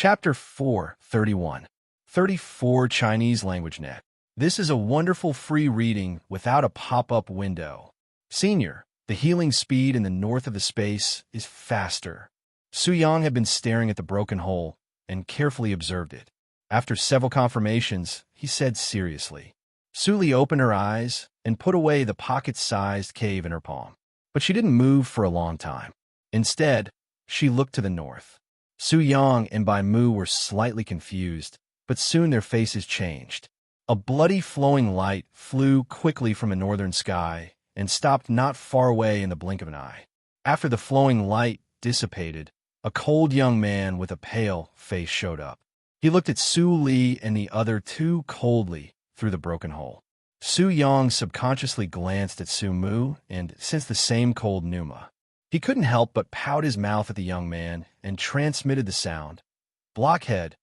Chapter 4:31. 34 Chinese Language Net. This is a wonderful free reading without a pop-up window. Senior, the healing speed in the north of the space is faster. Su Yang had been staring at the broken hole and carefully observed it. After several confirmations, he said seriously. Su Li opened her eyes and put away the pocket-sized cave in her palm. But she didn't move for a long time. Instead, she looked to the north. Su Yang and Bai Mu were slightly confused, but soon their faces changed. A bloody flowing light flew quickly from the northern sky and stopped not far away in the blink of an eye. After the flowing light dissipated, a cold young man with a pale face showed up. He looked at Su Li and the other two coldly through the broken hole. Su Yang subconsciously glanced at Su Mu and sensed the same cold pneuma. He couldn't help but pout his mouth at the young man and transmitted the sound. "Blockhead,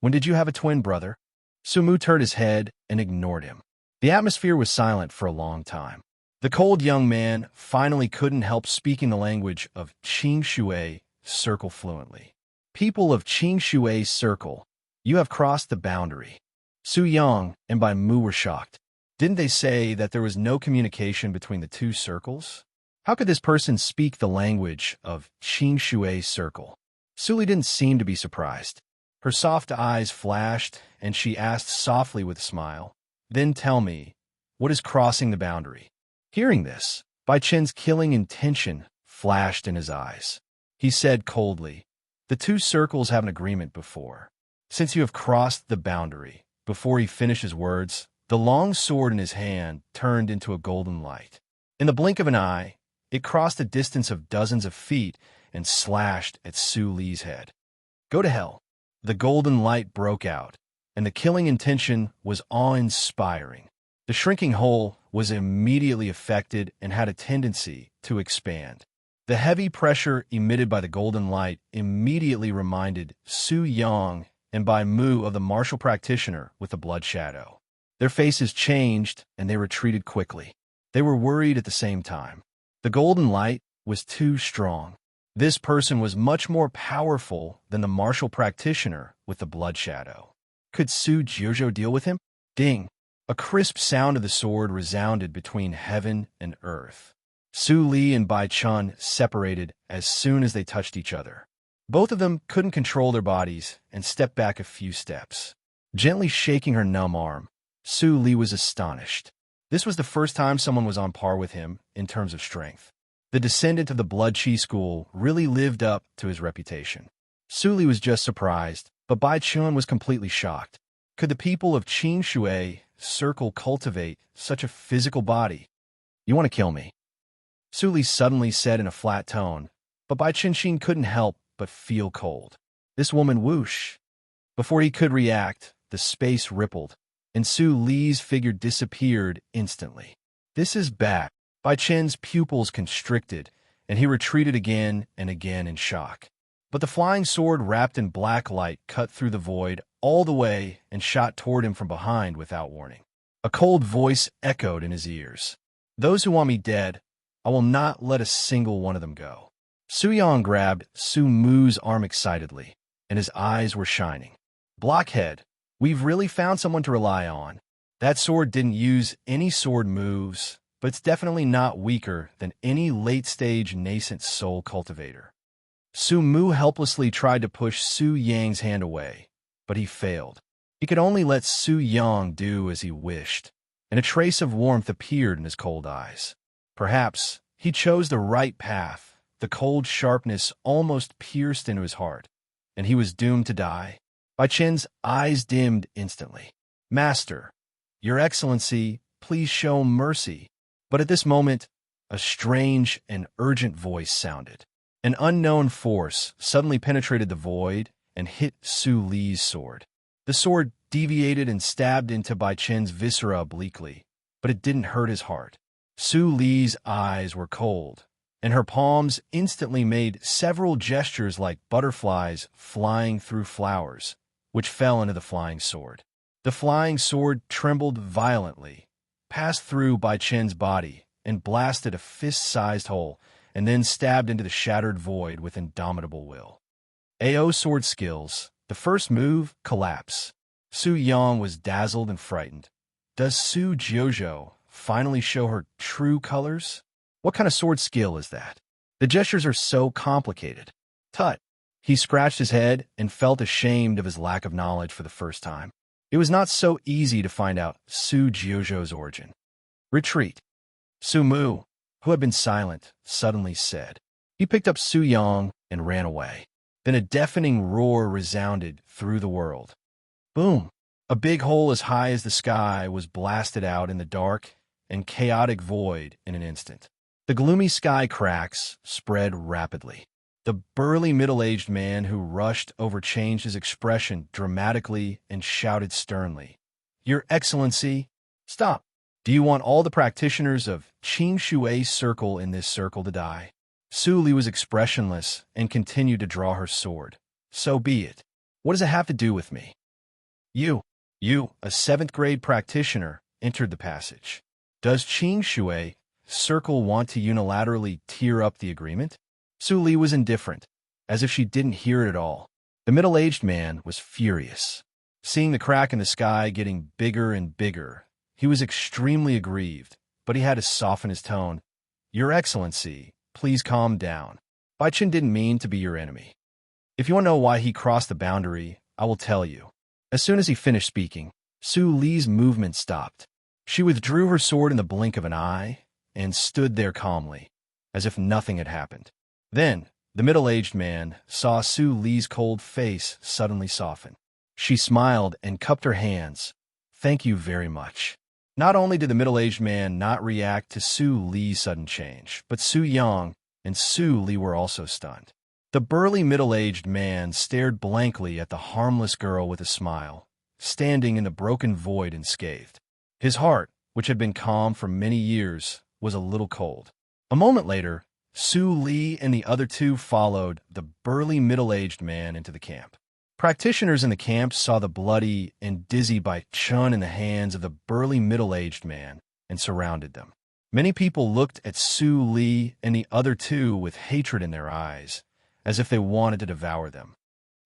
when did you have a twin brother?" Su Mu turned his head and ignored him. The atmosphere was silent for a long time. The cold young man finally couldn't help speaking the language of Qing Shui Circle fluently. "People of Qing Shui Circle, you have crossed the boundary." Su Yang and Bai Mu were shocked. Didn't they say that there was no communication between the two circles? How could this person speak the language of Qing Shui Circle? Su Li didn't seem to be surprised. Her soft eyes flashed, and she asked softly with a smile, "Then tell me, what is crossing the boundary?" Hearing this, Bai Chen's killing intention flashed in his eyes. He said coldly, "The two circles have an agreement before. Since you have crossed the boundary," before he finished his words, the long sword in his hand turned into a golden light. In the blink of an eye, it crossed a distance of dozens of feet and slashed at Su Li's head. "Go to hell." The golden light broke out, and the killing intention was awe-inspiring. The shrinking hole was immediately affected and had a tendency to expand. The heavy pressure emitted by the golden light immediately reminded Su Yang and Bai Mu of the martial practitioner with the blood shadow. Their faces changed, and they retreated quickly. They were worried at the same time. The golden light was too strong. This person was much more powerful than the martial practitioner with the blood shadow. Could Su Jiuzhou deal with him? Ding! A crisp sound of the sword resounded between heaven and earth. Su Li and Bai Chun separated as soon as they touched each other. Both of them couldn't control their bodies and stepped back a few steps. Gently shaking her numb arm, Su Li was astonished. This was the first time someone was on par with him in terms of strength. The descendant of the Blood Qi school really lived up to his reputation. Su Li was just surprised, but Bai Chun was completely shocked. Could the people of Qing Shui Circle cultivate such a physical body? "You want to kill me?" Su Li suddenly said in a flat tone, but Bai Chun couldn't help but feel cold. This woman whoosh. Before he could react, the space rippled, and Su Li's figure disappeared instantly. "This is bad." Bai Chen's pupils constricted, and he retreated again and again in shock. But the flying sword wrapped in black light cut through the void all the way and shot toward him from behind without warning. A cold voice echoed in his ears. "Those who want me dead, I will not let a single one of them go." Su Yang grabbed Su Mu's arm excitedly, and his eyes were shining. "Blockhead, we've really found someone to rely on. That sword didn't use any sword moves, but it's definitely not weaker than any late-stage nascent soul cultivator." Su Mu helplessly tried to push Su Yang's hand away, but he failed. He could only let Su Yang do as he wished, and a trace of warmth appeared in his cold eyes. Perhaps he chose the right path. The cold sharpness almost pierced into his heart, and he was doomed to die. Bai Chen's eyes dimmed instantly. "Master, Your Excellency, please show mercy." But at this moment, a strange and urgent voice sounded. An unknown force suddenly penetrated the void and hit Su Li's sword. The sword deviated and stabbed into Bai Chen's viscera obliquely, but it didn't hurt his heart. Su Li's eyes were cold, and her palms instantly made several gestures like butterflies flying through flowers, which fell into the flying sword. The flying sword trembled violently, passed through Bai Chen's body, and blasted a fist-sized hole, and then stabbed into the shattered void with indomitable will. AO sword skills, The first move, collapse. Su Yang was dazzled and frightened. Does Su Jiuzhou finally show her true colors? What kind of sword skill is that? The gestures are so complicated. Tut. He scratched his head and felt ashamed of his lack of knowledge for the first time. It was not so easy to find out Su Jiuzhou's origin. Retreat. Su Mu, who had been silent, suddenly said. He picked up Su Yang and ran away. Then a deafening roar resounded through the world. Boom! A big hole as high as the sky was blasted out in the dark and chaotic void in an instant. The gloomy sky cracks spread rapidly. The burly middle-aged man who rushed over changed his expression dramatically and shouted sternly, Your Excellency, stop! Do you want all the practitioners of Qing Shui's circle in this circle to die? Su Li was expressionless and continued to draw her sword. So be it. What does it have to do with me? You, a 7th-grade practitioner, entered the passage. Does Qing Shui circle want to unilaterally tear up the agreement? Su Li was indifferent, as if she didn't hear it at all. The middle-aged man was furious. Seeing the crack in the sky getting bigger and bigger, he was extremely aggrieved, but he had to soften his tone. Your Excellency, please calm down. Bai Chen didn't mean to be your enemy. If you want to know why he crossed the boundary, I will tell you. As soon as he finished speaking, Su Li's movement stopped. She withdrew her sword in the blink of an eye and stood there calmly, as if nothing had happened. Then, the middle-aged man saw Su Li's cold face suddenly soften. She smiled and cupped her hands. Thank you very much. Not only did the middle-aged man not react to Su Li's sudden change, but Su Yang and Su Li were also stunned. The burly middle-aged man stared blankly at the harmless girl with a smile, standing in the broken void unscathed. His heart, which had been calm for many years, was a little cold. A moment later, Su Li and the other two followed the burly middle-aged man into the camp. Practitioners in the camp saw the bloody and dizzy Bai Chun in the hands of the burly middle-aged man and surrounded them. Many people looked at Su Li and the other two with hatred in their eyes, as if they wanted to devour them.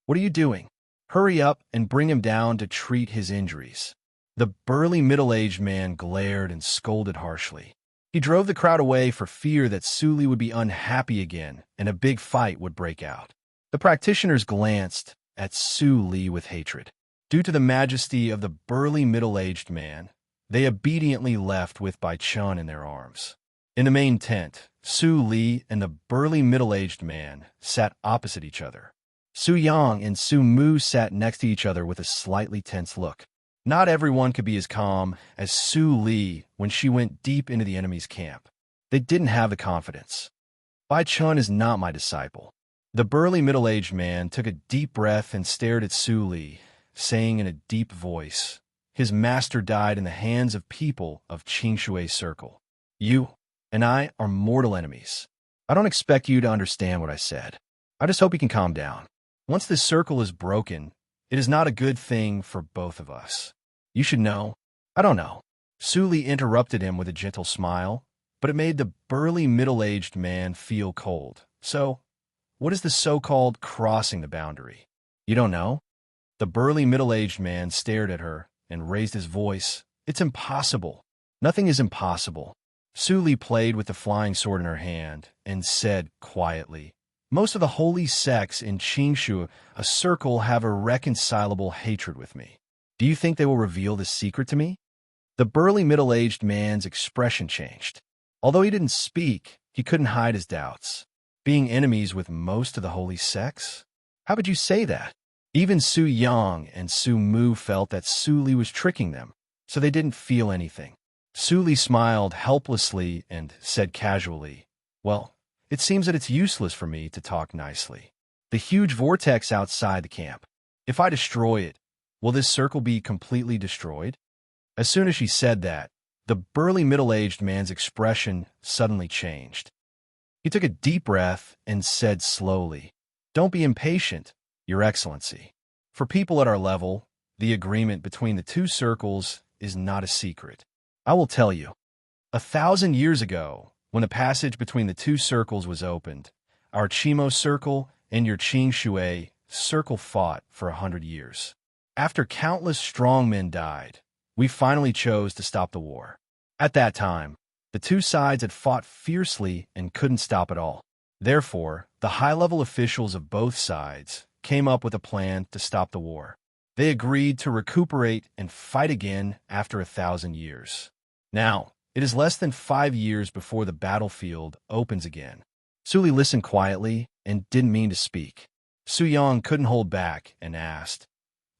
What are you doing? Hurry up and bring him down to treat his injuries. The burly middle-aged man glared and scolded harshly. He drove the crowd away for fear that Su Li would be unhappy again and a big fight would break out. The practitioners glanced at Su Li with hatred. Due to the majesty of the burly middle-aged man, they obediently left with Bai Chun in their arms. In the main tent, Su Li and the burly middle-aged man sat opposite each other. Su Yang and Su Mu sat next to each other with a slightly tense look. Not everyone could be as calm as Su Li when she went deep into the enemy's camp. They didn't have the confidence. Bai Chun is not my disciple. The burly middle-aged man took a deep breath and stared at Su Li, saying in a deep voice, His master died in the hands of people of Qing Shui's circle. You and I are mortal enemies. I don't expect you to understand what I said. I just hope you can calm down. Once this circle is broken, it is not a good thing for both of us. You should know. I don't know. Su Li interrupted him with a gentle smile, but it made the burly middle-aged man feel cold. So, what is the so-called crossing the boundary? You don't know? The burly middle-aged man stared at her and raised his voice. It's impossible. Nothing is impossible. Su Li played with the flying sword in her hand and said quietly, Most of the holy sects in Qingshu, a circle, have irreconcilable hatred with me. Do you think they will reveal this secret to me? The burly middle-aged man's expression changed. Although he didn't speak, he couldn't hide his doubts. Being enemies with most of the holy sects? How could you say that? Even Su Yang and Su Mu felt that Su Li was tricking them, so they didn't feel anything. Su Li smiled helplessly and said casually, Well, it seems that it's useless for me to talk nicely. The huge vortex outside the camp. If I destroy it, will this circle be completely destroyed? As soon as she said that, the burly middle-aged man's expression suddenly changed. He took a deep breath and said slowly, Don't be impatient, Your Excellency. For people at our level, the agreement between the two circles is not a secret. I will tell you. 1,000 years ago, when the passage between the two circles was opened, our Qimo circle and your Qing Shui circle fought for 100 years. After countless strong men died, we finally chose to stop the war. At that time, the two sides had fought fiercely and couldn't stop it all. Therefore, the high-level officials of both sides came up with a plan to stop the war. They agreed to recuperate and fight again after 1,000 years. Now, it is less than 5 years before the battlefield opens again. Su Li listened quietly and didn't mean to speak. Su Yang couldn't hold back and asked,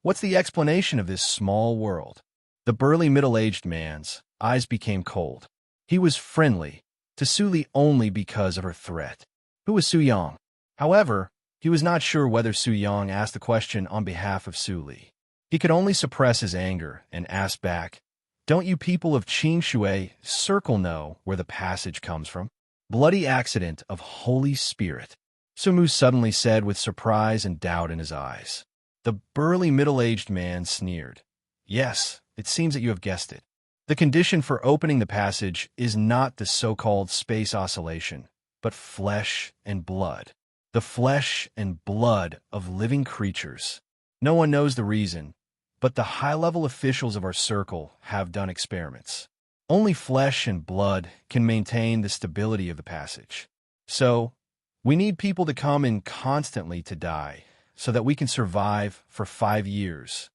"What's the explanation of this small world?" The burly middle-aged man's eyes became cold. He was friendly to Su Li only because of her threat. Who was Su Yang? However, he was not sure whether Su Yang asked the question on behalf of Su Li. He could only suppress his anger and ask back, "Don't you people of Qingshui Circle know where the passage comes from?" "Bloody accident of Holy Spirit," Su Mu suddenly said with surprise and doubt in his eyes. The burly middle-aged man sneered. "Yes, it seems that you have guessed it. The condition for opening the passage is not the so-called space oscillation, but flesh and blood. The flesh and blood of living creatures. No one knows the reason, but the high-level officials of our circle have done experiments. Only flesh and blood can maintain the stability of the passage. So, we need people to come in constantly to die, so that we can survive for 5 years.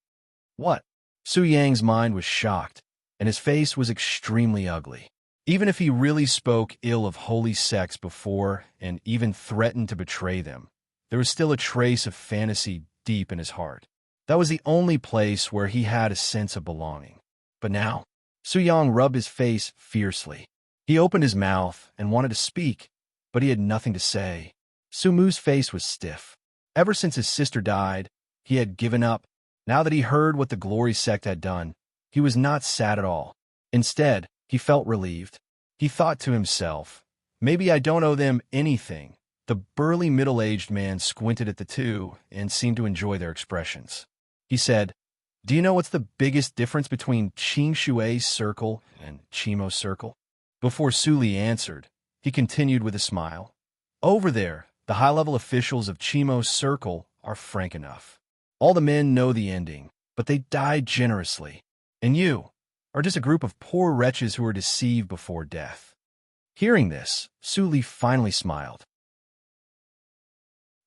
What? Su Yang's mind was shocked, and his face was extremely ugly. Even if he really spoke ill of holy sects before and even threatened to betray them, there was still a trace of fantasy deep in his heart. That was the only place where he had a sense of belonging. But now, Su Yang rubbed his face fiercely. He opened his mouth and wanted to speak, but he had nothing to say. Su Mu's face was stiff. Ever since his sister died, he had given up. Now that he heard what the Glory Sect had done, he was not sad at all. Instead, he felt relieved. He thought to himself, "Maybe I don't owe them anything." The burly middle-aged man squinted at the two and seemed to enjoy their expressions. He said, "Do you know what's the biggest difference between Qingshui Circle and Qimo Circle?" Before Su Li answered, he continued with a smile. "Over there, the high-level officials of Qimo Circle are frank enough. All the men know the ending, but they die generously. And you are just a group of poor wretches who are deceived before death." Hearing this, Su Li finally smiled.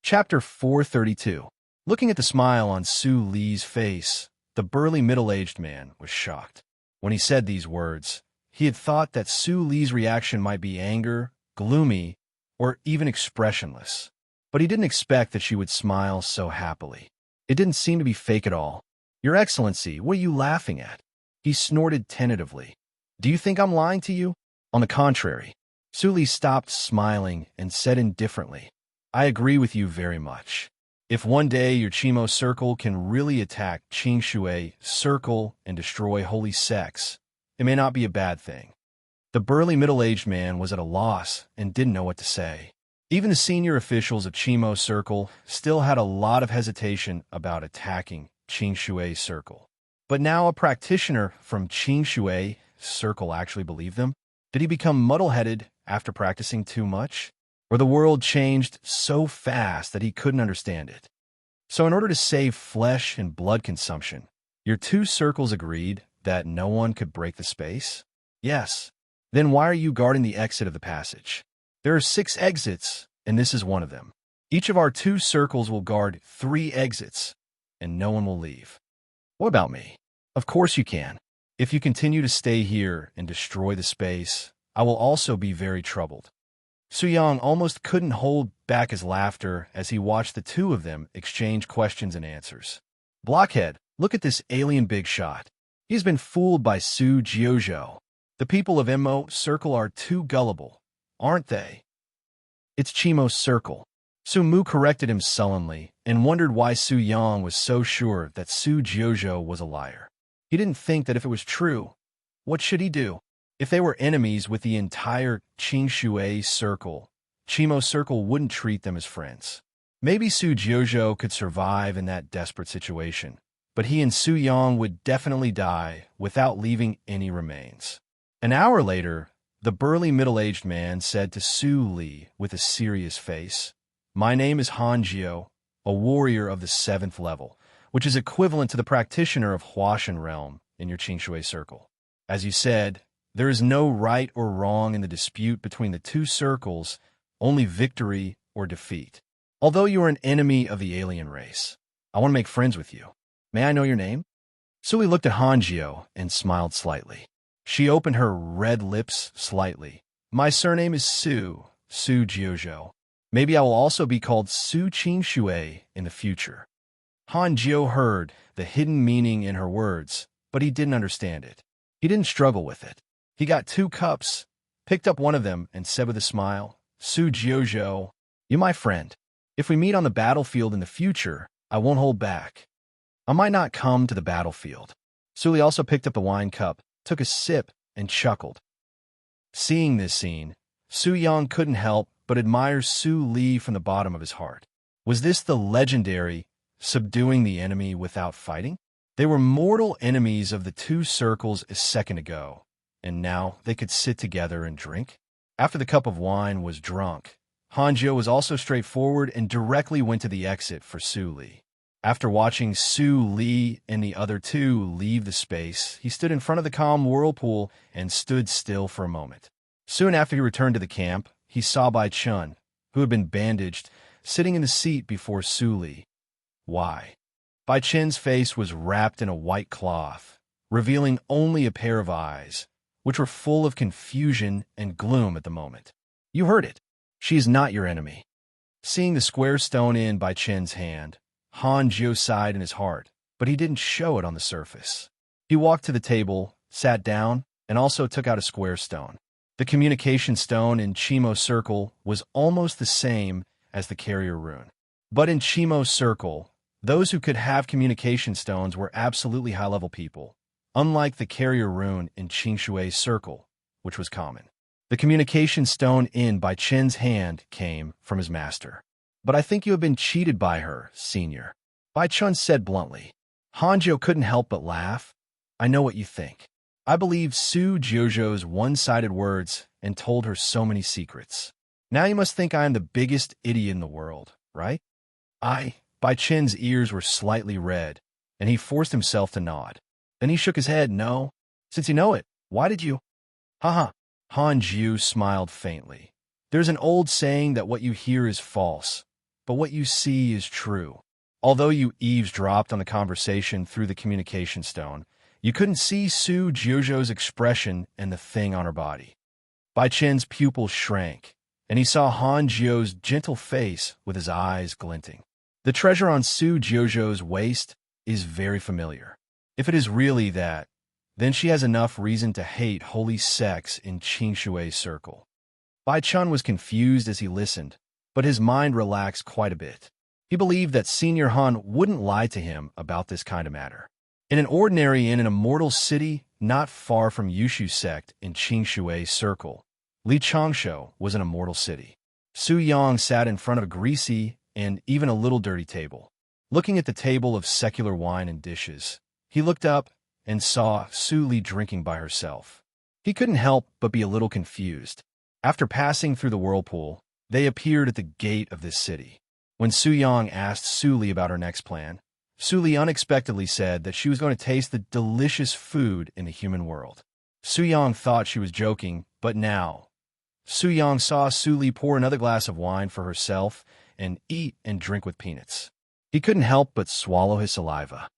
Chapter 432. Looking at the smile on Su Li's face, the burly middle-aged man was shocked. When he said these words, he had thought that Su Li's reaction might be anger, gloomy, or even expressionless. But he didn't expect that she would smile so happily. It didn't seem to be fake at all. "Your Excellency, what are you laughing at?" He snorted tentatively. "Do you think I'm lying to you?" On the contrary, Su Li stopped smiling and said indifferently, "I agree with you very much. If one day your Qimo Circle can really attack Qingshui Circle and destroy holy sects, it may not be a bad thing." The burly middle-aged man was at a loss and didn't know what to say. Even the senior officials of Qimo Circle still had a lot of hesitation about attacking Qingshui Circle. But now a practitioner from Qingshui Circle actually believed them? Did he become muddle-headed after practicing too much? Or the world changed so fast that he couldn't understand it? So in order to save flesh and blood consumption, your two circles agreed that no one could break the space? Yes. Then why are you guarding the exit of the passage? There are 6 exits, and this is one of them. Each of our 2 circles will guard 3 exits, and no one will leave. What about me? Of course you can. If you continue to stay here and destroy the space, I will also be very troubled. Su Yang almost couldn't hold back his laughter as he watched the two of them exchange questions and answers. "Blockhead, look at this alien big shot. He's been fooled by Su Jiuzhou. The people of Mo Circle are too gullible, aren't they?" "It's Qimo Circle." Su Mu corrected him sullenly and wondered why Su Yang was so sure that Su Jiuzhou was a liar. He didn't think that if it was true, what should he do? If they were enemies with the entire Qingshui Circle, Qimo Circle wouldn't treat them as friends. Maybe Su Jiuzhou could survive in that desperate situation, but he and Su Yang would definitely die without leaving any remains. An hour later, the burly middle-aged man said to Su Li with a serious face, "My name is Han Jiu, a warrior of the 7th level, which is equivalent to the practitioner of Huashan realm in your Qingshui circle. As you said, there is no right or wrong in the dispute between the two circles, only victory or defeat. Although you are an enemy of the alien race, I want to make friends with you. May I know your name? Suli looked at Hanjiu and smiled slightly. She opened her red lips slightly. My surname is Su Jiuzhou. Maybe I will also be called Su Qingshui in the future. Hanjiu heard the hidden meaning in her words, but he didn't understand it. He didn't struggle with it. He got 2 cups, picked up one of them, and said with a smile, Su Jiuzhou, you're my friend. If we meet on the battlefield in the future, I won't hold back. I might not come to the battlefield. Suli also picked up the wine cup, took a sip, and chuckled. Seeing this scene, Su Yang couldn't help but admire Su Li from the bottom of his heart. Was this the legendary subduing the enemy without fighting? They were mortal enemies of the 2 circles a second ago, and now they could sit together and drink? After the cup of wine was drunk, Hanjiu was also straightforward and directly went to the exit for Su Li. After watching Su Li and the other 2 leave the space, he stood in front of the calm whirlpool and stood still for a moment. Soon after he returned to the camp, he saw Bai Chun, who had been bandaged, sitting in the seat before Su Li. Why? Bai Chun's face was wrapped in a white cloth, revealing only a pair of eyes, which were full of confusion and gloom at the moment. You heard it. She is not your enemy. Seeing the square stone in Bai Chun's hand, Hanjiu sighed in his heart, but he didn't show it on the surface. He walked to the table, sat down, and also took out a square stone. The communication stone in Chimo's circle was almost the same as the carrier rune. But in Chimo's circle, those who could have communication stones were absolutely high-level people, unlike the carrier rune in Qingshui's circle, which was common. The communication stone in Bai Chun's hand came from his master. But I think you have been cheated by her, senior. Bai Chun said bluntly. Hanjiu couldn't help but laugh. I know what you think. I believed Su Jiuzhou's one-sided words and told her so many secrets. Now you must think I am the biggest idiot in the world, right? Bai Chun's ears were slightly red, and he forced himself to nod. Then he shook his head. No. Since you know it, why did you? Haha. Hanjiu smiled faintly. There's an old saying that what you hear is false, but what you see is true. Although you eavesdropped on the conversation through the communication stone, you couldn't see Su Jiuzhou's expression and the thing on her body. Bai Chun's pupils shrank, and he saw Hanjiu's gentle face with his eyes glinting. The treasure on Su Jiuzhou's waist is very familiar. If it is really that, then she has enough reason to hate holy sex in Qingshui's circle. Bai Chun was confused as he listened, but his mind relaxed quite a bit. He believed that Senior Han wouldn't lie to him about this kind of matter. In an ordinary inn in a mortal city not far from Yushu sect in Qingshui's circle, Li Changshou was an immortal city. Su Yang sat in front of a greasy and even a little dirty table. Looking at the table of secular wine and dishes, he looked up and saw Su Li drinking by herself. He couldn't help but be a little confused. After passing through the whirlpool, they appeared at the gate of this city. When Su Yang asked Su Li about her next plan, Su Li unexpectedly said that she was going to taste the delicious food in the human world. Su Yang thought she was joking, but now, Su Yang saw Su Li pour another glass of wine for herself and eat and drink with peanuts. He couldn't help but swallow his saliva.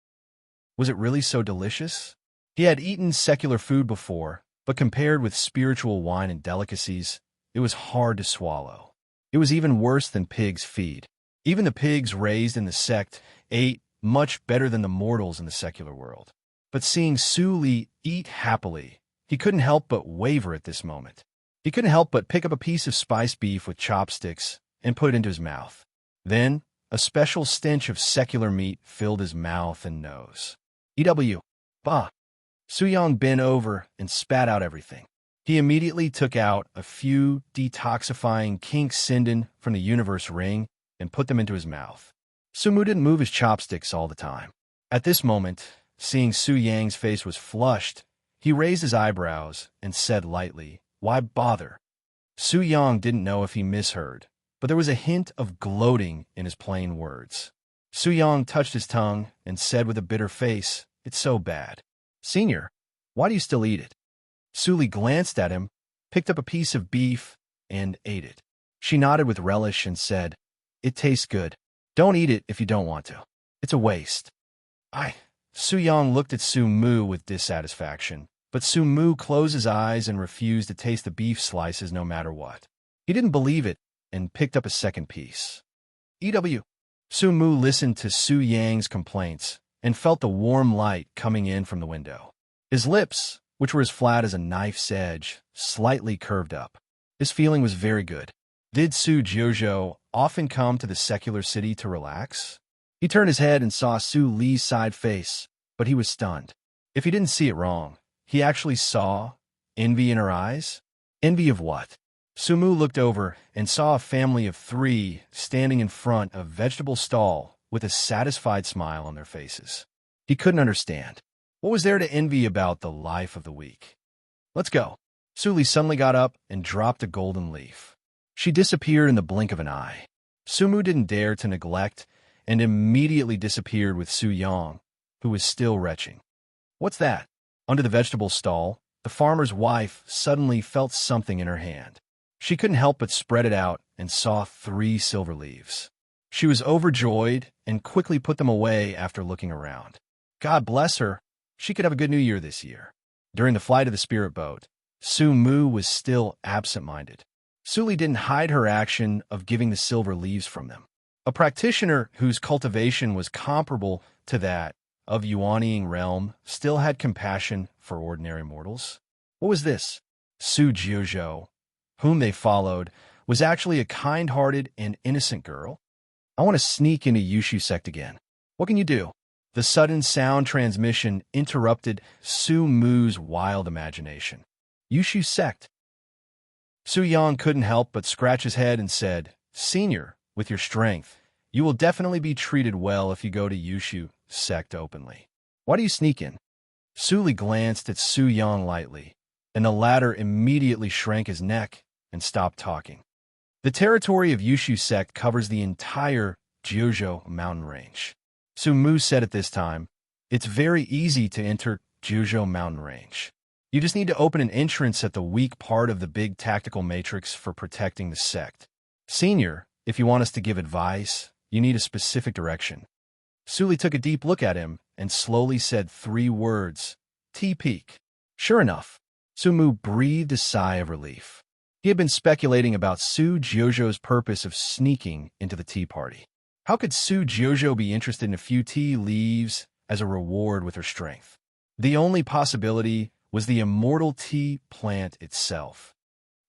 Was it really so delicious? He had eaten secular food before, but compared with spiritual wine and delicacies, it was hard to swallow. It was even worse than pigs' feed. Even the pigs raised in the sect ate much better than the mortals in the secular world. But seeing Su Li eat happily, he couldn't help but waver at this moment. He couldn't help but pick up a piece of spiced beef with chopsticks and put it into his mouth. Then, a special stench of secular meat filled his mouth and nose. EW. Bah. Su Yang bent over and spat out everything. He immediately took out a few detoxifying kink sinden from the universe ring and put them into his mouth. Su Mu didn't move his chopsticks all the time. At this moment, seeing Su Yang's face was flushed, he raised his eyebrows and said lightly, "Why bother?" Su Yang didn't know if he misheard, but there was a hint of gloating in his plain words. Su Yang touched his tongue and said with a bitter face, "It's so bad." "Senior, why do you still eat it?" Su Li glanced at him, picked up a piece of beef, and ate it. She nodded with relish and said, "It tastes good. Don't eat it if you don't want to. It's a waste." Su Yang looked at Su Mu with dissatisfaction, but Su Mu closed his eyes and refused to taste the beef slices no matter what. He didn't believe it and picked up a second piece. "EW." Su Mu listened to Su Yang's complaints and felt the warm light coming in from the window. His lips, which were as flat as a knife's edge, slightly curved up. His feeling was very good. Did Su Jiuzhou often come to the secular city to relax? He turned his head and saw Su Li's side face, but he was stunned. If he didn't see it wrong, he actually saw envy in her eyes. Envy of what? Su Mu looked over and saw a family of 3 standing in front of a vegetable stall with a satisfied smile on their faces. He couldn't understand. What was there to envy about the life of the week? "Let's go." Su Li suddenly got up and dropped a golden leaf. She disappeared in the blink of an eye. Su Mu didn't dare to neglect and immediately disappeared with Su Yang, who was still retching. "What's that?" Under the vegetable stall, the farmer's wife suddenly felt something in her hand. She couldn't help but spread it out and saw 3 silver leaves. She was overjoyed and quickly put them away after looking around. God bless her. She could have a good New Year this year. During the flight of the spirit boat, Su Mu was still absent-minded. Su Li didn't hide her action of giving the silver leaves from them. A practitioner whose cultivation was comparable to that of Yuanying realm still had compassion for ordinary mortals. What was this? Su Jiuzhou, whom they followed, was actually a kind-hearted and innocent girl. "I want to sneak into Yushu sect again. What can you do?" The sudden sound transmission interrupted Su Mu's wild imagination. "Yushu sect?" Su Yang couldn't help but scratch his head and said, "Senior, with your strength, you will definitely be treated well if you go to Yushu sect openly. Why do you sneak in?" Su Li glanced at Su Yang lightly, and the latter immediately shrank his neck and stopped talking. The territory of Yushu sect covers the entire Jiuzhou mountain range. Su Mu said at this time, "It's very easy to enter Jiuzhou mountain range. You just need to open an entrance at the weak part of the big tactical matrix for protecting the sect. Senior, if you want us to give advice, you need a specific direction." Su Li took a deep look at him and slowly said 3 words, "T-Peak." Sure enough, Su Mu breathed a sigh of relief. He had been speculating about Su Jiuzhou's purpose of sneaking into the tea party. How could Su Jiuzhou be interested in a few tea leaves as a reward with her strength? The only possibility was the immortal tea plant itself.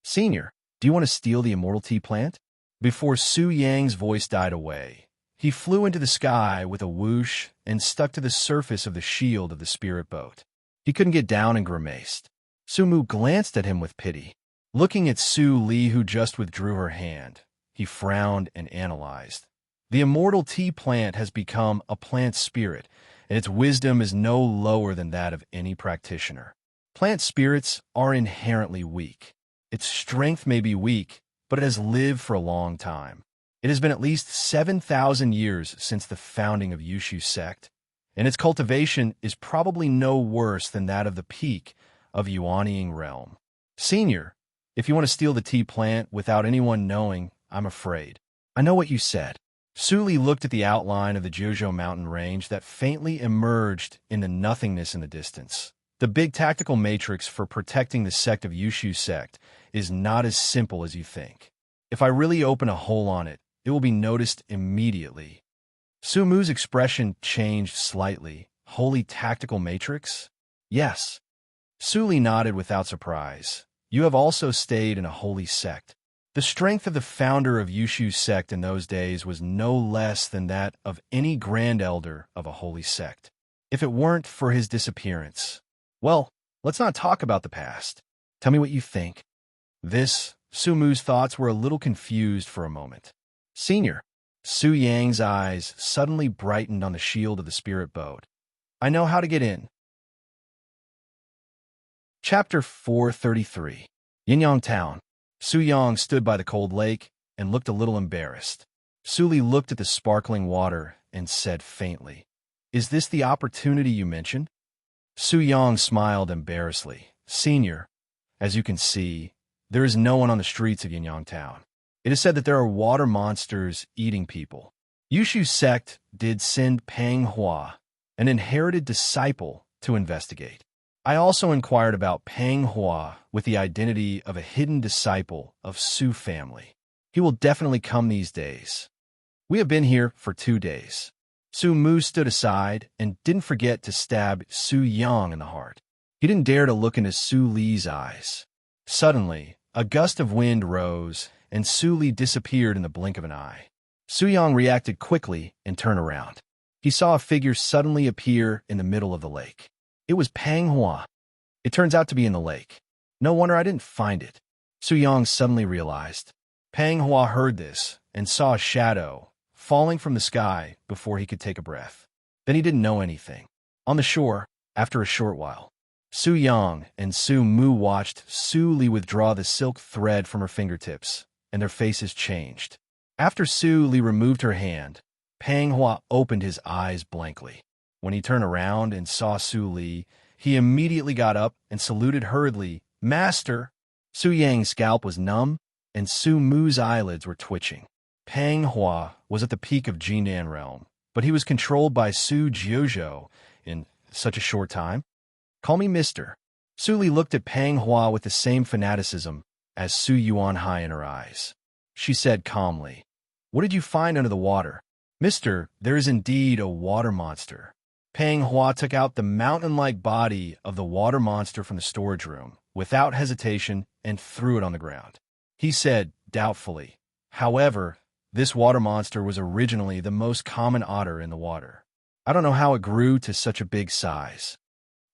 "Senior, do you want to steal the immortal tea plant?" Before Su Yang's voice died away, he flew into the sky with a whoosh and stuck to the surface of the shield of the spirit boat. He couldn't get down and grimaced. Su Mu glanced at him with pity. Looking at Su Li, who just withdrew her hand, he frowned and analyzed. The immortal tea plant has become a plant spirit, and its wisdom is no lower than that of any practitioner. Plant spirits are inherently weak. Its strength may be weak, but it has lived for a long time. It has been at least 7,000 years since the founding of Yushu sect, and its cultivation is probably no worse than that of the peak of Yuanying realm. Senior, if you want to steal the tea plant without anyone knowing, I'm afraid. I know what you said. Su Li looked at the outline of the Jiuzhou mountain range that faintly emerged in the nothingness in the distance. The big tactical matrix for protecting the sect of Yushu sect is not as simple as you think. If I really open a hole on it, it will be noticed immediately. Su Mu's expression changed slightly. Holy tactical matrix? Yes. Su Li nodded without surprise. You have also stayed in a holy sect. The strength of the founder of Yushu sect in those days was no less than that of any grand elder of a holy sect. If it weren't for his disappearance. Well, let's not talk about the past. Tell me what you think. Su Mu's thoughts were a little confused for a moment. Senior, Su Yang's eyes suddenly brightened on the shield of the spirit boat. I know how to get in. Chapter 433. Yinyang Town. Su Yang stood by the cold lake and looked a little embarrassed. Suli looked at the sparkling water and said faintly, "Is this the opportunity you mentioned?" Su Yang smiled embarrassedly. "Senior, as you can see, there is no one on the streets of Yinyang Town. It is said that there are water monsters eating people. Yushu's sect did send Pang Hua, an inherited disciple, to investigate. I also inquired about Pang Hua with the identity of a hidden disciple of Su family. He will definitely come these days. We have been here for 2 days." Su Mu stood aside and didn't forget to stab Su Yang in the heart. He didn't dare to look into Su Li's eyes. Suddenly, a gust of wind rose, and Su Li disappeared in the blink of an eye. Su Yang reacted quickly and turned around. He saw a figure suddenly appear in the middle of the lake. It was Pang Hua. It turns out to be in the lake. No wonder I didn't find it. Su Yang suddenly realized. Pang Hua heard this and saw a shadow falling from the sky before he could take a breath. Then he didn't know anything. On the shore, after a short while, Su Yang and Su Mu watched Su Li withdraw the silk thread from her fingertips, and their faces changed. After Su Li removed her hand, Pang Hua opened his eyes blankly. When he turned around and saw Su Li, he immediately got up and saluted hurriedly, "Master!" Su Yang's scalp was numb, and Su Mu's eyelids were twitching. Pang Hua was at the peak of Jinan realm, but he was controlled by Su Jiuzhou in such a short time. "Call me Mister." Su Li looked at Pang Hua with the same fanaticism as Su Yuan Hai in her eyes. She said calmly, "What did you find under the water?" "Mister, there is indeed a water monster." Pang Hua took out the mountain-like body of the water monster from the storage room without hesitation and threw it on the ground. He said doubtfully, "However, this water monster was originally the most common otter in the water. I don't know how it grew to such a big size."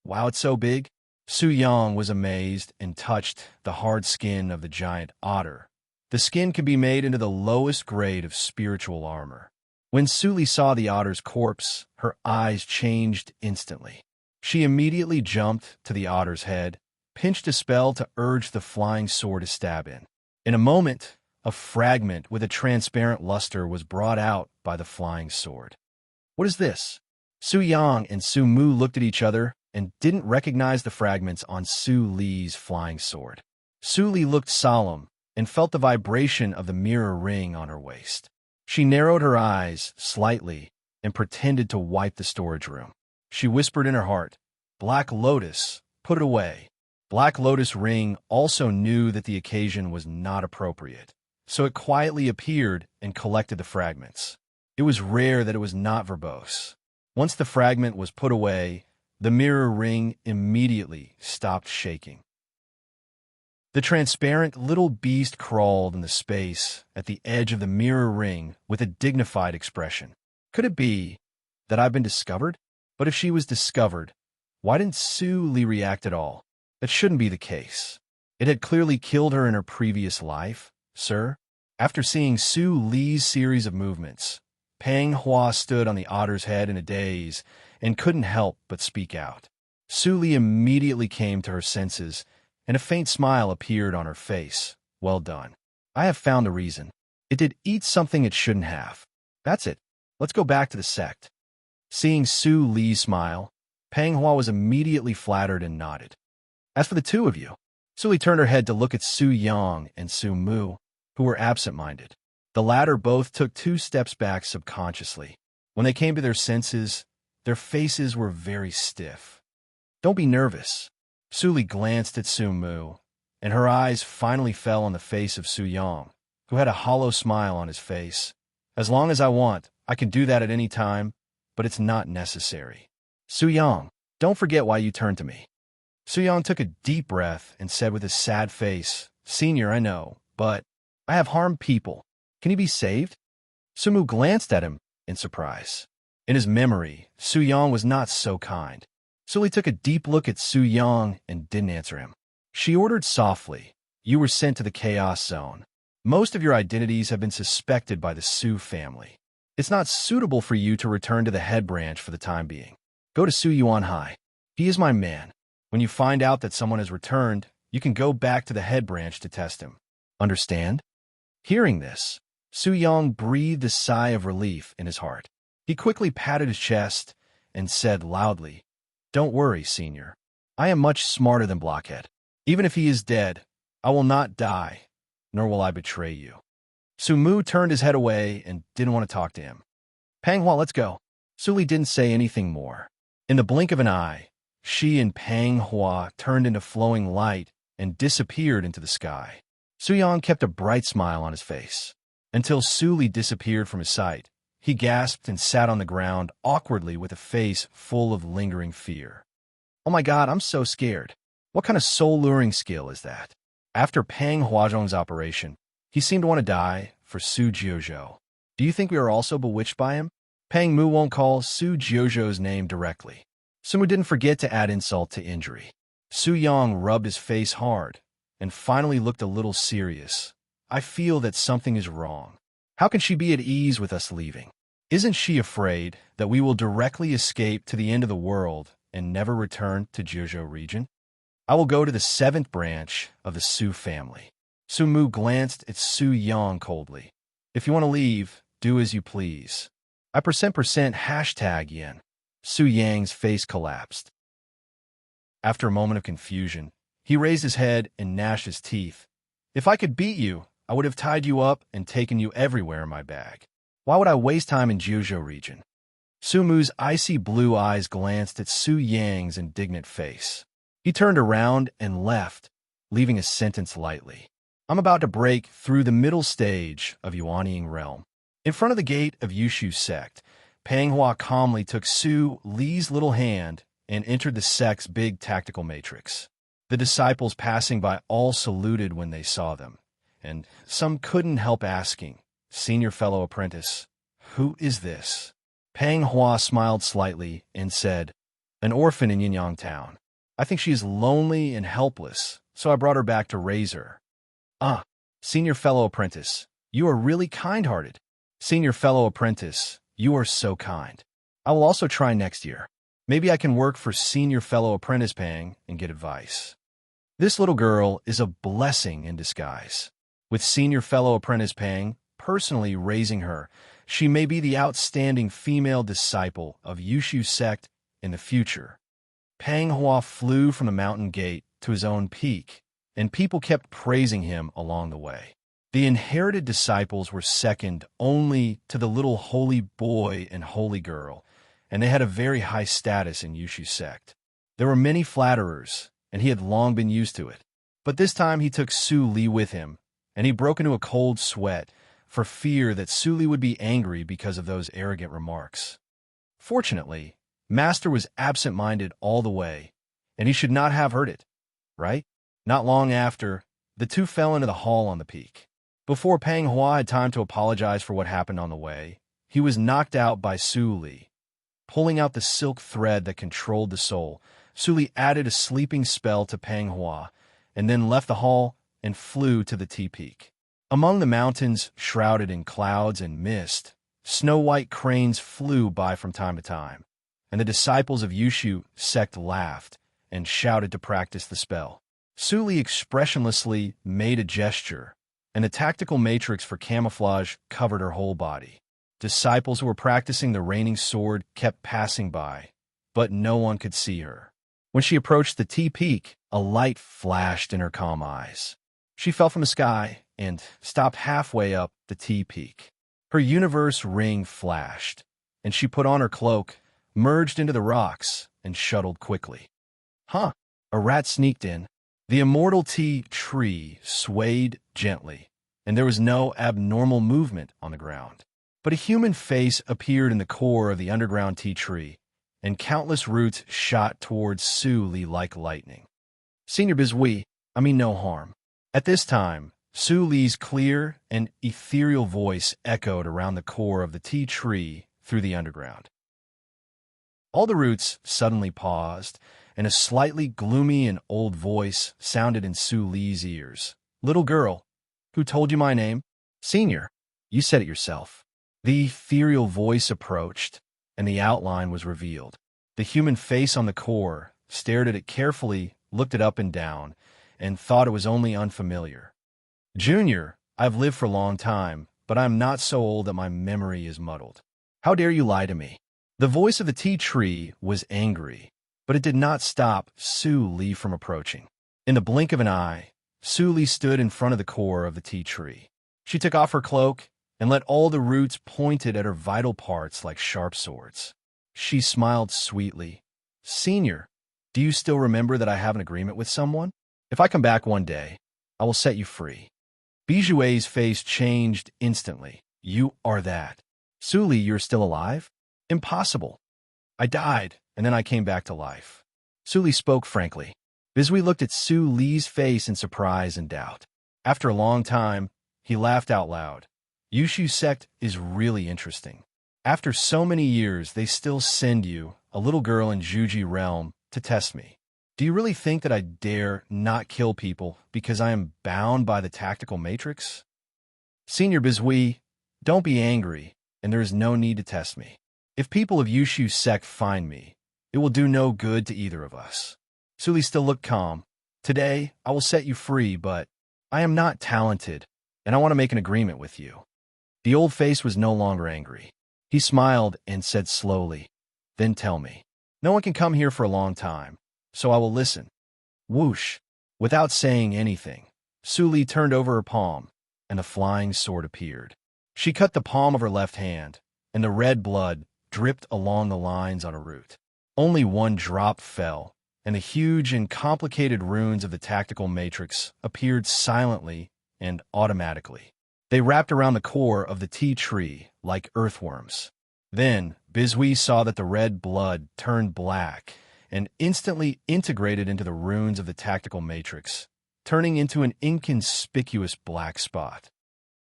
"Wow, it's so big?" Su Yang was amazed and touched the hard skin of the giant otter. The skin could be made into the lowest grade of spiritual armor. When Su Li saw the otter's corpse, her eyes changed instantly. She immediately jumped to the otter's head, pinched a spell to urge the flying sword to stab in. In a moment, a fragment with a transparent luster was brought out by the flying sword. "What is this?" Su Yang and Su Mu looked at each other and didn't recognize the fragments on Su Li's flying sword. Su Li looked solemn and felt the vibration of the mirror ring on her waist. She narrowed her eyes slightly and pretended to wipe the storage room. She whispered in her heart, "Black Lotus, put it away." Black Lotus Ring also knew that the occasion was not appropriate, so it quietly appeared and collected the fragments. It was rare that it was not verbose. Once the fragment was put away, the mirror ring immediately stopped shaking. The transparent little beast crawled in the space at the edge of the mirror ring with a dignified expression. Could it be that I've been discovered? But if she was discovered, why didn't Su Li react at all? That shouldn't be the case. It had clearly killed her in her previous life, sir. After seeing Su Li's series of movements, Pang Hua stood on the otter's head in a daze and couldn't help but speak out. Su Li immediately came to her senses, and a faint smile appeared on her face. "Well done. I have found the reason. It did eat something it shouldn't have. That's it. Let's go back to the sect." Seeing Su Li smile, Pang Hua was immediately flattered and nodded. "As for the two of you," Su Li turned her head to look at Su Yang and Su Mu, who were absent-minded. The latter both took 2 steps back subconsciously. When they came to their senses, their faces were very stiff. "Don't be nervous." Su Li glanced at Su Mu, and her eyes finally fell on the face of Su Yang, who had a hollow smile on his face. "As long as I want, I can do that at any time, but it's not necessary." "Su Yang, don't forget why you turned to me." Su Yang took a deep breath and said with a sad face, "Senior, I know, but I have harmed people. Can he be saved?" Su Mu glanced at him in surprise. In his memory, Su Yang was not so kind. So he took a deep look at Su Yang and didn't answer him. She ordered softly, "You were sent to the Chaos Zone. Most of your identities have been suspected by the Su family. It's not suitable for you to return to the head branch for the time being. Go to Su Yuan Hai. He is my man. When you find out that someone has returned, you can go back to the head branch to test him. Understand?" Hearing this, Su Yang breathed a sigh of relief in his heart. He quickly patted his chest and said loudly, "Don't worry, Senior. I am much smarter than Blockhead. Even if he is dead, I will not die, nor will I betray you." Su Mu turned his head away and didn't want to talk to him. "Pang Hua, let's go." Su Li didn't say anything more. In the blink of an eye, she and Pang Hua turned into flowing light and disappeared into the sky. Su Yang kept a bright smile on his face. Until Su Li disappeared from his sight, he gasped and sat on the ground awkwardly with a face full of lingering fear. "Oh my God, I'm so scared. What kind of soul-luring skill is that?" After Pang Huazhong's operation, he seemed to want to die for Su Jiuzhou. "Do you think we are also bewitched by him?" Pang Mu won't call Su Jiuzhou's name directly. Su Mu didn't forget to add insult to injury. Su Yang rubbed his face hard and finally looked a little serious. "I feel that something is wrong. How can she be at ease with us leaving? Isn't she afraid that we will directly escape to the end of the world and never return to Jiuzhou region? I will go to the 7th branch of the Su family." Su Mu glanced at Su Yang coldly. "If you want to leave, do as you please. I %% yen." Su Yang's face collapsed. After a moment of confusion, he raised his head and gnashed his teeth. "If I could beat you, I would have tied you up and taken you everywhere in my bag. Why would I waste time in Jiuzhou region?" Su Mu's icy blue eyes glanced at Su Yang's indignant face. He turned around and left, leaving a sentence lightly. "I'm about to break through the middle stage of Yuanying realm." In front of the gate of Yushu sect, Pang Hua calmly took Su Li's little hand and entered the sect's big tactical matrix. The disciples passing by all saluted when they saw them, and some couldn't help asking, "Senior fellow apprentice, who is this?" Pang Hua smiled slightly and said, "An orphan in Yinyang town. I think she is lonely and helpless, so I brought her back to raise her." "Ah, senior fellow apprentice, you are really kind-hearted. Senior fellow apprentice, you are so kind. I will also try next year. Maybe I can work for senior fellow apprentice Pang and get advice. This little girl is a blessing in disguise. With senior fellow apprentice Pang personally raising her, she may be the outstanding female disciple of Yushu sect in the future." Pang Hua flew from the mountain gate to his own peak, and people kept praising him along the way. The inherited disciples were second only to the little holy boy and holy girl, and they had a very high status in Yushu sect. There were many flatterers, and he had long been used to it. But this time he took Su Li with him, and he broke into a cold sweat for fear that Su Li would be angry because of those arrogant remarks. Fortunately, Master was absent-minded all the way, and he should not have heard it, right? Not long after, the two fell into the hall on the peak. Before Pang Hua had time to apologize for what happened on the way, he was knocked out by Su Li. Pulling out the silk thread that controlled the soul, Su Li added a sleeping spell to Pang Hua, and then left the hall and flew to the T-Peak. Among the mountains shrouded in clouds and mist, snow-white cranes flew by from time to time, and the disciples of Yushu sect laughed and shouted to practice the spell. Su Li expressionlessly made a gesture, and a tactical matrix for camouflage covered her whole body. Disciples who were practicing the raining sword kept passing by, but no one could see her. When she approached the T-Peak, a light flashed in her calm eyes. She fell from the sky and stopped halfway up the T-Peak. Her universe ring flashed, and she put on her cloak, merged into the rocks, and shuttled quickly. "Huh!" A rat sneaked in. The immortal tea tree swayed gently, and there was no abnormal movement on the ground. But a human face appeared in the core of the underground tea tree, and countless roots shot towards Su Li like lightning. "Senior Bizui, I mean no harm." At this time, Su Li's clear and ethereal voice echoed around the core of the tea tree through the underground. All the roots suddenly paused, and a slightly gloomy and old voice sounded in Su Li's ears. "Little girl, who told you my name?" "Senior, you said it yourself." The ethereal voice approached, and the outline was revealed. The human face on the core stared at it carefully, looked it up and down, and thought it was only unfamiliar. "Junior, I've lived for a long time, but I am not so old that my memory is muddled. How dare you lie to me? The voice of the tea tree was angry, but it did not stop Su Li from approaching. In the blink of an eye, Su Li stood in front of the core of the tea tree. She took off her cloak and let all the roots pointed at her vital parts like sharp swords. She smiled sweetly. Senior, do you still remember that I have an agreement with someone? If I come back one day, I will set you free. Bijou's face changed instantly. You are that. Su Li, you're still alive? Impossible. I died, and then I came back to life. Su Li spoke frankly. Bizui looked at Su Li's face in surprise and doubt. After a long time, he laughed out loud. Yushu sect is really interesting. After so many years, they still send you, a little girl in Juji realm, to test me. Do you really think that I dare not kill people because I am bound by the tactical matrix? Senior Bizui, don't be angry, and there is no need to test me. If people of Yushu sect find me, it will do no good to either of us. Su Li still looked calm. Today, I will set you free, but I am not talented, and I want to make an agreement with you. The old face was no longer angry. He smiled and said slowly, Then tell me. No one can come here for a long time, so I will listen. Whoosh! Without saying anything, Su Li turned over her palm, and a flying sword appeared. She cut the palm of her left hand, and the red blood dripped along the lines on a root. Only one drop fell, and the huge and complicated runes of the tactical matrix appeared silently and automatically. They wrapped around the core of the tea tree like earthworms. Then, Bizui saw that the red blood turned black and instantly integrated into the runes of the tactical matrix, turning into an inconspicuous black spot.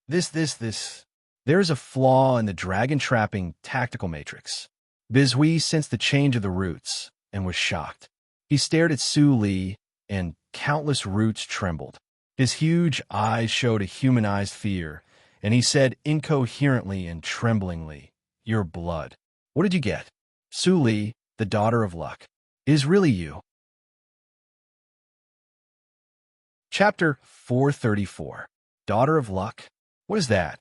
There is a flaw in the dragon-trapping tactical matrix. Bizui sensed the change of the roots and was shocked. He stared at Su Li, and countless roots trembled. His huge eyes showed a humanized fear, and he said incoherently and tremblingly, Your blood. What did you get? Su Li, the daughter of luck. It is really you. Chapter 434. Daughter of luck? What is that?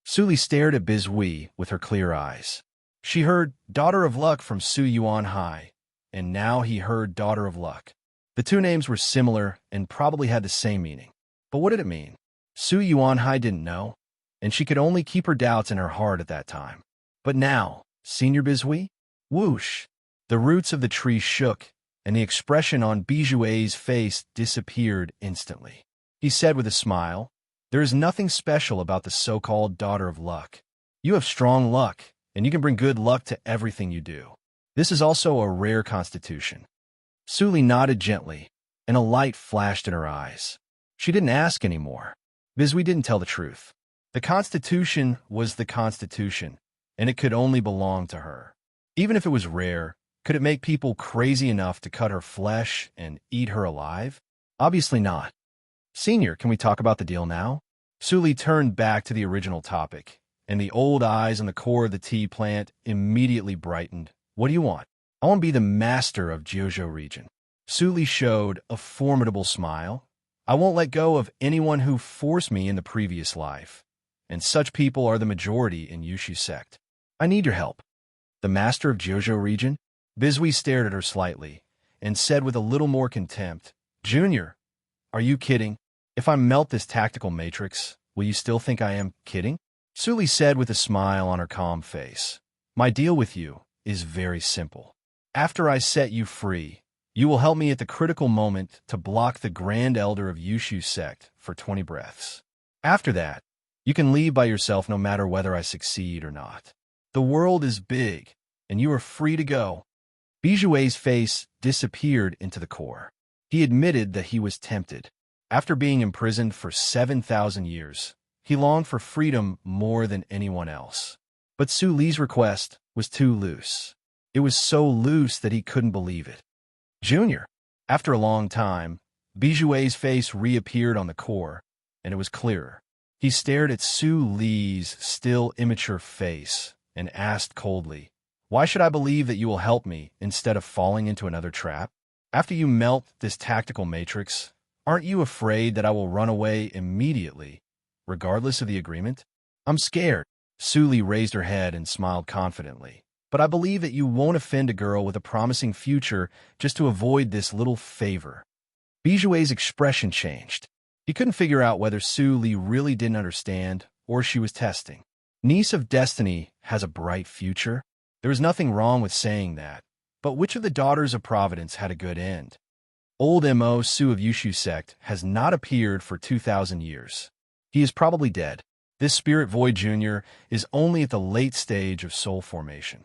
Su Li stared at Bizui with her clear eyes. She heard Daughter of Luck from Su Yuan Hai, and now he heard Daughter of Luck. The two names were similar and probably had the same meaning. But what did it mean? Su Yuan Hai didn't know, and she could only keep her doubts in her heart at that time. But now, Senior Bizui? Whoosh! The roots of the tree shook, and the expression on Bijue's face disappeared instantly. He said with a smile, There is nothing special about the so-called Daughter of Luck. You have strong luck, and you can bring good luck to everything you do. This is also a rare constitution. Su Li nodded gently, and a light flashed in her eyes. She didn't ask anymore. Bizui didn't tell the truth. The Constitution was the Constitution, and it could only belong to her. Even if it was rare, could it make people crazy enough to cut her flesh and eat her alive? Obviously not. Senior, can we talk about the deal now? Su Li turned back to the original topic, and the old eyes on the core of the tea plant immediately brightened. What do you want? I want to be the master of Jiuzhou region. Su Li showed a formidable smile. I won't let go of anyone who forced me in the previous life, and such people are the majority in Yushu sect. I need your help. The master of Jiuzhou region? Bizui stared at her slightly, and said with a little more contempt, Junior, are you kidding? If I melt this tactical matrix, will you still think I am kidding? Su Li said with a smile on her calm face, My deal with you is very simple. After I set you free, you will help me at the critical moment to block the Grand Elder of Yushu sect for 20 breaths. After that, you can leave by yourself no matter whether I succeed or not. The world is big, and you are free to go. Bijue's face disappeared into the core. He admitted that he was tempted. After being imprisoned for 7,000 years, he longed for freedom more than anyone else. But Su Li's request was too loose. It was so loose that he couldn't believe it. Junior. After a long time, Bijue's face reappeared on the core, and it was clearer. He stared at Su Li's still immature face and asked coldly, Why should I believe that you will help me instead of falling into another trap? After you melt this tactical matrix, aren't you afraid that I will run away immediately, regardless of the agreement? I'm scared. Suli raised her head and smiled confidently. But I believe that you won't offend a girl with a promising future just to avoid this little favor. Bijue's expression changed. He couldn't figure out whether Suli really didn't understand or she was testing. Niece of Destiny has a bright future? There was nothing wrong with saying that. But which of the daughters of Providence had a good end? Old Mo Su of Yushu sect has not appeared for 2,000 years. He is probably dead. This Spirit Void Jr. is only at the late stage of soul formation.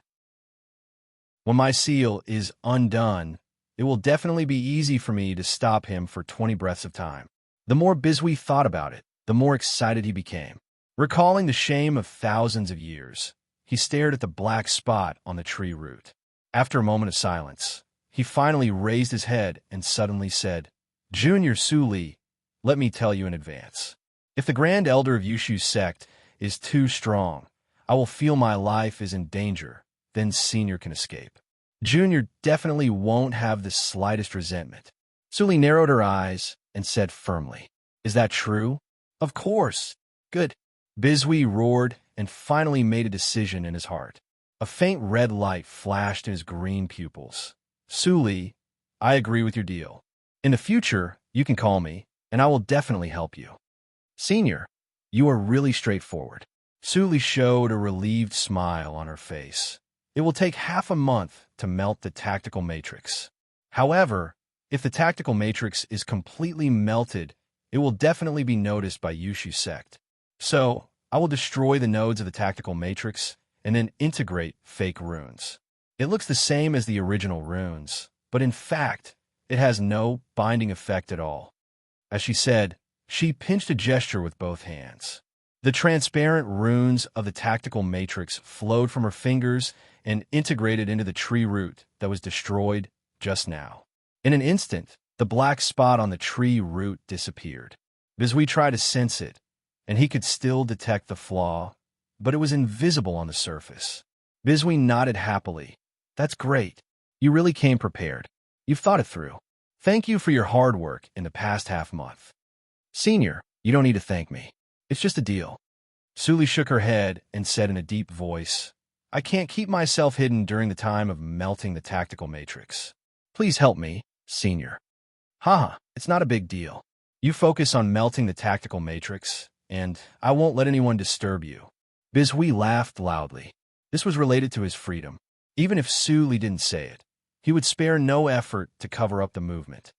When my seal is undone, it will definitely be easy for me to stop him for 20 breaths of time. The more Bizui thought about it, the more excited he became. Recalling the shame of thousands of years, he stared at the black spot on the tree root. After a moment of silence, he finally raised his head and suddenly said, Junior Suli, let me tell you in advance. If the Grand Elder of Yushu's sect is too strong, I will feel my life is in danger, then Senior can escape. Junior definitely won't have the slightest resentment. Suli narrowed her eyes and said firmly, Is that true? Of course. Good. Bizui roared and finally made a decision in his heart. A faint red light flashed in his green pupils. Suli, I agree with your deal. In the future, you can call me, and I will definitely help you. Senior, you are really straightforward. Suli showed a relieved smile on her face. It will take half a month to melt the tactical matrix. However, if the tactical matrix is completely melted, it will definitely be noticed by Yushu sect. So, I will destroy the nodes of the tactical matrix and then integrate fake runes. It looks the same as the original runes, but in fact, it has no binding effect at all. As she said, she pinched a gesture with both hands. The transparent runes of the tactical matrix flowed from her fingers and integrated into the tree root that was destroyed just now. In an instant, the black spot on the tree root disappeared. Bizui tried to sense it, and he could still detect the flaw, but it was invisible on the surface. Bizui nodded happily. That's great. You really came prepared. You've thought it through. Thank you for your hard work in the past half-month. Senior, you don't need to thank me. It's just a deal. Suli shook her head and said in a deep voice, I can't keep myself hidden during the time of melting the tactical matrix. Please help me, Senior. Haha, it's not a big deal. You focus on melting the tactical matrix, and I won't let anyone disturb you. Bizui laughed loudly. This was related to his freedom. Even if Suli didn't say it, he would spare no effort to cover up the movement.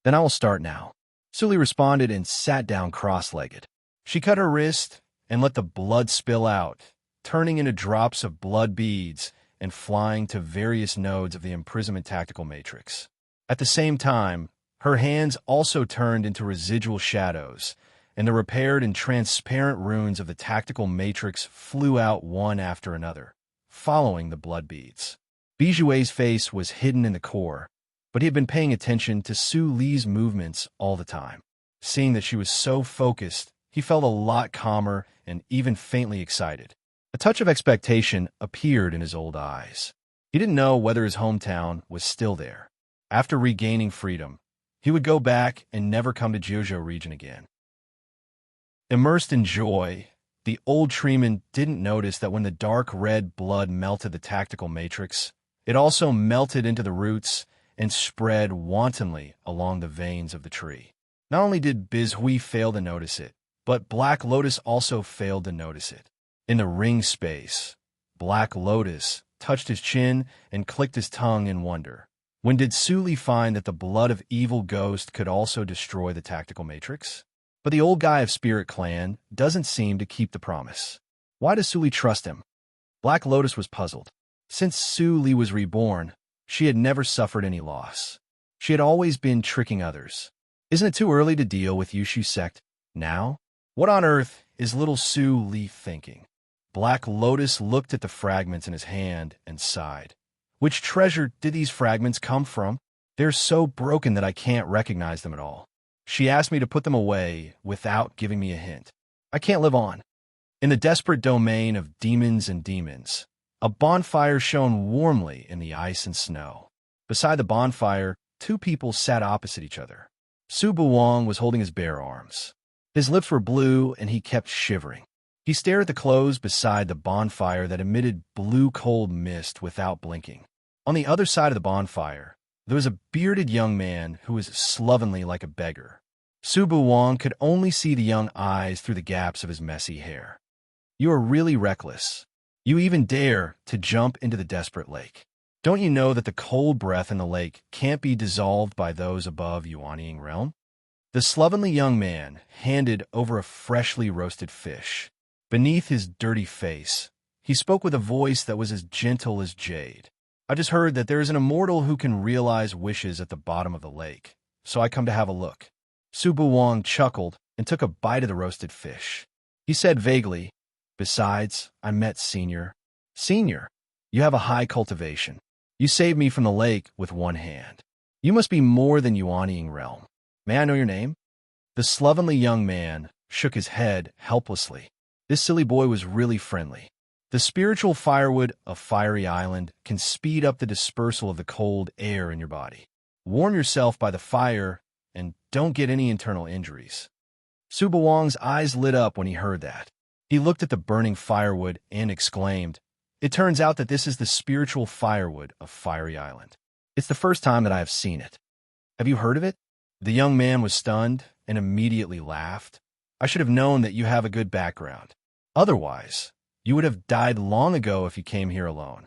Then I will start now. Suli responded and sat down cross-legged. She cut her wrist and let the blood spill out, turning into drops of blood beads and flying to various nodes of the imprisonment tactical matrix. At the same time, her hands also turned into residual shadows, and the repaired and transparent runes of the tactical matrix flew out one after another, following the blood beads. Bijue's face was hidden in the core, but he had been paying attention to Su Li's movements all the time. Seeing that she was so focused, he felt a lot calmer and even faintly excited. A touch of expectation appeared in his old eyes. He didn't know whether his hometown was still there. After regaining freedom, he would go back and never come to Jojo region again. Immersed in joy, the old treeman didn't notice that when the dark red blood melted the tactical matrix, it also melted into the roots and spread wantonly along the veins of the tree. Not only did Bizhui fail to notice it, but Black Lotus also failed to notice it. In the ring space, Black Lotus touched his chin and clicked his tongue in wonder. When did Suli find that the blood of evil ghost could also destroy the tactical matrix? But the old guy of Spirit Clan doesn't seem to keep the promise. Why does Suli trust him? Black Lotus was puzzled. Since Suli was reborn, she had never suffered any loss. She had always been tricking others. Isn't it too early to deal with Yushu sect now? What on earth is little Suli thinking? Black Lotus looked at the fragments in his hand and sighed. Which treasure did these fragments come from? They're so broken that I can't recognize them at all. She asked me to put them away without giving me a hint. I can't live on. In the desperate domain of demons and demons, a bonfire shone warmly in the ice and snow. Beside the bonfire, two people sat opposite each other. Su Buwang was holding his bare arms. His lips were blue and he kept shivering. He stared at the clothes beside the bonfire that emitted blue cold mist without blinking. On the other side of the bonfire, there was a bearded young man who was slovenly like a beggar. Subu Wang could only see the young eyes through the gaps of his messy hair. You are really reckless. You even dare to jump into the desperate lake. Don't you know that the cold breath in the lake can't be dissolved by those above Yuanying realm? The slovenly young man handed over a freshly roasted fish. Beneath his dirty face, he spoke with a voice that was as gentle as jade. I just heard that there is an immortal who can realize wishes at the bottom of the lake, so I come to have a look. Subu Wang chuckled and took a bite of the roasted fish. He said vaguely, "Besides, I met Senior. Senior, you have a high cultivation. You saved me from the lake with one hand. You must be more than Yuanying realm. May I know your name?" The slovenly young man shook his head helplessly. This silly boy was really friendly. The spiritual firewood of Fiery Island can speed up the dispersal of the cold air in your body. Warm yourself by the fire and don't get any internal injuries. Subu Wang's eyes lit up when he heard that. He looked at the burning firewood and exclaimed, "It turns out that this is the spiritual firewood of Fiery Island. It's the first time that I have seen it. Have you heard of it?" The young man was stunned and immediately laughed. "I should have known that you have a good background. Otherwise, you would have died long ago if you came here alone."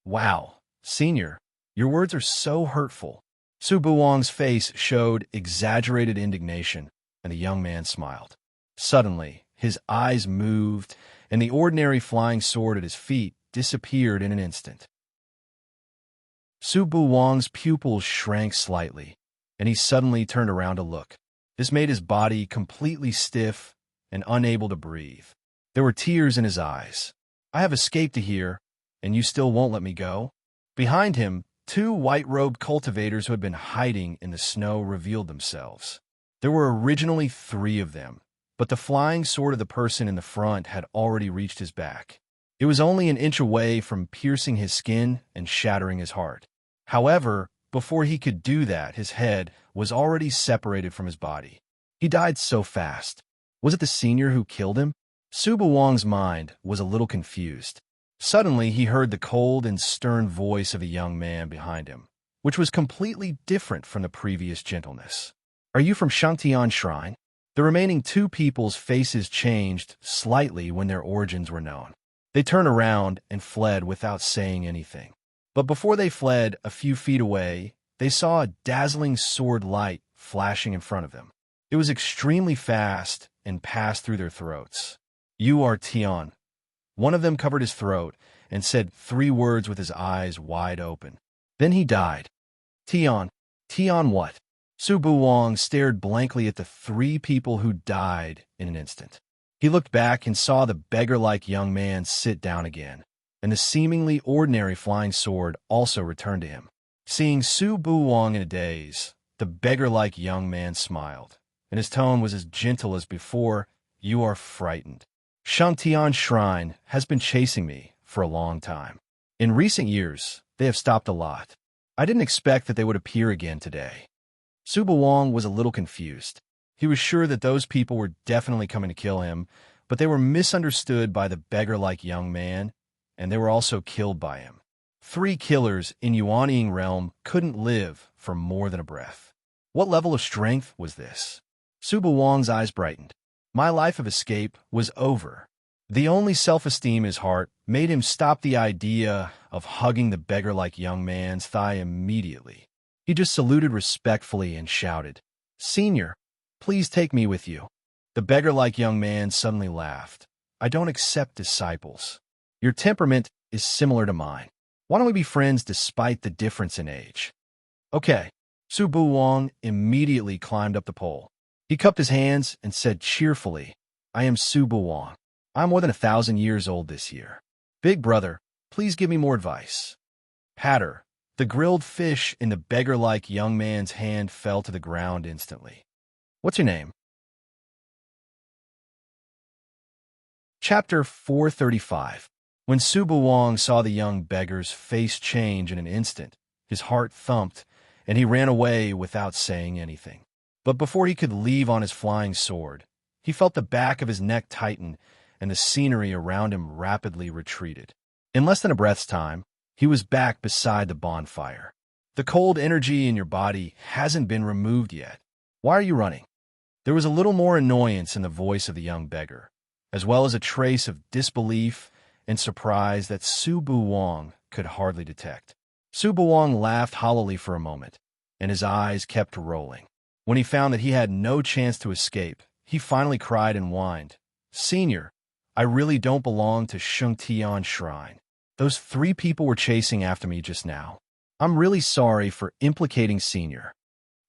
"Wow, Senior, your words are so hurtful." Subu Wang's face showed exaggerated indignation, and the young man smiled. Suddenly, his eyes moved, and the ordinary flying sword at his feet disappeared in an instant. Subu Wang's pupils shrank slightly, and he suddenly turned around to look. This made his body completely stiff and unable to breathe. There were tears in his eyes. "I have escaped to here, and you still won't let me go?" Behind him, two white-robed cultivators who had been hiding in the snow revealed themselves. There were originally 3 of them, but the flying sword of the person in the front had already reached his back. It was only an inch away from piercing his skin and shattering his heart. However, before he could do that, his head was already separated from his body. He died so fast. Was it the Senior who killed him? Subu Wang's mind was a little confused. Suddenly, he heard the cold and stern voice of a young man behind him, which was completely different from the previous gentleness. "Are you from Shangtian Shrine?" The remaining 2 people's faces changed slightly when their origins were known. They turned around and fled without saying anything. But before they fled, a few feet away, they saw a dazzling sword light flashing in front of them. It was extremely fast and passed through their throats. "You are Tian." One of them covered his throat and said 3 words with his eyes wide open. Then he died. "Tian. Tian what?" Subu Wang stared blankly at the 3 people who died in an instant. He looked back and saw the beggar-like young man sit down again, and the seemingly ordinary flying sword also returned to him. Seeing Subu Wang in a daze, the beggar-like young man smiled, and his tone was as gentle as before. "You are frightened. Shangtian Shrine has been chasing me for a long time. In recent years, they have stopped a lot. I didn't expect that they would appear again today." Subu Wang was a little confused. He was sure that those people were definitely coming to kill him, but they were misunderstood by the beggar-like young man, and they were also killed by him. 3 killers in Yuanying realm couldn't live for more than a breath. What level of strength was this? Subu Wang's eyes brightened. My life of escape was over. The only self-esteem in his heart made him stop the idea of hugging the beggar-like young man's thigh immediately. He just saluted respectfully and shouted, "Senior, please take me with you." The beggar-like young man suddenly laughed. "I don't accept disciples. Your temperament is similar to mine. Why don't we be friends despite the difference in age?" "Okay." Subu Wang immediately climbed up the pole. He cupped his hands and said cheerfully, "I am Subu Wang. I'm more than 1,000 years old this year. Big brother, please give me more advice." Patter. The grilled fish in the beggar-like young man's hand fell to the ground instantly. "What's your name?" Chapter 435. When Subu Wang saw the young beggar's face change in an instant, his heart thumped, and he ran away without saying anything. But before he could leave on his flying sword, he felt the back of his neck tighten, and the scenery around him rapidly retreated. In less than a breath's time, he was back beside the bonfire. The cold energy in your body hasn't been removed yet. Why are you running? There was a little more annoyance in the voice of the young beggar, as well as a trace of disbelief and surprise that Su Buwang could hardly detect. Su Buwang laughed hollowly for a moment, and his eyes kept rolling. When he found that he had no chance to escape, he finally cried and whined, "Senior, I really don't belong to Shengtian Shrine. Those 3 people were chasing after me just now. I'm really sorry for implicating Senior."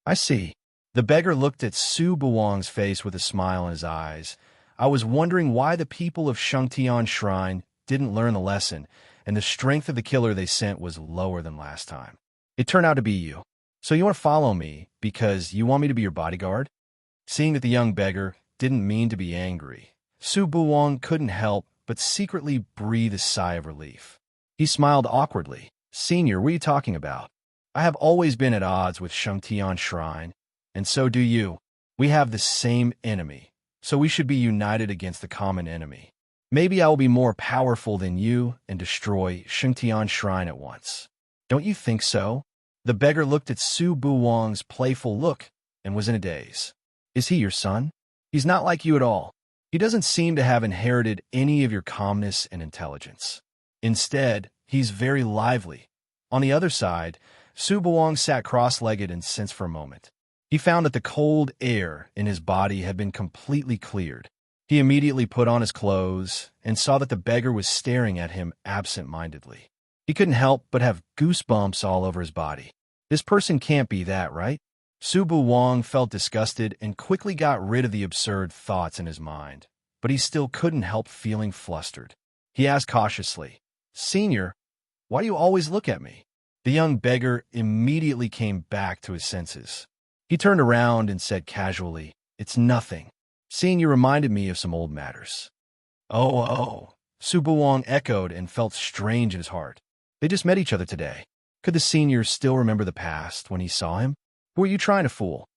"I see." The beggar looked at Su Buwang's face with a smile in his eyes. "I was wondering why the people of Shengtian Shrine didn't learn the lesson, and the strength of the killer they sent was lower than last time. It turned out to be you. So you want to follow me because you want me to be your bodyguard?" Seeing that the young beggar didn't mean to be angry, Su Buwang couldn't help but secretly breathe a sigh of relief. He smiled awkwardly. "Senior, what are you talking about? I have always been at odds with Shengtian Shrine, and so do you. We have the same enemy, so we should be united against the common enemy. Maybe I will be more powerful than you and destroy Shengtian Shrine at once. Don't you think so?" The beggar looked at Su Buwang's playful look and was in a daze. "Is he your son? He's not like you at all. He doesn't seem to have inherited any of your calmness and intelligence. Instead, he's very lively." On the other side, Su Buwang sat cross-legged and sensed for a moment. He found that the cold air in his body had been completely cleared. He immediately put on his clothes and saw that the beggar was staring at him absent-mindedly. He couldn't help but have goosebumps all over his body. This person can't be that, right? Su Buwang felt disgusted and quickly got rid of the absurd thoughts in his mind, but he still couldn't help feeling flustered. He asked cautiously, "Senior, why do you always look at me?" The young beggar immediately came back to his senses. He turned around and said casually, "It's nothing. Senior reminded me of some old matters." Oh, Su Buwang echoed and felt strange in his heart. They just met each other today. Could the senior still remember the past when he saw him? Who are you trying to fool?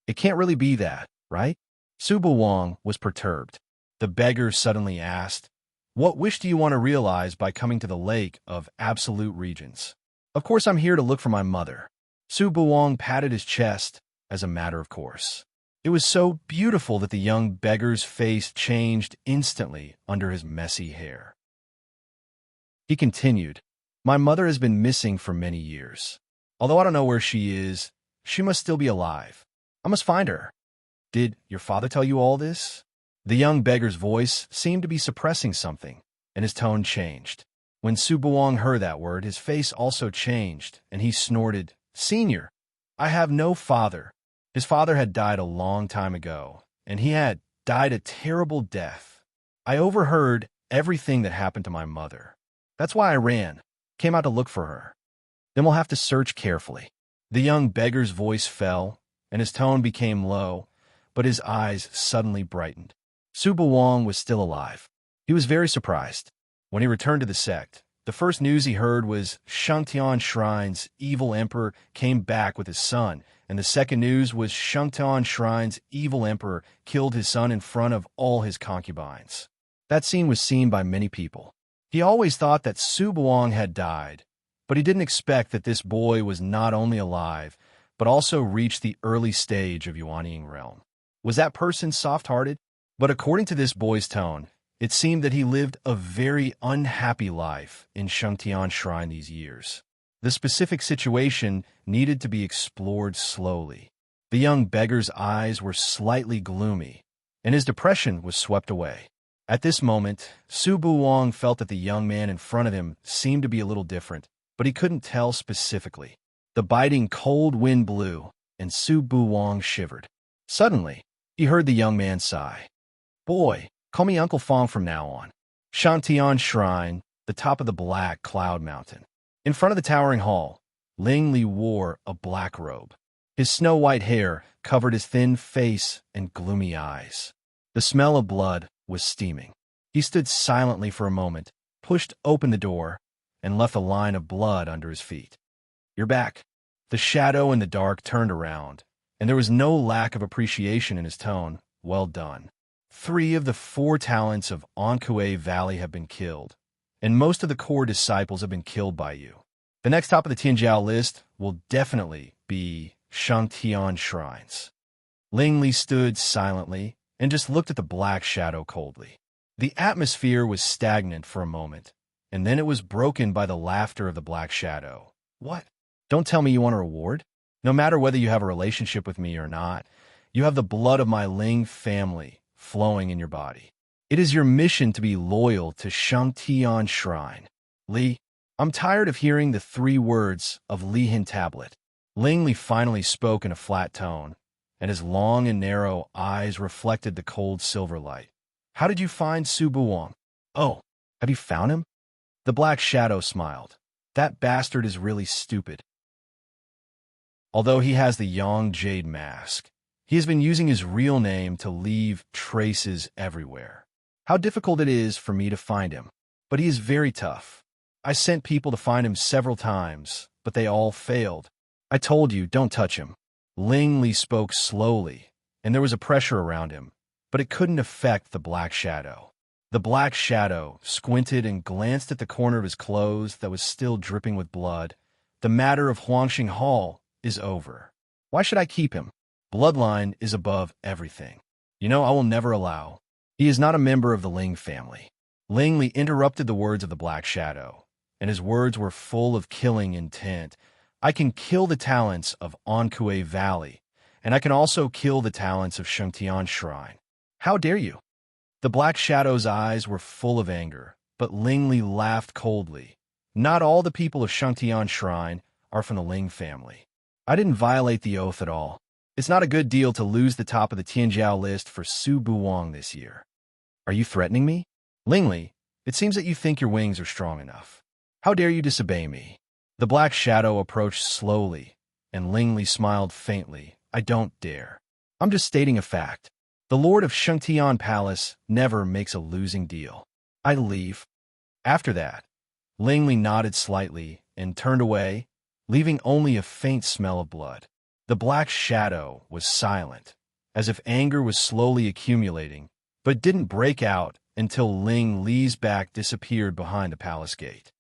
It can't really be that, right? Su Buwang was perturbed. The beggar suddenly asked, "What wish do you want to realize by coming to the Lake of Absolute Regions?" "Of course I'm here to look for my mother." Su Buwang patted his chest as a matter of course. It was so beautiful that the young beggar's face changed instantly under his messy hair. He continued, "My mother has been missing for many years. Although I don't know where she is, she must still be alive. I must find her." "Did your father tell you all this?" The young beggar's voice seemed to be suppressing something, and his tone changed. When Su Buwang heard that word, his face also changed, and he snorted, "Senior, I have no father." His father had died a long time ago, and he had died a terrible death. "I overheard everything that happened to my mother. That's why I ran, came out to look for her. Then we'll have to search carefully." The young beggar's voice fell, and his tone became low, but his eyes suddenly brightened. Su Buwang was still alive. He was very surprised. When he returned to the sect, the first news he heard was Shengtian Shrine's evil emperor came back with his son, and the second news was Shengtian Shrine's evil emperor killed his son in front of all his concubines. That scene was seen by many people. He always thought that Su Buwang had died, but he didn't expect that this boy was not only alive, but also reached the early stage of Yuanying realm. Was that person soft-hearted? But according to this boy's tone, it seemed that he lived a very unhappy life in Shengtian Shrine these years. The specific situation needed to be explored slowly. The young beggar's eyes were slightly gloomy, and his depression was swept away. At this moment, Su Buwang felt that the young man in front of him seemed to be a little different, but he couldn't tell specifically. The biting cold wind blew, and Su Buwang shivered. Suddenly, he heard the young man sigh. "Boy, call me Uncle Fong from now on." Shengtian Shrine, the top of the black cloud mountain. In front of the towering hall, Ling Li wore a black robe. His snow-white hair covered his thin face and gloomy eyes. The smell of blood was steaming. He stood silently for a moment, pushed open the door, and left a line of blood under his feet. "You're back." The shadow in the dark turned around, and there was no lack of appreciation in his tone. "Well done." 3 of the 4 talents of Anhui Valley have been killed, and most of the core disciples have been killed by you. The next top of the Tianjiao list will definitely be Shangtian shrines. Ling Li stood silently and just looked at the black shadow coldly. The atmosphere was stagnant for a moment, and then it was broken by the laughter of the black shadow. What? Don't tell me you want a reward? No matter whether you have a relationship with me or not, you have the blood of my Ling family flowing in your body. It is your mission to be loyal to Shangtian Shrine. Li, I'm tired of hearing the 3 words of Lihin Tablet. Ling Li finally spoke in a flat tone, and his long and narrow eyes reflected the cold silver light. How did you find Su Buwang? Oh, have you found him? The black shadow smiled. That bastard is really stupid. Although he has the Yang Jade mask, he has been using his real name to leave traces everywhere. How difficult it is for me to find him. But he is very tough. I sent people to find him several times, but they all failed. I told you, don't touch him. Ling Li spoke slowly, and there was a pressure around him, but it couldn't affect the black shadow. The black shadow squinted and glanced at the corner of his clothes that was still dripping with blood. The matter of Huangxing Hall is over. Why should I keep him? Bloodline is above everything. I will never allow. He is not a member of the Ling family. Ling Li interrupted the words of the black shadow, and his words were full of killing intent. I can kill the talents of Anhui Valley, and I can also kill the talents of Shangtian Shrine. How dare you? The black shadow's eyes were full of anger, but Ling Li laughed coldly. Not all the people of Shangtian Shrine are from the Ling family. I didn't violate the oath at all. It's not a good deal to lose the top of the Tianjiao list for Su Buwang this year. Are you threatening me? Ling Li, it seems that you think your wings are strong enough. How dare you disobey me? The black shadow approached slowly, and Ling Li smiled faintly. I don't dare. I'm just stating a fact. The Lord of Shangtian Palace never makes a losing deal. I leave. After that, Ling Li nodded slightly and turned away, leaving only a faint smell of blood. The black shadow was silent, as if anger was slowly accumulating, but didn't break out until Ling Li's back disappeared behind the palace gate.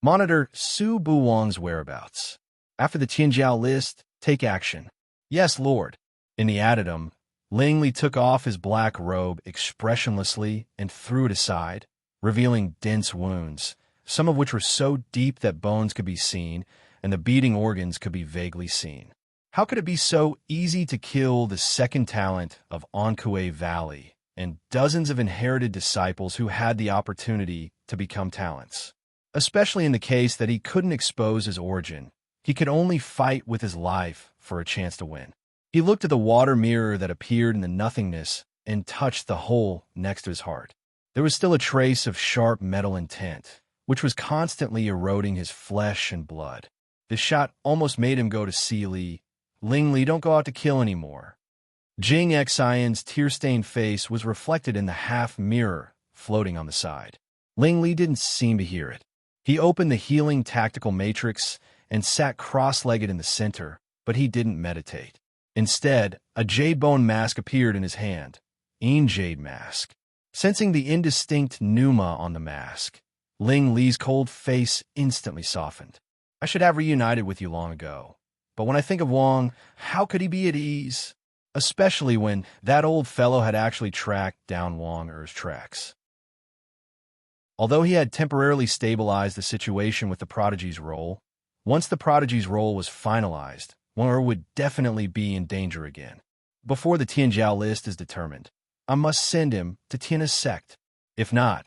Monitor Su Buwang's whereabouts. After the Tianjiao list, take action. Yes, Lord. In the addendum, Ling Li took off his black robe expressionlessly and threw it aside, revealing dense wounds, some of which were so deep that bones could be seen and the beating organs could be vaguely seen. How could it be so easy to kill the second talent of Anhui Valley and dozens of inherited disciples who had the opportunity to become talents? Especially in the case that he couldn't expose his origin. He could only fight with his life for a chance to win. He looked at the water mirror that appeared in the nothingness and touched the hole next to his heart. There was still a trace of sharp metal intent, which was constantly eroding his flesh and blood. The shot almost made him go to see Li. Ling Li, don't go out to kill anymore. Jing Xian's tear-stained face was reflected in the half-mirror floating on the side. Ling Li didn't seem to hear it. He opened the healing tactical matrix and sat cross-legged in the center, but he didn't meditate. Instead, a jade bone mask appeared in his hand. Jade mask. Sensing the indistinct pneuma on the mask, Ling Li's cold face instantly softened. I should have reunited with you long ago. But when I think of Wang, how could he be at ease? Especially when that old fellow had actually tracked down Wang Er's tracks. Although he had temporarily stabilized the situation with the Prodigy's role, once the Prodigy's role was finalized, Wang Er would definitely be in danger again. Before the Tianjiao list is determined, I must send him to Tiana's sect. If not,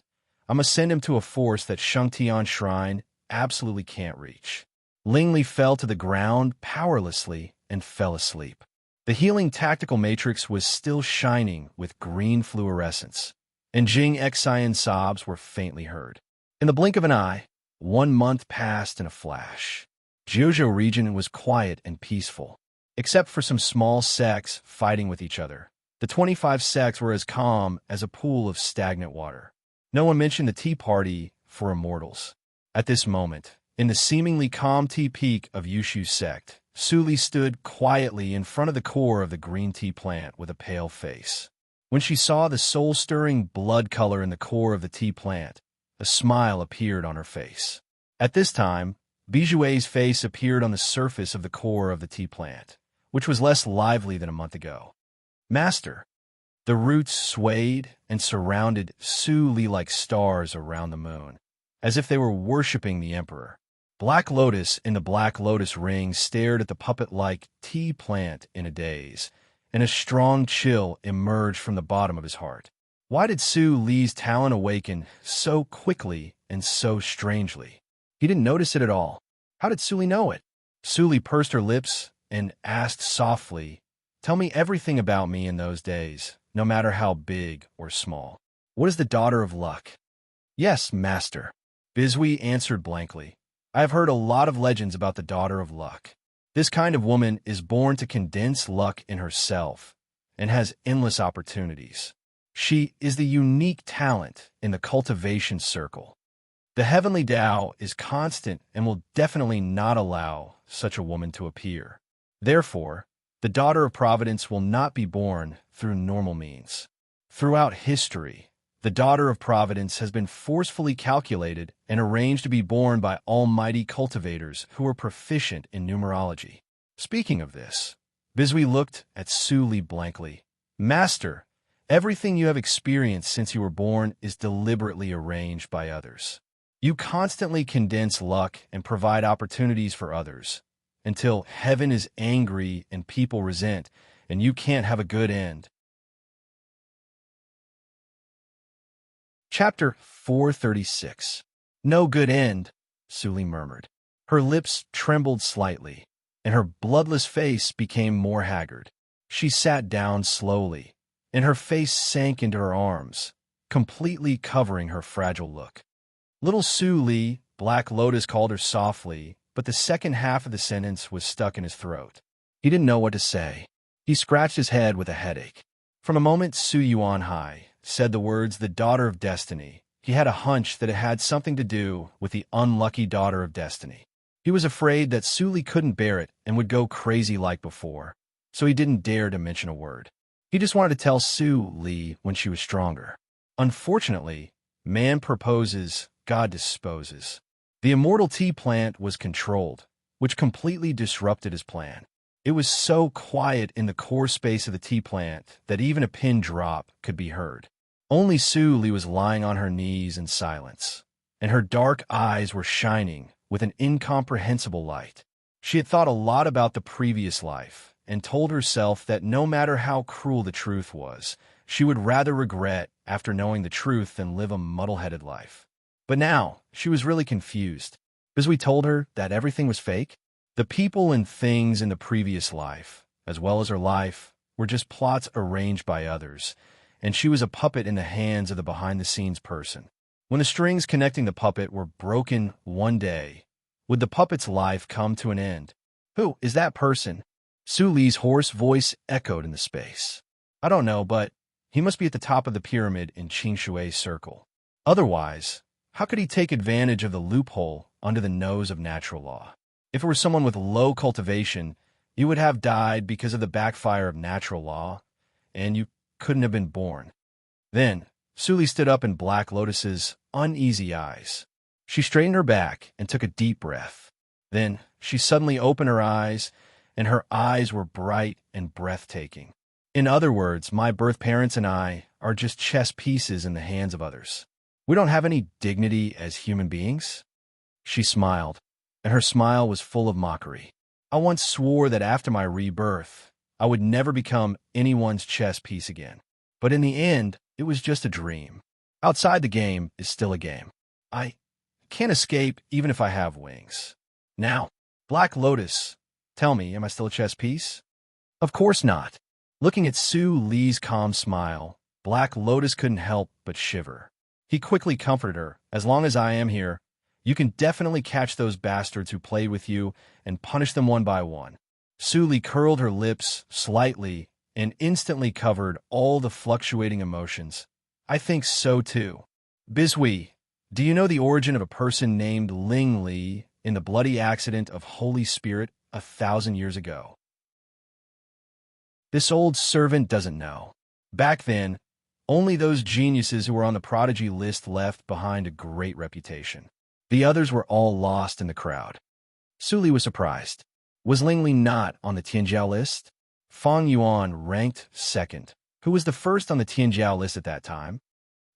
I must send him to a force that Shangtian Shrine absolutely can't reach. Ling Li fell to the ground powerlessly and fell asleep. The healing tactical matrix was still shining with green fluorescence, and Jing Xian's sobs were faintly heard. In the blink of an eye, 1 month passed in a flash. Jiuzhou region was quiet and peaceful, except for some small sects fighting with each other. The 25 sects were as calm as a pool of stagnant water. No one mentioned the tea party for immortals. At this moment, in the seemingly calm tea peak of Yushu's sect, Su Li stood quietly in front of the core of the green tea plant with a pale face. When she saw the soul-stirring blood color in the core of the tea plant, a smile appeared on her face. At this time, Bijue's face appeared on the surface of the core of the tea plant, which was less lively than a month ago. Master. The roots swayed and surrounded Su Li like stars around the moon, as if they were worshipping the emperor. Black Lotus in the Black Lotus ring stared at the puppet-like tea plant in a daze, and a strong chill emerged from the bottom of his heart. Why did Su Li's talent awaken so quickly and so strangely? He didn't notice it at all. How did Su Li know it? Su Li pursed her lips and asked softly, "Tell me everything about me in those days, no matter how big or small. What is the daughter of luck?" "Yes, master," Bizui answered blankly. "I have heard a lot of legends about the daughter of luck. This kind of woman is born to condense luck in herself and has endless opportunities. She is the unique talent in the cultivation circle. The heavenly Tao is constant and will definitely not allow such a woman to appear. Therefore, the daughter of Providence will not be born through normal means. Throughout history, the daughter of Providence has been forcefully calculated and arranged to be born by almighty cultivators who are proficient in numerology." Speaking of this, Bizui looked at Su Li blankly. "Master, everything you have experienced since you were born is deliberately arranged by others. You constantly condense luck and provide opportunities for others, until heaven is angry and people resent, and you can't have a good end." Chapter 436. "No good end," Su Li murmured. Her lips trembled slightly, and her bloodless face became more haggard. She sat down slowly, and her face sank into her arms, completely covering her fragile look. Little Su Li, Black Lotus called her softly, but the second half of the sentence was stuck in his throat. He didn't know what to say. He scratched his head with a headache. From the moment Su Yuan Hai said the words "the daughter of destiny," he had a hunch that it had something to do with the unlucky daughter of destiny. He was afraid that Su Li couldn't bear it and would go crazy like before, so he didn't dare to mention a word. He just wanted to tell Su Li when she was stronger. Unfortunately, man proposes, God disposes. The immortal tea plant was controlled, which completely disrupted his plan. It was so quiet in the core space of the tea plant that even a pin drop could be heard. Only Su Li was lying on her knees in silence, and her dark eyes were shining with an incomprehensible light. She had thought a lot about the previous life and told herself that no matter how cruel the truth was, she would rather regret after knowing the truth than live a muddle-headed life. But now, she was really confused. Because we told her that everything was fake. The people and things in the previous life, as well as her life, were just plots arranged by others, and she was a puppet in the hands of the behind-the-scenes person. When the strings connecting the puppet were broken one day, would the puppet's life come to an end? "Who is that person?" Su Li's hoarse voice echoed in the space. "I don't know, but he must be at the top of the pyramid in Qingshui's circle. Otherwise, how could he take advantage of the loophole under the nose of natural law? If it were someone with low cultivation, you would have died because of the backfire of natural law, and you couldn't have been born." Then, Su Li stood up in Black Lotus's uneasy eyes. She straightened her back and took a deep breath. Then, she suddenly opened her eyes, and her eyes were bright and breathtaking. "In other words, my birth parents and I are just chess pieces in the hands of others. We don't have any dignity as human beings?" She smiled, and her smile was full of mockery. "I once swore that after my rebirth, I would never become anyone's chess piece again. But in the end, it was just a dream. Outside the game is still a game. I can't escape even if I have wings. Now, Black Lotus, tell me, am I still a chess piece?" "Of course not." Looking at Su Li's calm smile, Black Lotus couldn't help but shiver. He quickly comforted her. "As long as I am here, you can definitely catch those bastards who played with you and punish them one by one." Su Li curled her lips slightly and instantly covered all the fluctuating emotions. "I think so too. Bizui, do you know the origin of a person named Ling Li in the bloody accident of Holy Spirit 1,000 years ago?" "This old servant doesn't know." Back then, only those geniuses who were on the prodigy list left behind a great reputation. The others were all lost in the crowd. Su was surprised. Was Lingli not on the Tianjiao list? Fang Yuan ranked second. Who was the first on the Tianjiao list at that time?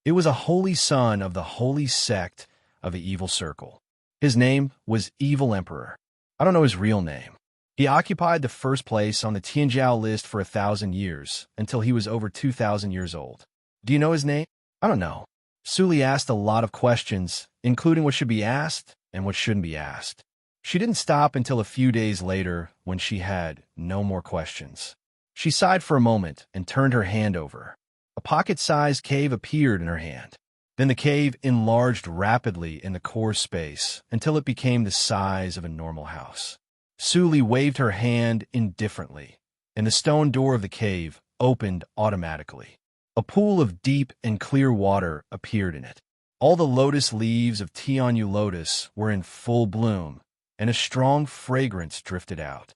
It was a holy son of the holy sect of the evil circle. His name was Evil Emperor. I don't know his real name. He occupied the first place on the Tianjiao list for 1,000 years, until he was over 2,000 years old. Do you know his name? I don't know. Su asked a lot of questions, including what should be asked and what shouldn't be asked. She didn't stop until a few days later when she had no more questions. She sighed for a moment and turned her hand over. A pocket-sized cave appeared in her hand. Then the cave enlarged rapidly in the core space until it became the size of a normal house. Su waved her hand indifferently, and the stone door of the cave opened automatically. A pool of deep and clear water appeared in it. All the lotus leaves of Tianyu lotus were in full bloom, and a strong fragrance drifted out.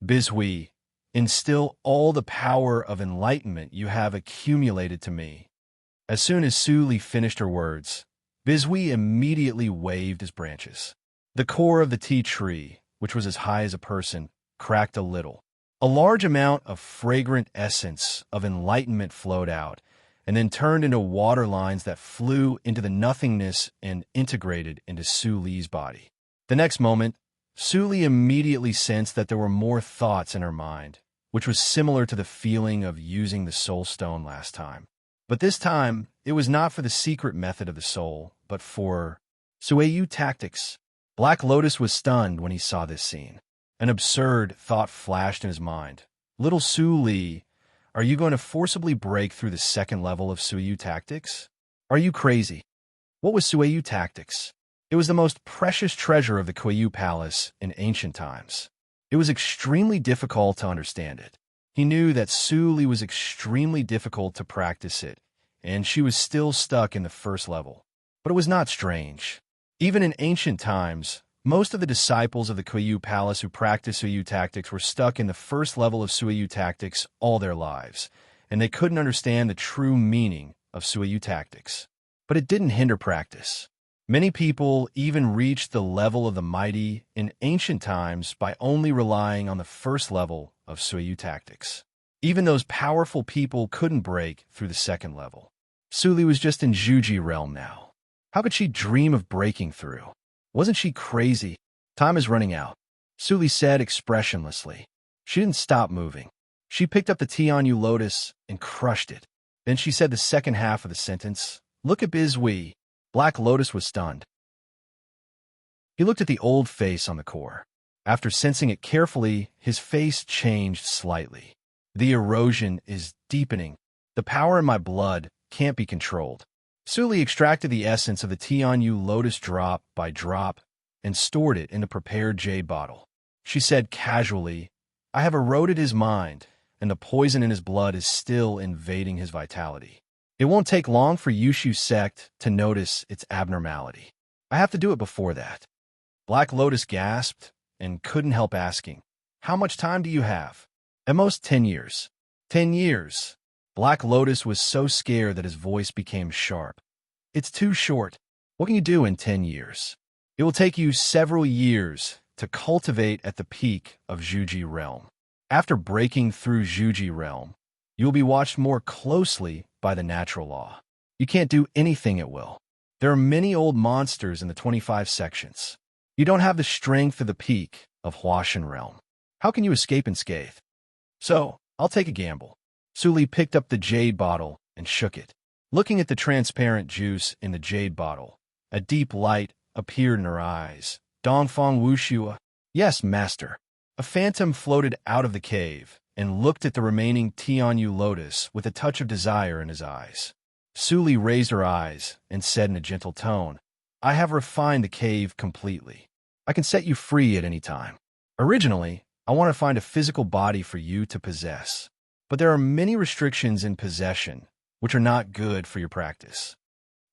Bizhui, instill all the power of enlightenment you have accumulated to me. As soon as Su finished her words, Bizhui immediately waved his branches. The core of the tea tree, which was as high as a person, cracked a little. A large amount of fragrant essence of enlightenment flowed out, and then turned into water lines that flew into the nothingness and integrated into Su Li's body. The next moment, Su Li immediately sensed that there were more thoughts in her mind, which was similar to the feeling of using the soul stone last time. But this time, it was not for the secret method of the soul, but for Suiyu tactics. Black Lotus was stunned when he saw this scene. An absurd thought flashed in his mind. Little Su Li, are you going to forcibly break through the second level of Suiyu tactics? Are you crazy? What was Suiyu tactics? It was the most precious treasure of the Kuiyu Palace in ancient times. It was extremely difficult to understand it. He knew that Su Li was extremely difficult to practice it, and she was still stuck in the first level. But it was not strange. Even in ancient times, most of the disciples of the Kuiyu Palace who practiced Suiyu tactics were stuck in the first level of Suiyu tactics all their lives, and they couldn't understand the true meaning of Suiyu tactics. But it didn't hinder practice. Many people even reached the level of the mighty in ancient times by only relying on the first level of Suiyu tactics. Even those powerful people couldn't break through the second level. Su Li was just in Zhuji realm now. How could she dream of breaking through? Wasn't she crazy? Time is running out, Su Li said expressionlessly. She didn't stop moving. She picked up the Tianyu lotus and crushed it. Then she said the second half of the sentence, "Look at Bizhui." Black Lotus was stunned. He looked at the old face on the core. After sensing it carefully, his face changed slightly. The erosion is deepening. The power in my blood can't be controlled. Su Li extracted the essence of the Tianyu lotus drop by drop and stored it in a prepared jade bottle. She said casually, "I have eroded his mind, and the poison in his blood is still invading his vitality. It won't take long for Yushu's sect to notice its abnormality. I have to do it before that." Black Lotus gasped and couldn't help asking, "How much time do you have?" "At most 10 years. 10 years. Black Lotus was so scared that his voice became sharp. "It's too short. What can you do in 10 years? It will take you several years to cultivate at the peak of Zhuji realm. After breaking through Zhuji realm, you will be watched more closely by the natural law. You can't do anything at will. There are many old monsters in the 25 sections. You don't have the strength of the peak of Huashan realm. How can you escape unscathed? So, I'll take a gamble." Su Li picked up the jade bottle and shook it. Looking at the transparent juice in the jade bottle, a deep light appeared in her eyes. "Dongfang Wuxua." "Yes, master." A phantom floated out of the cave and looked at the remaining Tianyu lotus with a touch of desire in his eyes. Su Li raised her eyes and said in a gentle tone, "I have refined the cave completely. I can set you free at any time. Originally, I want to find a physical body for you to possess, but there are many restrictions in possession which are not good for your practice."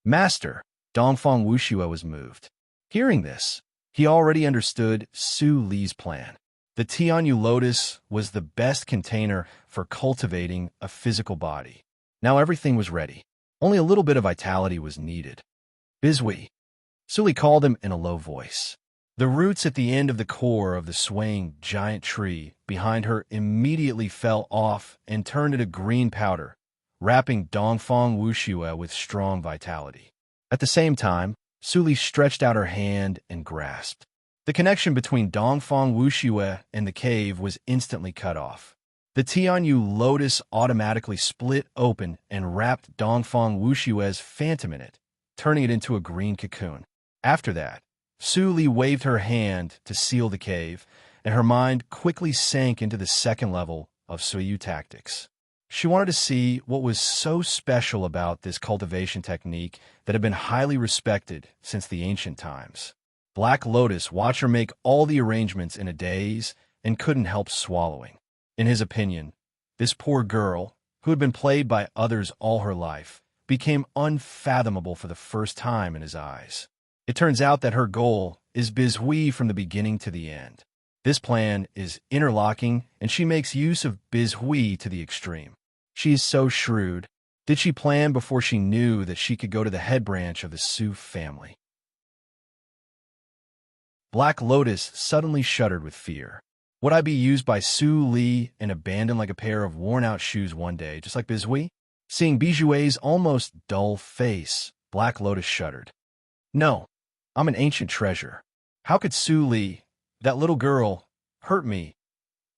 "Master," Dongfang Wuxua was moved. Hearing this, he already understood Su Li's plan. The Tianyu lotus was the best container for cultivating a physical body. Now everything was ready. Only a little bit of vitality was needed. Bizui, Suli called him in a low voice. The roots at the end of the core of the swaying giant tree behind her immediately fell off and turned into green powder, wrapping Dongfang Wuxue with strong vitality. At the same time, Suli stretched out her hand and grasped. The connection between Dongfang Wuxue and the cave was instantly cut off. The Tianyu lotus automatically split open and wrapped Dongfang Wuxue's phantom in it, turning it into a green cocoon. After that, Su Li waved her hand to seal the cave, and her mind quickly sank into the second level of Suyu tactics. She wanted to see what was so special about this cultivation technique that had been highly respected since the ancient times. Black Lotus watched her make all the arrangements in a daze and couldn't help swallowing. In his opinion, this poor girl, who had been played by others all her life, became unfathomable for the first time in his eyes. It turns out that her goal is Bizhui from the beginning to the end. This plan is interlocking, and she makes use of Bizhui to the extreme. She is so shrewd. Did she plan before she knew that she could go to the head branch of the Su family? Black Lotus suddenly shuddered with fear. Would I be used by Su Li and abandoned like a pair of worn-out shoes one day, just like Bizhui? Seeing Bijui's almost dull face, Black Lotus shuddered. No, I'm an ancient treasure. How could Su Li, that little girl, hurt me?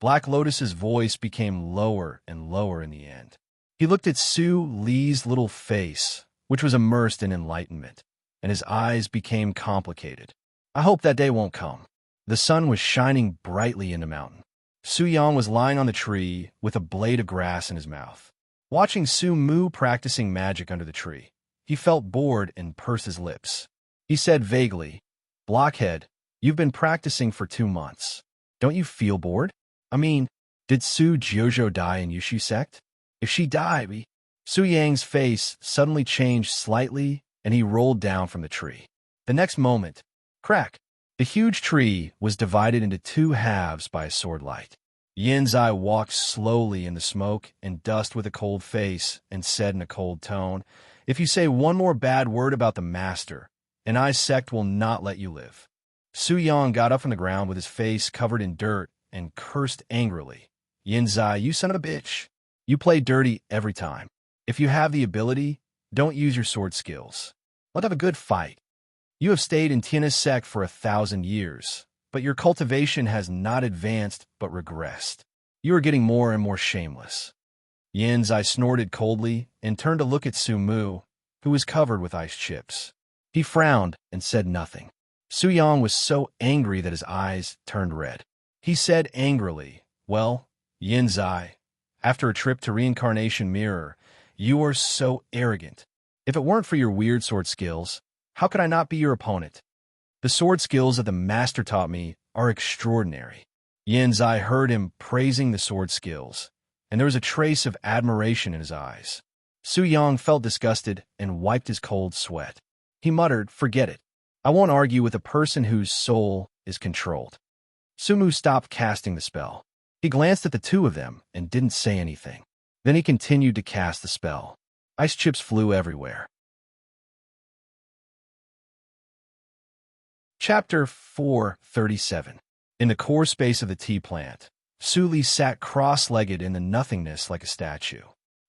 Black Lotus's voice became lower and lower in the end. He looked at Su Li's little face, which was immersed in enlightenment, and his eyes became complicated. I hope that day won't come. The sun was shining brightly in the mountain. Su Yang was lying on the tree with a blade of grass in his mouth. Watching Su Mu practicing magic under the tree, he felt bored and pursed his lips. He said vaguely, "Blockhead, you've been practicing for 2 months. Don't you feel bored? I mean, did Su Jiuzhou die in Yushu sect? If she died..." Su Yang's face suddenly changed slightly, and he rolled down from the tree. The next moment, crack! The huge tree was divided into 2 halves by a sword light. Yinzai walked slowly in the smoke and dust with a cold face and said in a cold tone, "If you say one more bad word about the master, an I sect will not let you live." Su Yang got up from the ground with his face covered in dirt and cursed angrily. "Yinzai, you son of a bitch. You play dirty every time. If you have the ability, don't use your sword skills. Let's have a good fight. You have stayed in Tiana's sect for 1,000 years, but your cultivation has not advanced but regressed. You are getting more and more shameless." Yinzai snorted coldly and turned to look at Su Mu, who was covered with ice chips. He frowned and said nothing. Su Yang was so angry that his eyes turned red. He said angrily, "Well, Yinzai, after a trip to Reincarnation Mirror, you are so arrogant. If it weren't for your weird sword skills, how could I not be your opponent? The sword skills that the master taught me are extraordinary." Yinzai heard him praising the sword skills, and there was a trace of admiration in his eyes. Su Yang felt disgusted and wiped his cold sweat. He muttered, "Forget it. I won't argue with a person whose soul is controlled." Sumu stopped casting the spell. He glanced at the 2 of them and didn't say anything. Then he continued to cast the spell. Ice chips flew everywhere. Chapter 437. In the core space of the tea plant, Su Li sat cross-legged in the nothingness like a statue.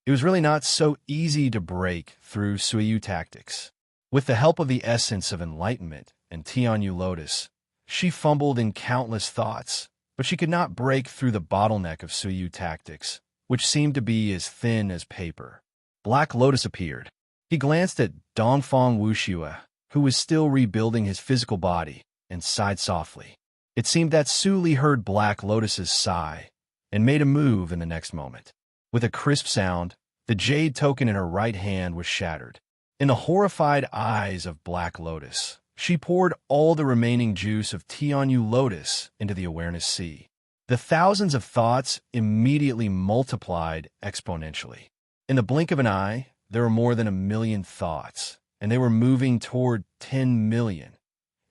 It was really not so easy to break through Suyu tactics. With the help of the essence of enlightenment and Tianyu Lotus, she fumbled in countless thoughts, but she could not break through the bottleneck of Suyu tactics, which seemed to be as thin as paper. Black Lotus appeared. He glanced at Dongfang Wuxue, who was still rebuilding his physical body, and sighed softly. It seemed that Su Li heard Black Lotus's sigh and made a move in the next moment. With a crisp sound, the jade token in her right hand was shattered. In the horrified eyes of Black Lotus, she poured all the remaining juice of Tianyu Lotus into the awareness sea. The thousands of thoughts immediately multiplied exponentially. In the blink of an eye, there were more than 1,000,000 thoughts, and they were moving toward 10 million.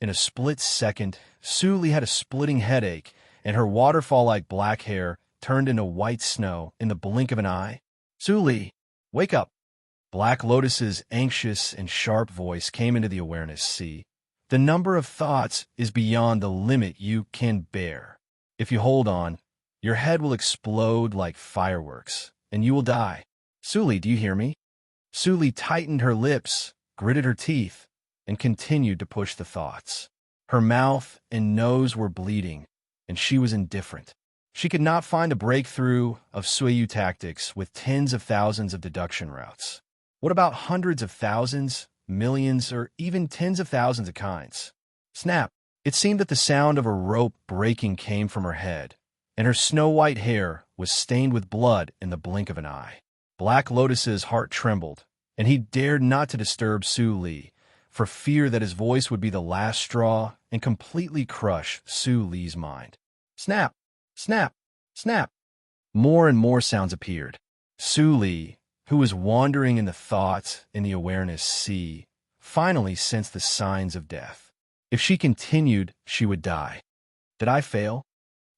In a split second, Su Li had a splitting headache, and her waterfall-like black hair turned into white snow in the blink of an eye. "Su Li, wake up. Black Lotus's anxious and sharp voice came into the awareness. See, the number of thoughts is beyond the limit you can bear. If you hold on, your head will explode like fireworks, and you will die. Suli, do you hear me? Suli tightened her lips, gritted her teeth, and continued to push the thoughts. Her mouth and nose were bleeding, and she was indifferent. She could not find a breakthrough of Suiyu tactics with tens of thousands of deduction routes. What about hundreds of thousands, millions, or even tens of thousands of kinds? Snap! It seemed that the sound of a rope breaking came from her head, and her snow-white hair was stained with blood in the blink of an eye. Black Lotus's heart trembled, and he dared not to disturb Su Li, for fear that his voice would be the last straw and completely crush Su Li's mind. Snap! Snap! Snap! More and more sounds appeared. Su Li, who was wandering in the thoughts in the awareness sea, finally sensed the signs of death. If she continued, she would die. Did I fail?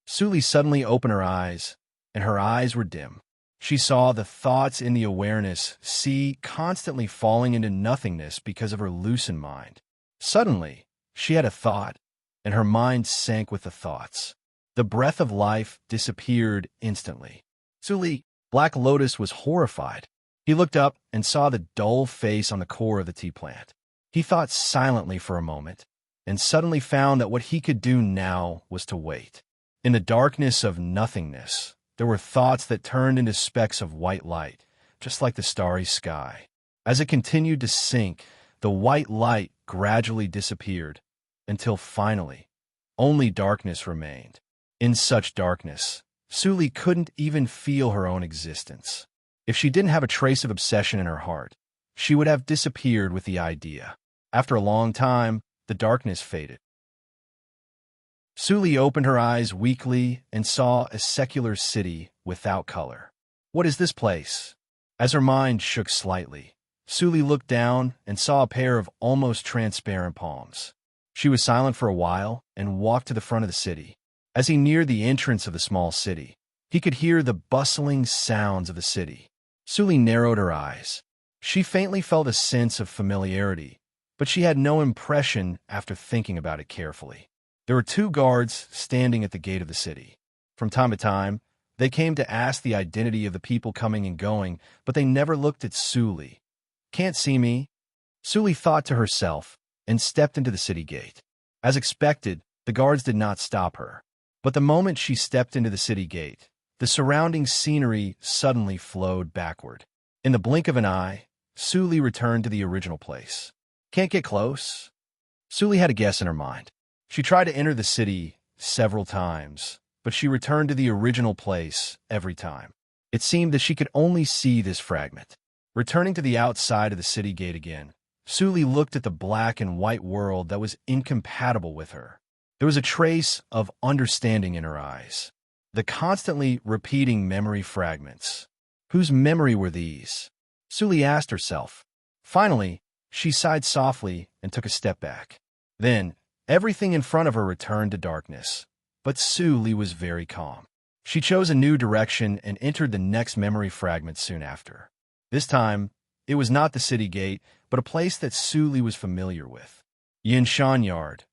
Su Li suddenly opened her eyes, and her eyes were dim. She saw the thoughts in the awareness sea constantly falling into nothingness because of her loosened mind. Suddenly, she had a thought, and her mind sank with the thoughts. The breath of life disappeared instantly. Su Li, Black Lotus was horrified. He looked up and saw the dull face on the core of the tea plant. He thought silently for a moment, and suddenly found that what he could do now was to wait. In the darkness of nothingness, there were thoughts that turned into specks of white light, just like the starry sky. As it continued to sink, the white light gradually disappeared, until finally, only darkness remained. In such darkness, Su Li couldn't even feel her own existence. If she didn't have a trace of obsession in her heart, she would have disappeared with the idea. After a long time, the darkness faded. Su Li opened her eyes weakly and saw a secular city without color. What is this place? As her mind shook slightly, Su Li looked down and saw a pair of almost transparent palms. She was silent for a while and walked to the front of the city. As he neared the entrance of the small city, he could hear the bustling sounds of the city. Su Li narrowed her eyes. She faintly felt a sense of familiarity, but she had no impression after thinking about it carefully. There were 2 guards standing at the gate of the city. From time to time, they came to ask the identity of the people coming and going, but they never looked at Su Li. Can't see me? Su Li thought to herself and stepped into the city gate. As expected, the guards did not stop her. But the moment she stepped into the city gate, the surrounding scenery suddenly flowed backward. In the blink of an eye, Su Li returned to the original place. Can't get close? Su Li had a guess in her mind. She tried to enter the city several times, but she returned to the original place every time. It seemed that she could only see this fragment. Returning to the outside of the city gate again, Su Li looked at the black and white world that was incompatible with her. There was a trace of understanding in her eyes. The constantly repeating memory fragments. Whose memory were these? Su Li asked herself. Finally, she sighed softly and took a step back. Then, everything in front of her returned to darkness. But Su Li was very calm. She chose a new direction and entered the next memory fragment soon after. This time, it was not the city gate, but a place that Su Li was familiar with. Yinshan Yard.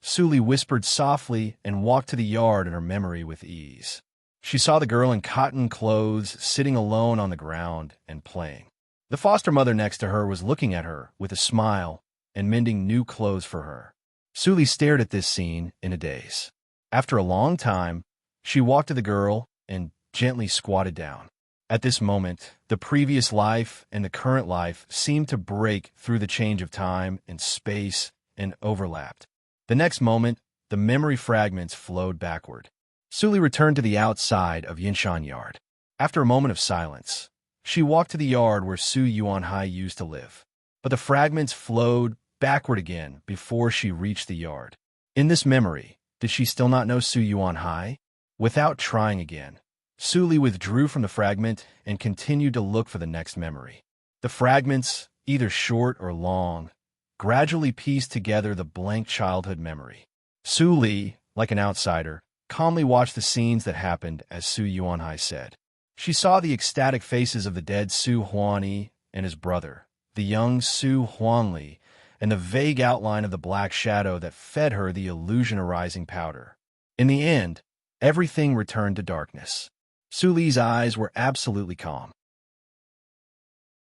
Su Li whispered softly and walked to the yard in her memory with ease. She saw the girl in cotton clothes sitting alone on the ground and playing. The foster mother next to her was looking at her with a smile and mending new clothes for her. Su Li stared at this scene in a daze. After a long time, she walked to the girl and gently squatted down. At this moment, the previous life and the current life seemed to break through the change of time and space and overlapped. The next moment, the memory fragments flowed backward. Su Li returned to the outside of Yinshan Yard. After a moment of silence, she walked to the yard where Su Yuanhai used to live. But the fragments flowed backward again before she reached the yard. In this memory, did she still not know Su Yuanhai? Without trying again, Su Li withdrew from the fragment and continued to look for the next memory. The fragments, either short or long, gradually pieced together the blank childhood memory. Su Li, like an outsider, calmly watched the scenes that happened as Su Yuanhai said. She saw the ecstatic faces of the dead Su Huani and his brother, the young Su Huangli, and the vague outline of the black shadow that fed her the illusion-arising powder. In the end, everything returned to darkness. Su Li's eyes were absolutely calm.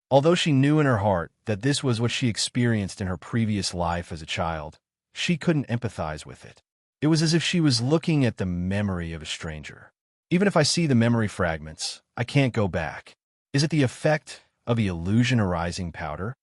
Although she knew in her heart that this was what she experienced in her previous life as a child, she couldn't empathize with it. It was as if she was looking at the memory of a stranger. Even if I see the memory fragments, I can't go back. Is it the effect of the illusion-arising powder?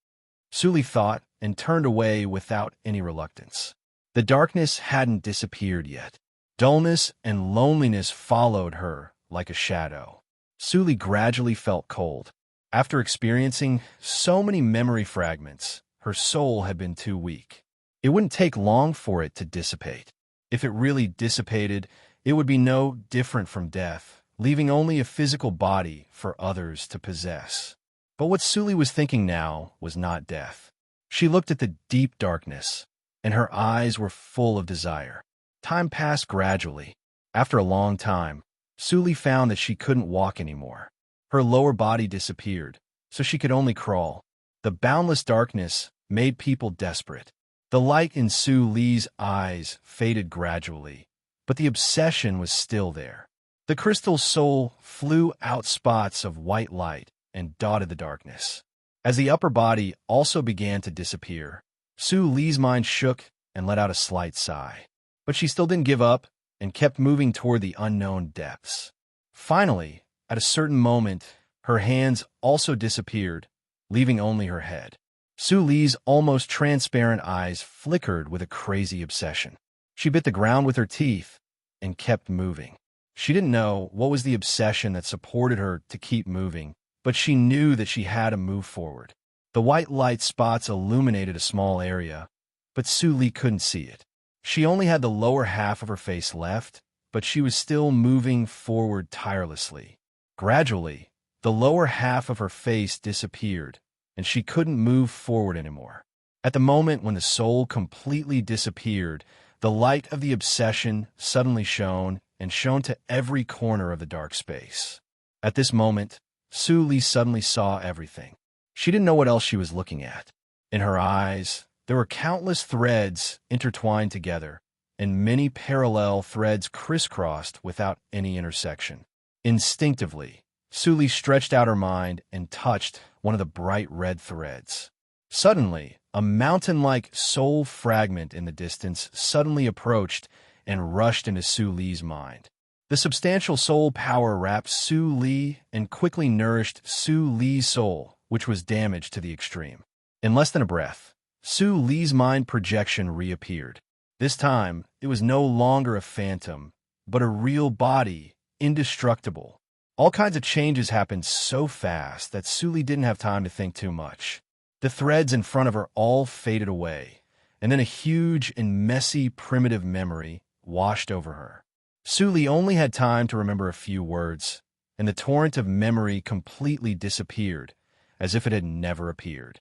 Su Li thought and turned away without any reluctance. The darkness hadn't disappeared yet. Dullness and loneliness followed her like a shadow. Su Li gradually felt cold. After experiencing so many memory fragments, her soul had been too weak. It wouldn't take long for it to dissipate. If it really dissipated, it would be no different from death, leaving only a physical body for others to possess. But what Su Li was thinking now was not death. She looked at the deep darkness, and her eyes were full of desire. Time passed gradually. After a long time, Su Li found that she couldn't walk anymore. Her lower body disappeared, so she could only crawl. The boundless darkness made people desperate. The light in Su Li's eyes faded gradually, but the obsession was still there. The crystal soul flew out spots of white light and dotted the darkness. As the upper body also began to disappear, Su Li's mind shook and let out a slight sigh. But she still didn't give up and kept moving toward the unknown depths. Finally, at a certain moment, her hands also disappeared, leaving only her head. Su Li's almost transparent eyes flickered with a crazy obsession. She bit the ground with her teeth and kept moving. She didn't know what was the obsession that supported her to keep moving, but she knew that she had to move forward. The white light spots illuminated a small area, but Su Li couldn't see it. She only had the lower half of her face left, but she was still moving forward tirelessly. Gradually, the lower half of her face disappeared, and she couldn't move forward anymore. At the moment when the soul completely disappeared, the light of the obsession suddenly shone to every corner of the dark space. At this moment, Su Li suddenly saw everything. She didn't know what else she was looking at. In her eyes, there were countless threads intertwined together, and many parallel threads crisscrossed without any intersection. Instinctively, Su Li stretched out her mind and touched one of the bright red threads. Suddenly, a mountain-like soul fragment in the distance suddenly approached and rushed into Su Li's mind. The substantial soul power wrapped Su Li and quickly nourished Su Li's soul, which was damaged to the extreme. In less than a breath, Su Li's mind projection reappeared. This time, it was no longer a phantom, but a real body, indestructible. All kinds of changes happened so fast that Su Li didn't have time to think too much. The threads in front of her all faded away, and then a huge and messy primitive memory washed over her. Su Li only had time to remember a few words, and the torrent of memory completely disappeared, as if it had never appeared.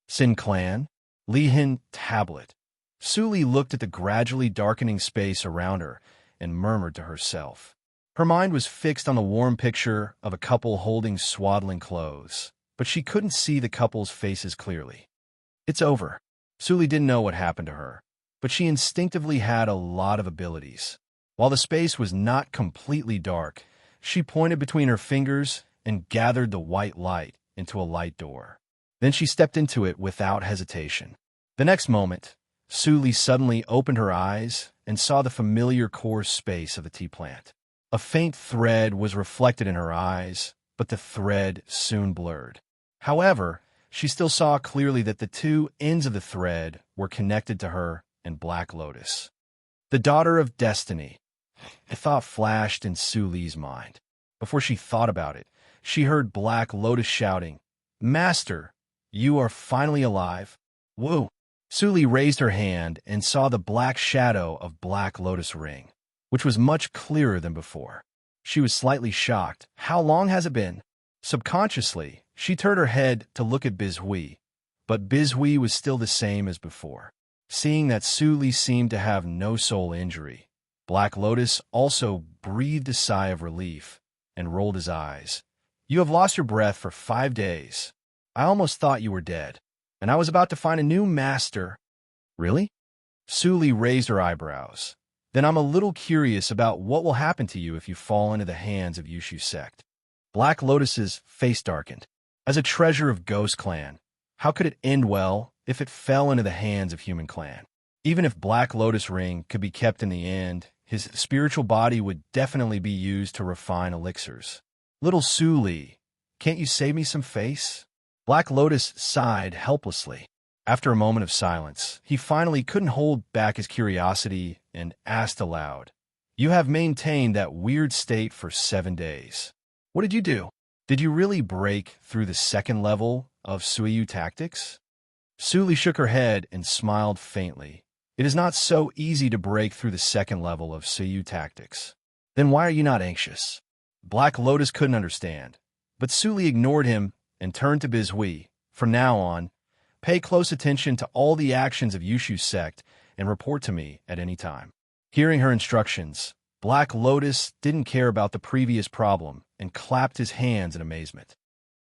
Sin Clan, Lihin Tablet. Su Li looked at the gradually darkening space around her and murmured to herself. Her mind was fixed on the warm picture of a couple holding swaddling clothes, but she couldn't see the couple's faces clearly. It's over. Su Li didn't know what happened to her, but she instinctively had a lot of abilities. While the space was not completely dark, she pointed between her fingers and gathered the white light into a light door. Then she stepped into it without hesitation. The next moment, Su Li suddenly opened her eyes and saw the familiar coarse space of the tea plant. A faint thread was reflected in her eyes, but the thread soon blurred. However, she still saw clearly that the two ends of the thread were connected to her and Black Lotus. The daughter of destiny. A thought flashed in Su Li's mind. Before she thought about it, she heard Black Lotus shouting, "Master, you are finally alive." Woo! Su Li raised her hand and saw the black shadow of Black Lotus ring, which was much clearer than before. She was slightly shocked. How long has it been? Subconsciously, she turned her head to look at Bizhui, but Bizhui was still the same as before. Seeing that Su Li seemed to have no soul injury, Black Lotus also breathed a sigh of relief and rolled his eyes. You have lost your breath for 5 days. I almost thought you were dead, and I was about to find a new master. Really? Suli raised her eyebrows. Then I'm a little curious about what will happen to you if you fall into the hands of Yushu's sect. Black Lotus's face darkened. As a treasure of Ghost Clan, how could it end well if it fell into the hands of Human Clan? Even if Black Lotus Ring could be kept in the end, his spiritual body would definitely be used to refine elixirs. Little Suli, can't you save me some face? Black Lotus sighed helplessly. After a moment of silence, he finally couldn't hold back his curiosity and asked aloud, "You have maintained that weird state for 7 days. What did you do? Did you really break through the second level of Suiyu tactics?" Suli shook her head and smiled faintly. "It is not so easy to break through the second level of Suiyu tactics." "Then why are you not anxious?" Black Lotus couldn't understand, but Suli ignored him and turned to Bizhui. "From now on, pay close attention to all the actions of Yushu's sect and report to me at any time." Hearing her instructions, Black Lotus didn't care about the previous problem and clapped his hands in amazement.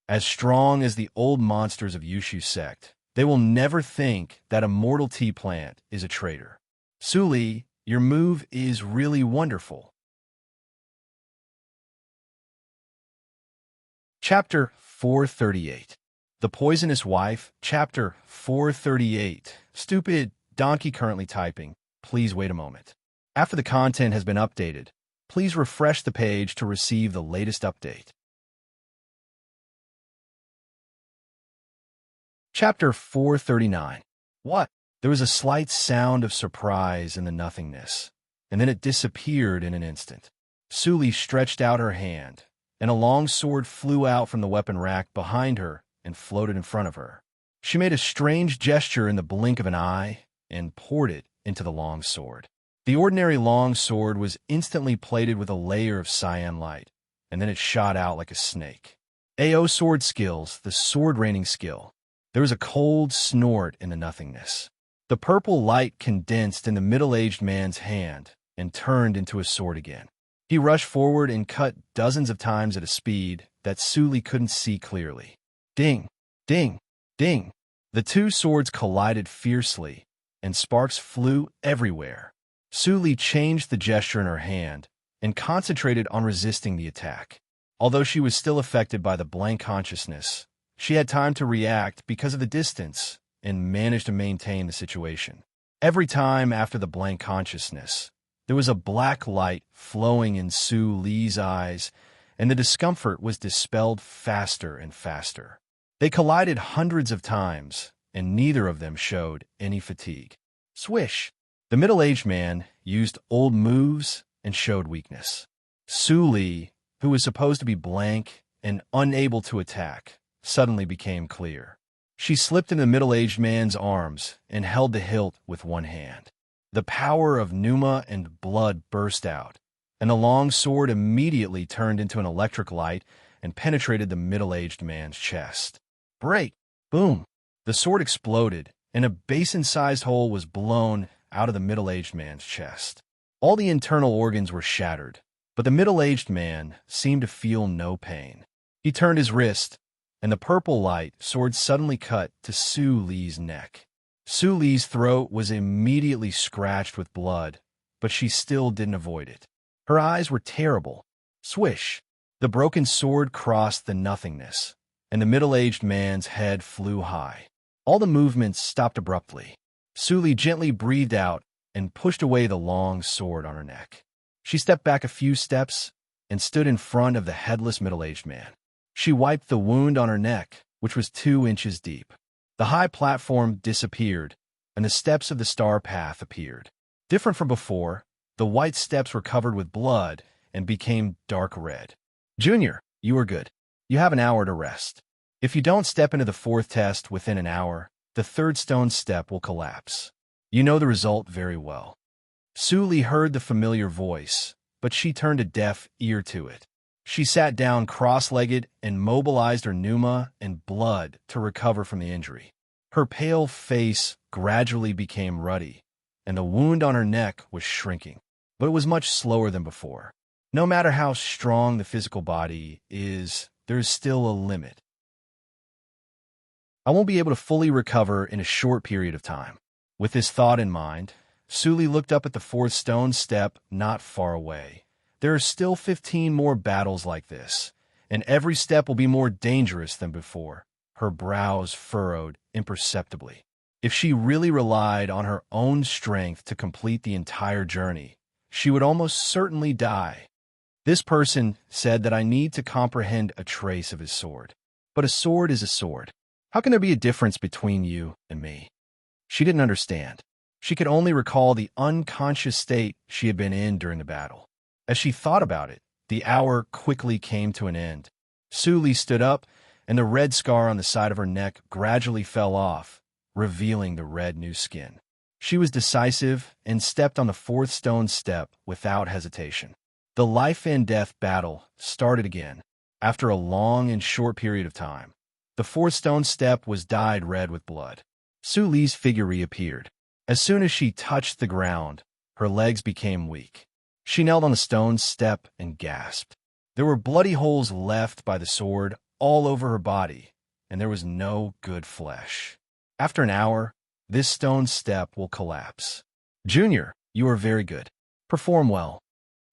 As strong as the old monsters of Yushu's sect, they will never think that a mortal tea plant is a traitor. Suli, your move is really wonderful. Chapter 438. The Poisonous Wife, Chapter 438. Stupid donkey currently typing. Please wait a moment. After the content has been updated, please refresh the page to receive the latest update. Chapter 439. What? There was a slight sound of surprise in the nothingness, and then it disappeared in an instant. Suli stretched out her hand, and a long sword flew out from the weapon rack behind her and floated in front of her. She made a strange gesture in the blink of an eye and poured it into the long sword. The ordinary long sword was instantly plated with a layer of cyan light, and then it shot out like a snake. AO sword skills, the sword raining skill. There was a cold snort in the nothingness. The purple light condensed in the middle-aged man's hand and turned into a sword again. He rushed forward and cut dozens of times at a speed that Suli couldn't see clearly. Ding, ding, ding. The two swords collided fiercely, and sparks flew everywhere. Suli changed the gesture in her hand and concentrated on resisting the attack. Although she was still affected by the blank consciousness, she had time to react because of the distance and managed to maintain the situation. Every time after the blank consciousness, there was a black light flowing in Su Li's eyes, and the discomfort was dispelled faster and faster. They collided hundreds of times, and neither of them showed any fatigue. Swish! The middle-aged man used old moves and showed weakness. Su Li, who was supposed to be blank and unable to attack, suddenly became clear. She slipped into the middle-aged man's arms and held the hilt with one hand. The power of pneuma and blood burst out, and the long sword immediately turned into an electric light and penetrated the middle-aged man's chest. Break! Boom! The sword exploded, and a basin-sized hole was blown out of the middle-aged man's chest. All the internal organs were shattered, but the middle-aged man seemed to feel no pain. He turned his wrist, and the purple light sword suddenly cut to Su Li's neck. Su Li's throat was immediately scratched with blood, but she still didn't avoid it. Her eyes were terrible. Swish! The broken sword crossed the nothingness, and the middle-aged man's head flew high. All the movements stopped abruptly. Su Li gently breathed out and pushed away the long sword on her neck. She stepped back a few steps and stood in front of the headless middle-aged man. She wiped the wound on her neck, which was 2 inches deep. The high platform disappeared, and the steps of the star path appeared. Different from before, the white steps were covered with blood and became dark red. Junior, you are good. You have an hour to rest. If you don't step into the 4th test within an hour, the 3rd stone step will collapse. You know the result very well. Su Li heard the familiar voice, but she turned a deaf ear to it. She sat down cross-legged and mobilized her pneuma and blood to recover from the injury. Her pale face gradually became ruddy, and the wound on her neck was shrinking, but it was much slower than before. No matter how strong the physical body is, there is still a limit. I won't be able to fully recover in a short period of time. With this thought in mind, Suli looked up at the fourth stone step not far away. There are still 15 more battles like this, and every step will be more dangerous than before. Her brows furrowed imperceptibly. If she really relied on her own strength to complete the entire journey, she would almost certainly die. This person said that I need to comprehend a trace of his sword. But a sword is a sword. How can there be a difference between you and me? She didn't understand. She could only recall the unconscious state she had been in during the battle. As she thought about it, the hour quickly came to an end. Suli stood up, and the red scar on the side of her neck gradually fell off, revealing the red new skin. She was decisive and stepped on the fourth stone step without hesitation. The life and death battle started again. After a long and short period of time, the fourth stone step was dyed red with blood. Suli's figure reappeared. As soon as she touched the ground, her legs became weak. She knelt on the stone step and gasped. There were bloody holes left by the sword all over her body, and there was no good flesh. After an hour, this stone step will collapse. Junior, you are very good. Perform well.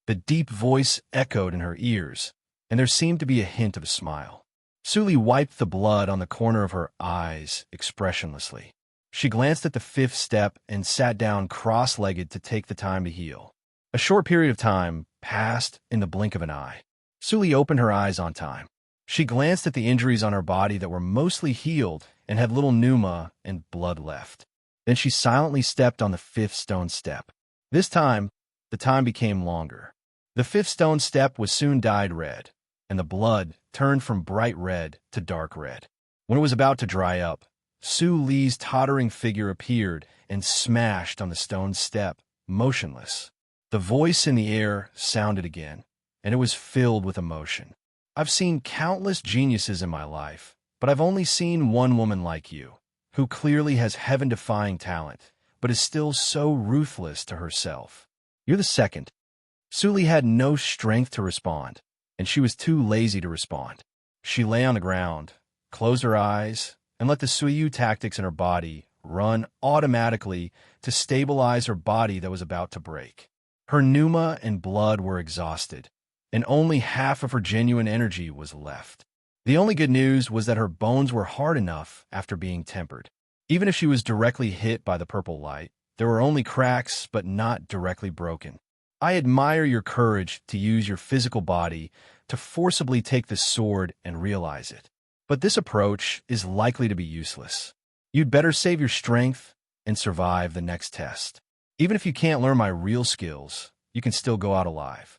The deep voice echoed in her ears, and there seemed to be a hint of a smile. Suli wiped the blood on the corner of her eyes expressionlessly. She glanced at the fifth step and sat down cross-legged to take the time to heal. A short period of time passed in the blink of an eye. Suli opened her eyes on time. She glanced at the injuries on her body that were mostly healed and had little pneuma and blood left. Then she silently stepped on the fifth stone step. This time, the time became longer. The fifth stone step was soon dyed red, and the blood turned from bright red to dark red. When it was about to dry up, Suli's tottering figure appeared and smashed on the stone step, motionless. The voice in the air sounded again, and it was filled with emotion. I've seen countless geniuses in my life, but I've only seen one woman like you, who clearly has heaven-defying talent, but is still so ruthless to herself. You're the second. Suli had no strength to respond, and she was too lazy to respond. She lay on the ground, closed her eyes, and let the Suyu tactics in her body run automatically to stabilize her body that was about to break. Her pneuma and blood were exhausted, and only half of her genuine energy was left. The only good news was that her bones were hard enough after being tempered. Even if she was directly hit by the purple light, there were only cracks but not directly broken. I admire your courage to use your physical body to forcibly take the sword and realize it. But this approach is likely to be useless. You'd better save your strength and survive the next test. Even if you can't learn my real skills, you can still go out alive.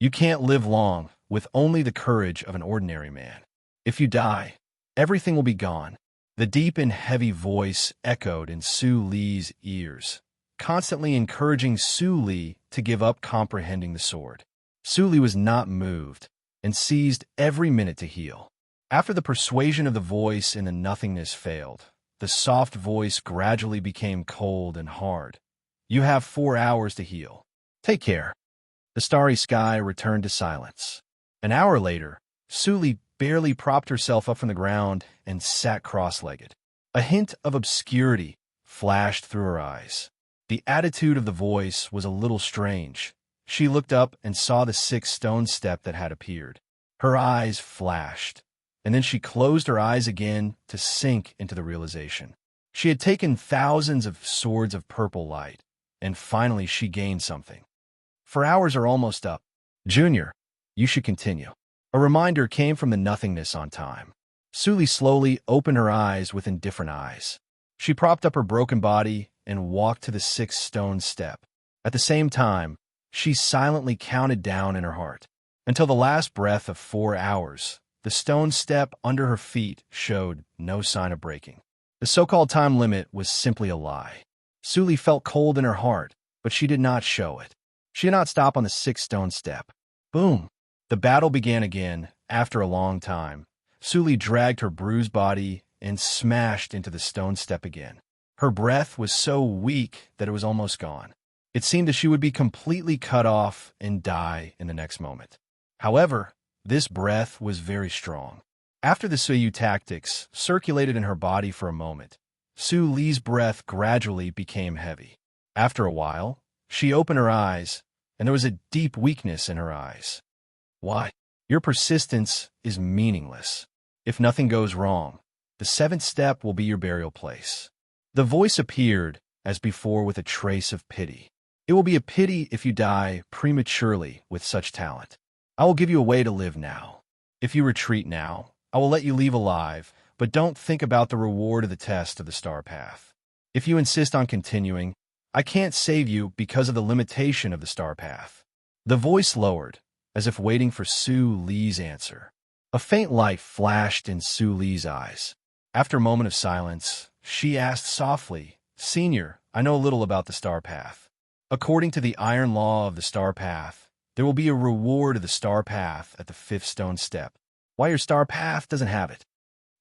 You can't live long with only the courage of an ordinary man. If you die, everything will be gone. The deep and heavy voice echoed in Suli's ears, constantly encouraging Suli to give up comprehending the sword. Suli was not moved and seized every minute to heal. After the persuasion of the voice in the nothingness failed, the soft voice gradually became cold and hard. You have 4 hours to heal. Take care. The starry sky returned to silence. An hour later, Suli barely propped herself up from the ground and sat cross-legged. A hint of obscurity flashed through her eyes. The attitude of the voice was a little strange. She looked up and saw the sixth stone step that had appeared. Her eyes flashed, and then she closed her eyes again to sink into the realization. She had taken thousands of swords of purple light, and finally she gained something. 4 hours are almost up. Junior, you should continue. A reminder came from the nothingness on time. Suli slowly opened her eyes with indifferent eyes. She propped up her broken body and walked to the sixth stone step. At the same time, she silently counted down in her heart. Until the last breath of 4 hours, the stone step under her feet showed no sign of breaking. The so-called time limit was simply a lie. Suli felt cold in her heart, but she did not show it. She did not stop on the sixth stone step. Boom! The battle began again after a long time. Suli dragged her bruised body and smashed into the stone step again. Her breath was so weak that it was almost gone. It seemed that she would be completely cut off and die in the next moment. However, This breath was very strong. After the Suyu tactics circulated in her body for a moment, Su Li's breath gradually became heavy. After a while, she opened her eyes, and there was a deep weakness in her eyes. Why? Your persistence is meaningless. If nothing goes wrong, the seventh step will be your burial place. The voice appeared, as before, with a trace of pity. It will be a pity if you die prematurely with such talent. I will give you a way to live now. If you retreat now, I will let you leave alive, but don't think about the reward of the test of the star path. If you insist on continuing, I can't save you because of the limitation of the star path. The voice lowered, as if waiting for Su Li's answer. A faint light flashed in Su Li's eyes. After a moment of silence, she asked softly, Senior, I know a little about the star path. According to the iron law of the star path, there will be a reward of the star path at the fifth stone step. Why your star path doesn't have it?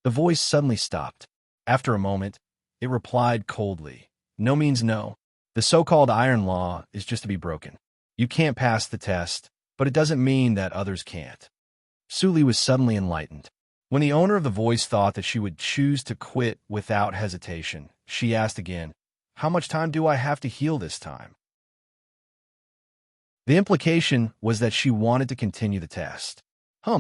The voice suddenly stopped. After a moment, it replied coldly, No means no. The so-called iron law is just to be broken. You can't pass the test, but it doesn't mean that others can't. Su Li was suddenly enlightened. When the owner of the voice thought that she would choose to quit without hesitation, she asked again, How much time do I have to heal this time? The implication was that she wanted to continue the test.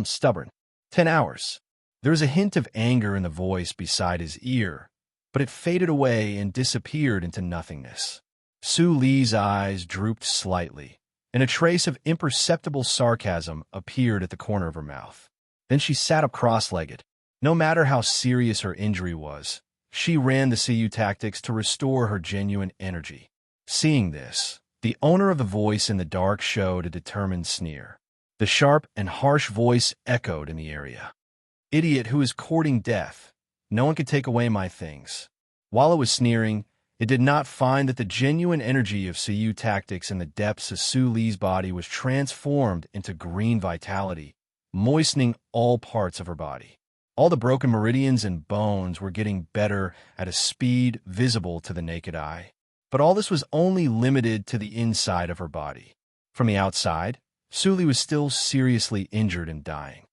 Stubborn. 10 hours. There was a hint of anger in the voice beside his ear, but it faded away and disappeared into nothingness. Su Li's eyes drooped slightly, and a trace of imperceptible sarcasm appeared at the corner of her mouth. Then she sat up cross-legged. No matter how serious her injury was, she ran the CU tactics to restore her genuine energy. Seeing this, the owner of the voice in the dark showed a determined sneer. The sharp and harsh voice echoed in the area. Idiot who is courting death. No one can take away my things. While it was sneering, it did not find that the genuine energy of CU tactics in the depths of Su Li's body was transformed into green vitality, moistening all parts of her body. All the broken meridians and bones were getting better at a speed visible to the naked eye. But all this was only limited to the inside of her body. From the outside, Su Li was still seriously injured and dying.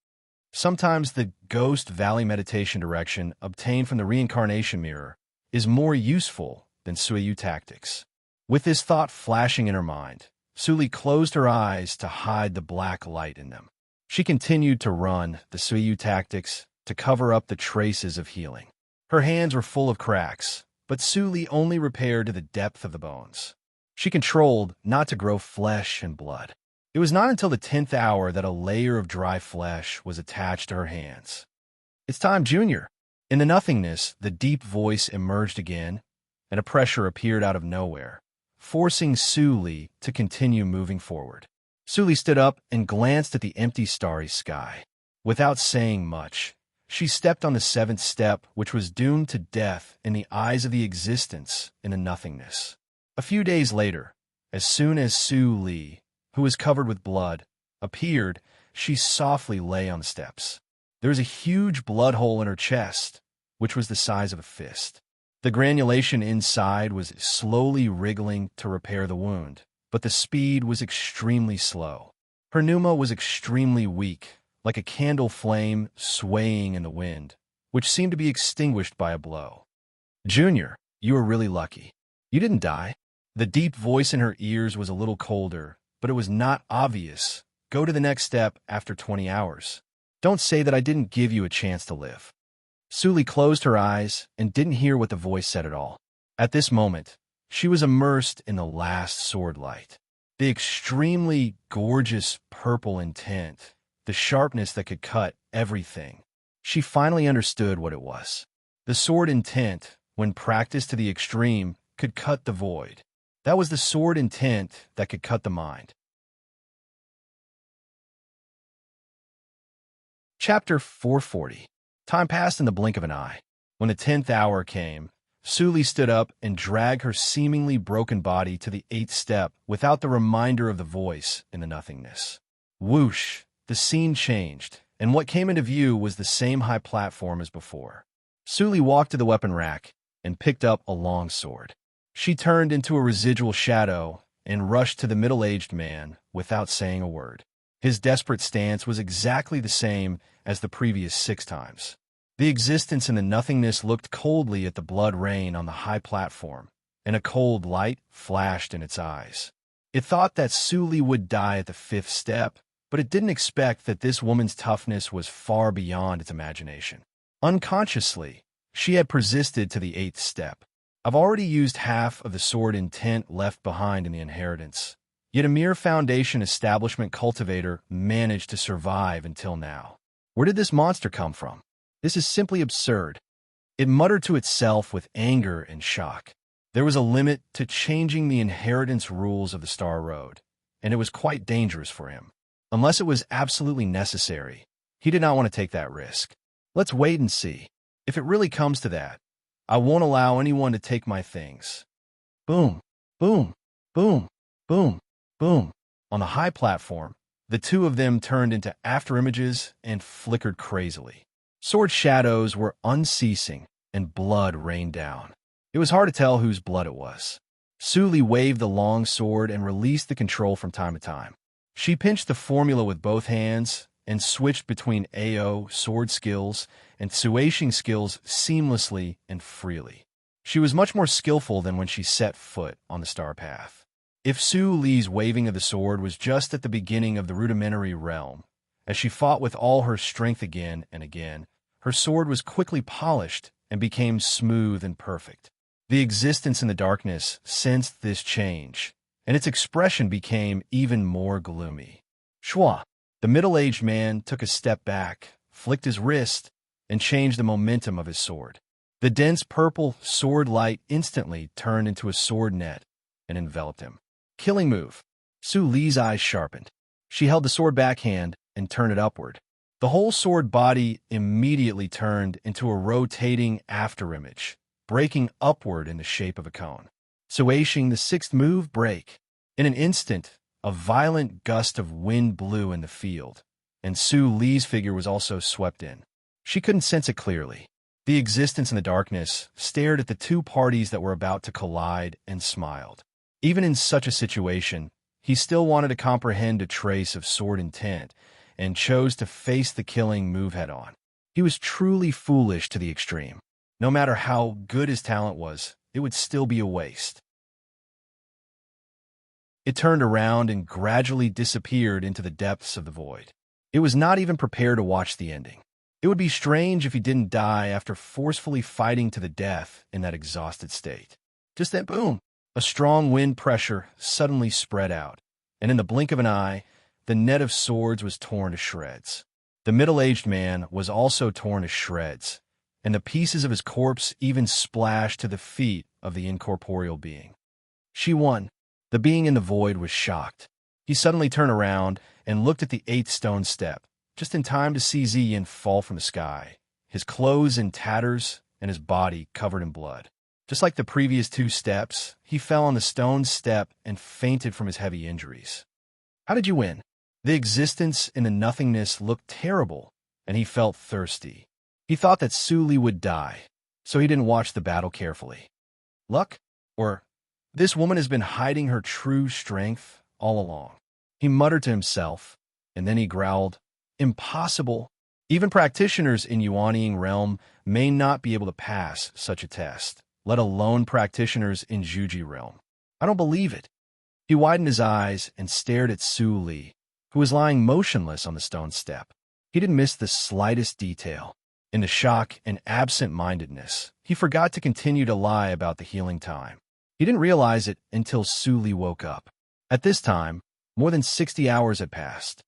Sometimes the Ghost Valley meditation direction obtained from the reincarnation mirror is more useful than Suyu tactics. With this thought flashing in her mind, Su Li closed her eyes to hide the black light in them. She continued to run the Suyu tactics to cover up the traces of healing. Her hands were full of cracks, but Su Li only repaired to the depth of the bones. She controlled not to grow flesh and blood. It was not until the 10th hour that a layer of dry flesh was attached to her hands. It's time, Junior. In the nothingness, the deep voice emerged again, and a pressure appeared out of nowhere, forcing Su Li to continue moving forward. Su Li stood up and glanced at the empty starry sky. Without saying much, she stepped on the 7th step, which was doomed to death in the eyes of the existence in the nothingness. A few days later, as soon as Su Li, who was covered with blood, appeared, she softly lay on the steps. There was a huge blood hole in her chest, which was the size of a fist. The granulation inside was slowly wriggling to repair the wound, but the speed was extremely slow. Her pneuma was extremely weak, like a candle flame swaying in the wind, which seemed to be extinguished by a blow. Junior, you were really lucky. You didn't die. The deep voice in her ears was a little colder, but it was not obvious. Go to the next step after 20 hours. Don't say that I didn't give you a chance to live. Su Li closed her eyes and didn't hear what the voice said at all. At this moment, she was immersed in the last sword light. The extremely gorgeous purple intent, the sharpness that could cut everything. She finally understood what it was. The sword intent, when practiced to the extreme, could cut the void. That was the sword intent that could cut the mind. Chapter 440. Time passed in the blink of an eye. When the 10th hour came, Su Li stood up and dragged her seemingly broken body to the 8th step without the reminder of the voice in the nothingness. Whoosh! The scene changed, and what came into view was the same high platform as before. Su Li walked to the weapon rack and picked up a long sword. She turned into a residual shadow and rushed to the middle-aged man without saying a word. His desperate stance was exactly the same as the previous 6 times. The existence in the nothingness looked coldly at the blood rain on the high platform, and a cold light flashed in its eyes. It thought that Suli would die at the 5th step, but it didn't expect that this woman's toughness was far beyond its imagination. Unconsciously, she had persisted to the 8th step. I've already used half of the sword intent left behind in the inheritance, yet a mere foundation establishment cultivator managed to survive until now. Where did this monster come from? This is simply absurd. It muttered to itself with anger and shock. There was a limit to changing the inheritance rules of the Star Road, and it was quite dangerous for him. Unless it was absolutely necessary, he did not want to take that risk. Let's wait and see. If it really comes to that, I won't allow anyone to take my things. Boom, boom, boom, boom, boom. On the high platform, the two of them turned into afterimages and flickered crazily. Sword shadows were unceasing, and blood rained down. It was hard to tell whose blood it was. Suli waved the long sword and released the control from time to time. She pinched the formula with both hands and switched between AO sword skills and Suashing skills seamlessly and freely. She was much more skillful than when she set foot on the star path. If Su Li's waving of the sword was just at the beginning of the rudimentary realm, as she fought with all her strength again and again, her sword was quickly polished and became smooth and perfect. The existence in the darkness sensed this change, and its expression became even more gloomy. Shua, the middle-aged man, took a step back, flicked his wrist, and changed the momentum of his sword. The dense purple sword light instantly turned into a sword net and enveloped him. Killing move. Su Li's eyes sharpened. She held the sword backhand and turned it upward. The whole sword body immediately turned into a rotating afterimage, breaking upward in the shape of a cone. Suashing the 6th move, break. In an instant, a violent gust of wind blew in the field, and Su Li's figure was also swept in. She couldn't sense it clearly. The existence in the darkness stared at the two parties that were about to collide and smiled. Even in such a situation, he still wanted to comprehend a trace of sword intent and chose to face the killing move head-on. He was truly foolish to the extreme. No matter how good his talent was, it would still be a waste. It turned around and gradually disappeared into the depths of the void. It was not even prepared to watch the ending. It would be strange if he didn't die after forcefully fighting to the death in that exhausted state. Just then, boom, a strong wind pressure suddenly spread out, and in the blink of an eye, the net of swords was torn to shreds. The middle-aged man was also torn to shreds, and the pieces of his corpse even splashed to the feet of the incorporeal being. She won. The being in the void was shocked. He suddenly turned around and looked at the 8th stone step, just in time to see Ziyin fall from the sky, his clothes in tatters and his body covered in blood. Just like the previous 2 steps, he fell on the stone step and fainted from his heavy injuries. How did you win? The existence in the nothingness looked terrible, and he felt thirsty. He thought that Suli would die, so he didn't watch the battle carefully. Luck? Or, this woman has been hiding her true strength all along. He muttered to himself, and then he growled, Impossible. Even practitioners in Yuanying realm may not be able to pass such a test, let alone practitioners in Zhuji realm. I don't believe it. He widened his eyes and stared at Su Li, who was lying motionless on the stone step. He didn't miss the slightest detail. In the shock and absent-mindedness, he forgot to continue to lie about the healing time. He didn't realize it until Su Li woke up. At this time, more than 60 hours had passed.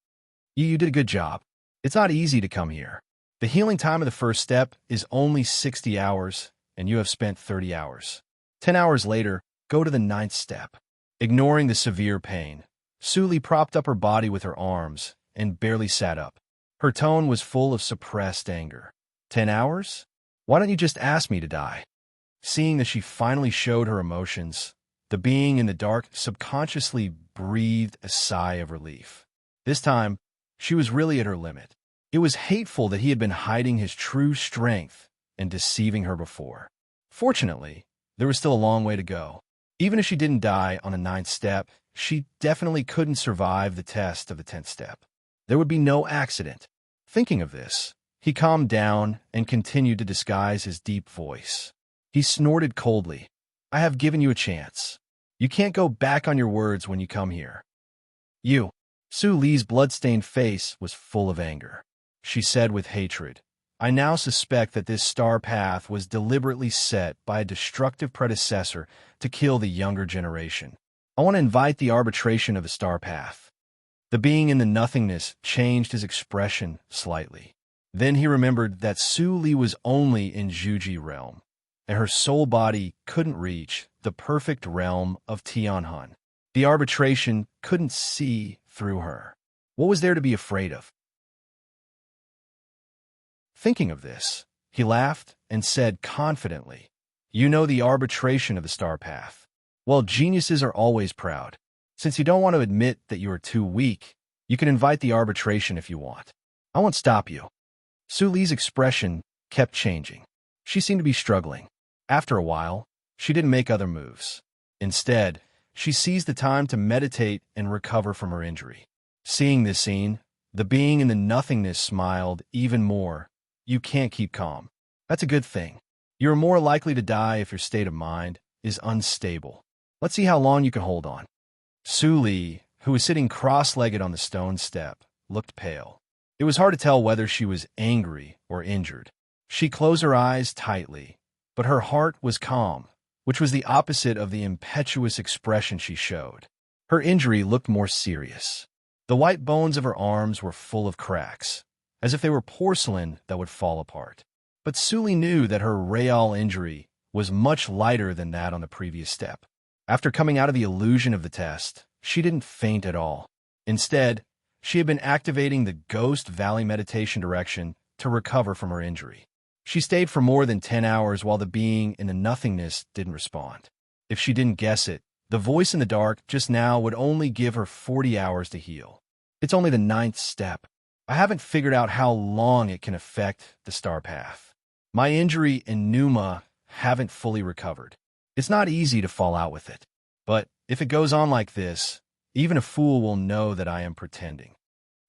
You did a good job. It's not easy to come here. The healing time of the first step is only 60 hours, and you have spent 30 hours. 10 hours later, go to the 9th step. Ignoring the severe pain, Su Li propped up her body with her arms and barely sat up. Her tone was full of suppressed anger. 10 hours? Why don't you just ask me to die? Seeing that she finally showed her emotions, the being in the dark subconsciously breathed a sigh of relief. This time, she was really at her limit. It was hateful that he had been hiding his true strength and deceiving her before. Fortunately, there was still a long way to go. Even if she didn't die on the 9th step, she definitely couldn't survive the test of the 10th step. There would be no accident. Thinking of this, he calmed down and continued to disguise his deep voice. He snorted coldly. I have given you a chance. You can't go back on your words when you come here. You. Su Li's blood-stained face was full of anger. She said with hatred, I now suspect that this star path was deliberately set by a destructive predecessor to kill the younger generation. I want to invite the arbitration of the star path. The being in the nothingness changed his expression slightly. Then he remembered that Su Li was only in Zhuji realm, and her soul body couldn't reach the perfect realm of Tianhan. The arbitration couldn't see through her. What was there to be afraid of? Thinking of this, he laughed and said confidently, You know the arbitration of the star path. Well, geniuses are always proud. Since you don't want to admit that you are too weak, you can invite the arbitration if you want. I won't stop you. Su Li's expression kept changing. She seemed to be struggling. After a while, she didn't make other moves. Instead, she seized the time to meditate and recover from her injury. Seeing this scene, the being in the nothingness smiled even more. You can't keep calm. That's a good thing. You're more likely to die if your state of mind is unstable. Let's see how long you can hold on. Su Li, who was sitting cross-legged on the stone step, looked pale. It was hard to tell whether she was angry or injured. She closed her eyes tightly, but her heart was calm, which was the opposite of the impetuous expression she showed. Her injury looked more serious. The white bones of her arms were full of cracks, as if they were porcelain that would fall apart. But Su Li knew that her real injury was much lighter than that on the previous step. After coming out of the illusion of the test, she didn't faint at all. Instead, she had been activating the Ghost Valley meditation direction to recover from her injury. She stayed for more than 10 hours while the being in the nothingness didn't respond. If she didn't guess it, the voice in the dark just now would only give her 40 hours to heal. It's only the 9th step. I haven't figured out how long it can affect the star path. My injury and pneuma haven't fully recovered. It's not easy to fall out with it. But if it goes on like this, even a fool will know that I am pretending.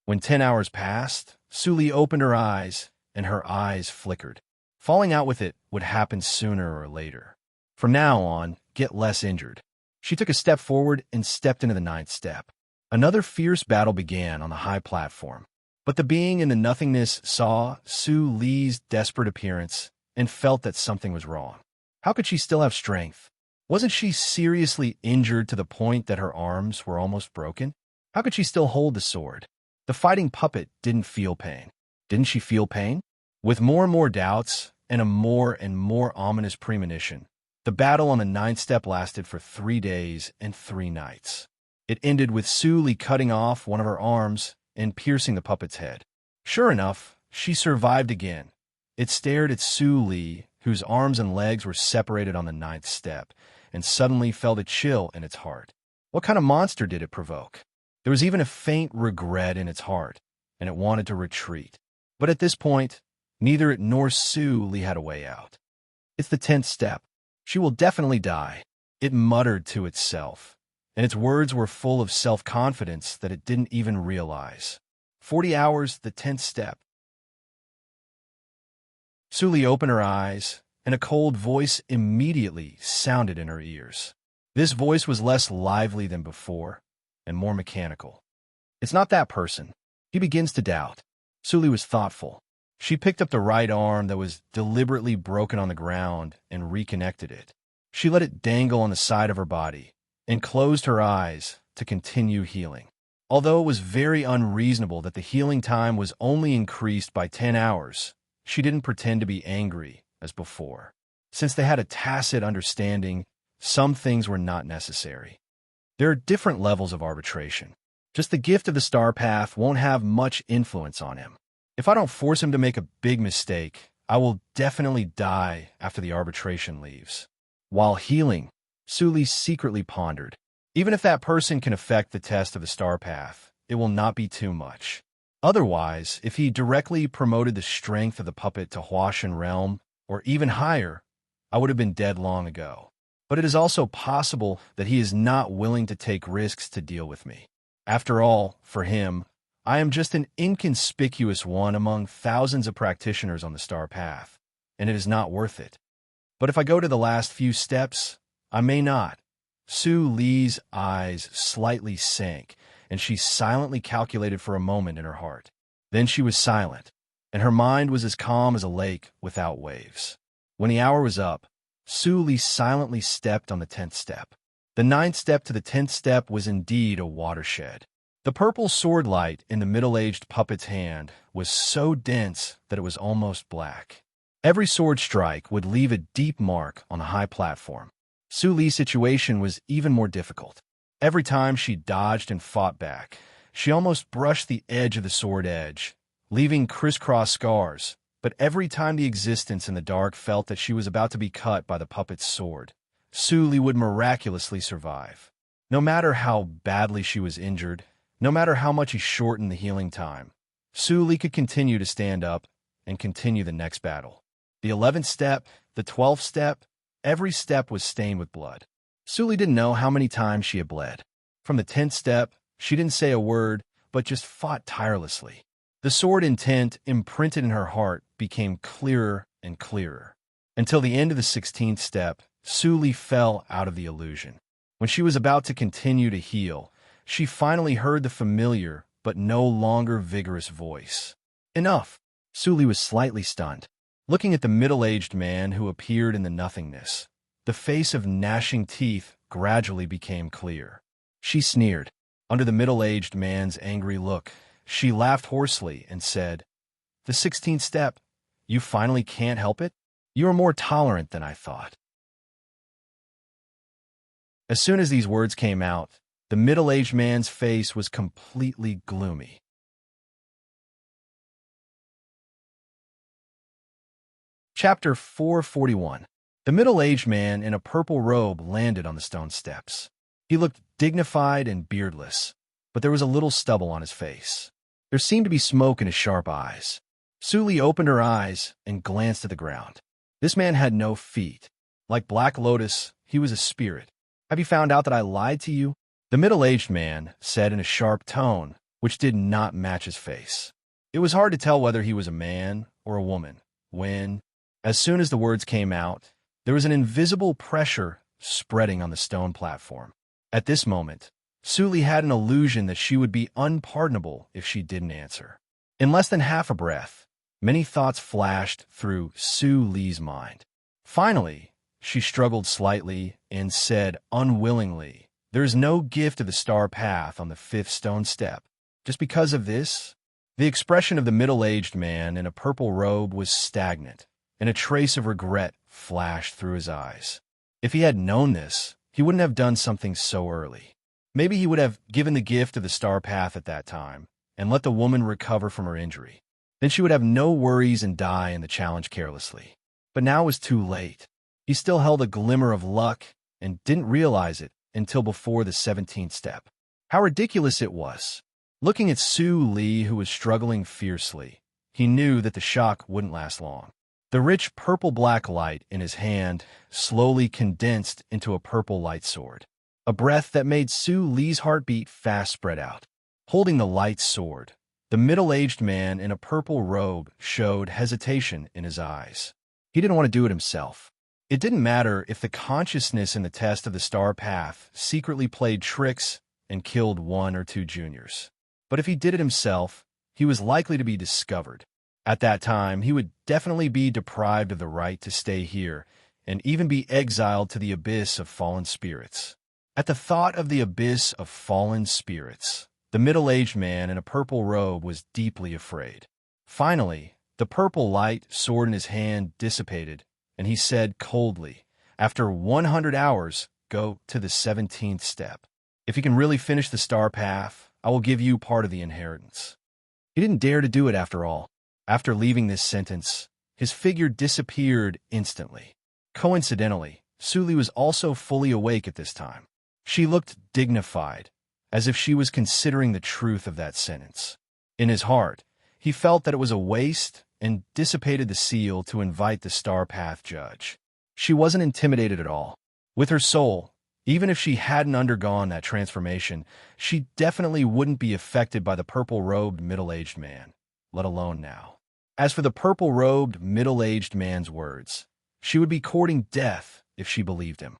When 10 hours passed, Su Li opened her eyes, and her eyes flickered. Falling out with it would happen sooner or later. From now on, get less injured. She took a step forward and stepped into the 9th step. Another fierce battle began on the high platform. But the being in the nothingness saw Su Li's desperate appearance and felt that something was wrong. How could she still have strength? Wasn't she seriously injured to the point that her arms were almost broken? How could she still hold the sword? The fighting puppet didn't feel pain. Didn't she feel pain? With more and more doubts and a more and more ominous premonition, the battle on the 9th step lasted for 3 days and 3 nights. It ended with Su Li cutting off one of her arms and piercing the puppet's head. Sure enough, she survived again. It stared at Su Li, whose arms and legs were separated on the 9th step, and suddenly felt a chill in its heart. What kind of monster did it provoke? There was even a faint regret in its heart, and it wanted to retreat. But at this point, neither it nor Su Li had a way out. It's the 10th step. She will definitely die, it muttered to itself, and its words were full of self-confidence that it didn't even realize. 40 hours, the 10th step. Su Li opened her eyes, and a cold voice immediately sounded in her ears. This voice was less lively than before, and more mechanical. It's not that person. He begins to doubt. Su Li was thoughtful. She picked up the right arm that was deliberately broken on the ground and reconnected it. She let it dangle on the side of her body and closed her eyes to continue healing. Although it was very unreasonable that the healing time was only increased by 10 hours, she didn't pretend to be angry as before. Since they had a tacit understanding, some things were not necessary. There are different levels of arbitration. Just the gift of the star path won't have much influence on him. If I don't force him to make a big mistake, I will definitely die after the arbitration leaves. While healing, Su Li secretly pondered. Even if that person can affect the test of the star path, it will not be too much. Otherwise, if he directly promoted the strength of the puppet to Huashan realm, or even higher, I would have been dead long ago. But it is also possible that he is not willing to take risks to deal with me. After all, for him, I am just an inconspicuous one among thousands of practitioners on the star path, and it is not worth it. But if I go to the last few steps, I may not. Su Li's eyes slightly sank, and she silently calculated for a moment in her heart. Then she was silent, and her mind was as calm as a lake without waves. When the hour was up, Su Li silently stepped on the 10th step. The 9th step to the 10th step was indeed a watershed. The purple sword light in the middle-aged puppet's hand was so dense that it was almost black. Every sword strike would leave a deep mark on the high platform. Su Li's situation was even more difficult. Every time she dodged and fought back, she almost brushed the edge of the sword edge, leaving crisscross scars. But every time the existence in the dark felt that she was about to be cut by the puppet's sword, Su Li would miraculously survive. No matter how badly she was injured, no matter how much he shortened the healing time, Su Li could continue to stand up and continue the next battle. The 11th step, the 12th step, every step was stained with blood. Su Li didn't know how many times she had bled. From the 10th step, she didn't say a word, but just fought tirelessly. The sword intent imprinted in her heart became clearer and clearer. Until the end of the 16th step, Su Li fell out of the illusion. When she was about to continue to heal, she finally heard the familiar but no longer vigorous voice. Enough! Su Li was slightly stunned. Looking at the middle-aged man who appeared in the nothingness, the face of gnashing teeth gradually became clear. She sneered. Under the middle-aged man's angry look, she laughed hoarsely and said, "The 16th step. You finally can't help it? You are more tolerant than I thought." As soon as these words came out, the middle-aged man's face was completely gloomy. Chapter 441. The middle-aged man in a purple robe landed on the stone steps. He looked dignified and beardless, but there was a little stubble on his face. There seemed to be smoke in his sharp eyes. Su Li opened her eyes and glanced at the ground. This man had no feet. Like Black Lotus, he was a spirit. "Have you found out that I lied to you?" The middle-aged man said in a sharp tone, which did not match his face. It was hard to tell whether he was a man or a woman, when, as soon as the words came out, there was an invisible pressure spreading on the stone platform. At this moment, Su Li had an illusion that she would be unpardonable if she didn't answer. In less than half a breath, many thoughts flashed through Su Li's mind. Finally, she struggled slightly and said unwillingly, "There is no gift of the star path on the 5th stone step. Just because of this?" The expression of the middle-aged man in a purple robe was stagnant, and a trace of regret flashed through his eyes. If he had known this, he wouldn't have done something so early. Maybe he would have given the gift of the star path at that time and let the woman recover from her injury. Then she would have no worries and die in the challenge carelessly. But now it was too late. He still held a glimmer of luck and didn't realize it until before the 17th step. How ridiculous it was! Looking at Su Li, who was struggling fiercely, he knew that the shock wouldn't last long. The rich purple-black light in his hand slowly condensed into a purple light sword. A breath that made Su Li's heartbeat fast spread out. Holding the light sword, the middle-aged man in a purple robe showed hesitation in his eyes. He didn't want to do it himself. It didn't matter if the consciousness in the test of the star path secretly played tricks and killed 1 or 2 juniors. But if he did it himself, he was likely to be discovered. At that time, he would definitely be deprived of the right to stay here and even be exiled to the abyss of fallen spirits. At the thought of the abyss of fallen spirits, the middle-aged man in a purple robe was deeply afraid. Finally, the purple light sword in his hand dissipated, and he said coldly, "After 100 hours, go to the 17th step. If you can really finish the star path, I will give you part of the inheritance." He didn't dare to do it after all. After leaving this sentence, his figure disappeared instantly. Coincidentally, Su Li was also fully awake at this time. She looked dignified, as if she was considering the truth of that sentence. In his heart, he felt that it was a waste and dissipated the seal to invite the star path judge. She wasn't intimidated at all. With her soul, Even if she hadn't undergone that transformation, she definitely wouldn't be affected by the purple-robed middle-aged man, let alone now. As for the purple-robed middle-aged man's words, she would be courting death if she believed him.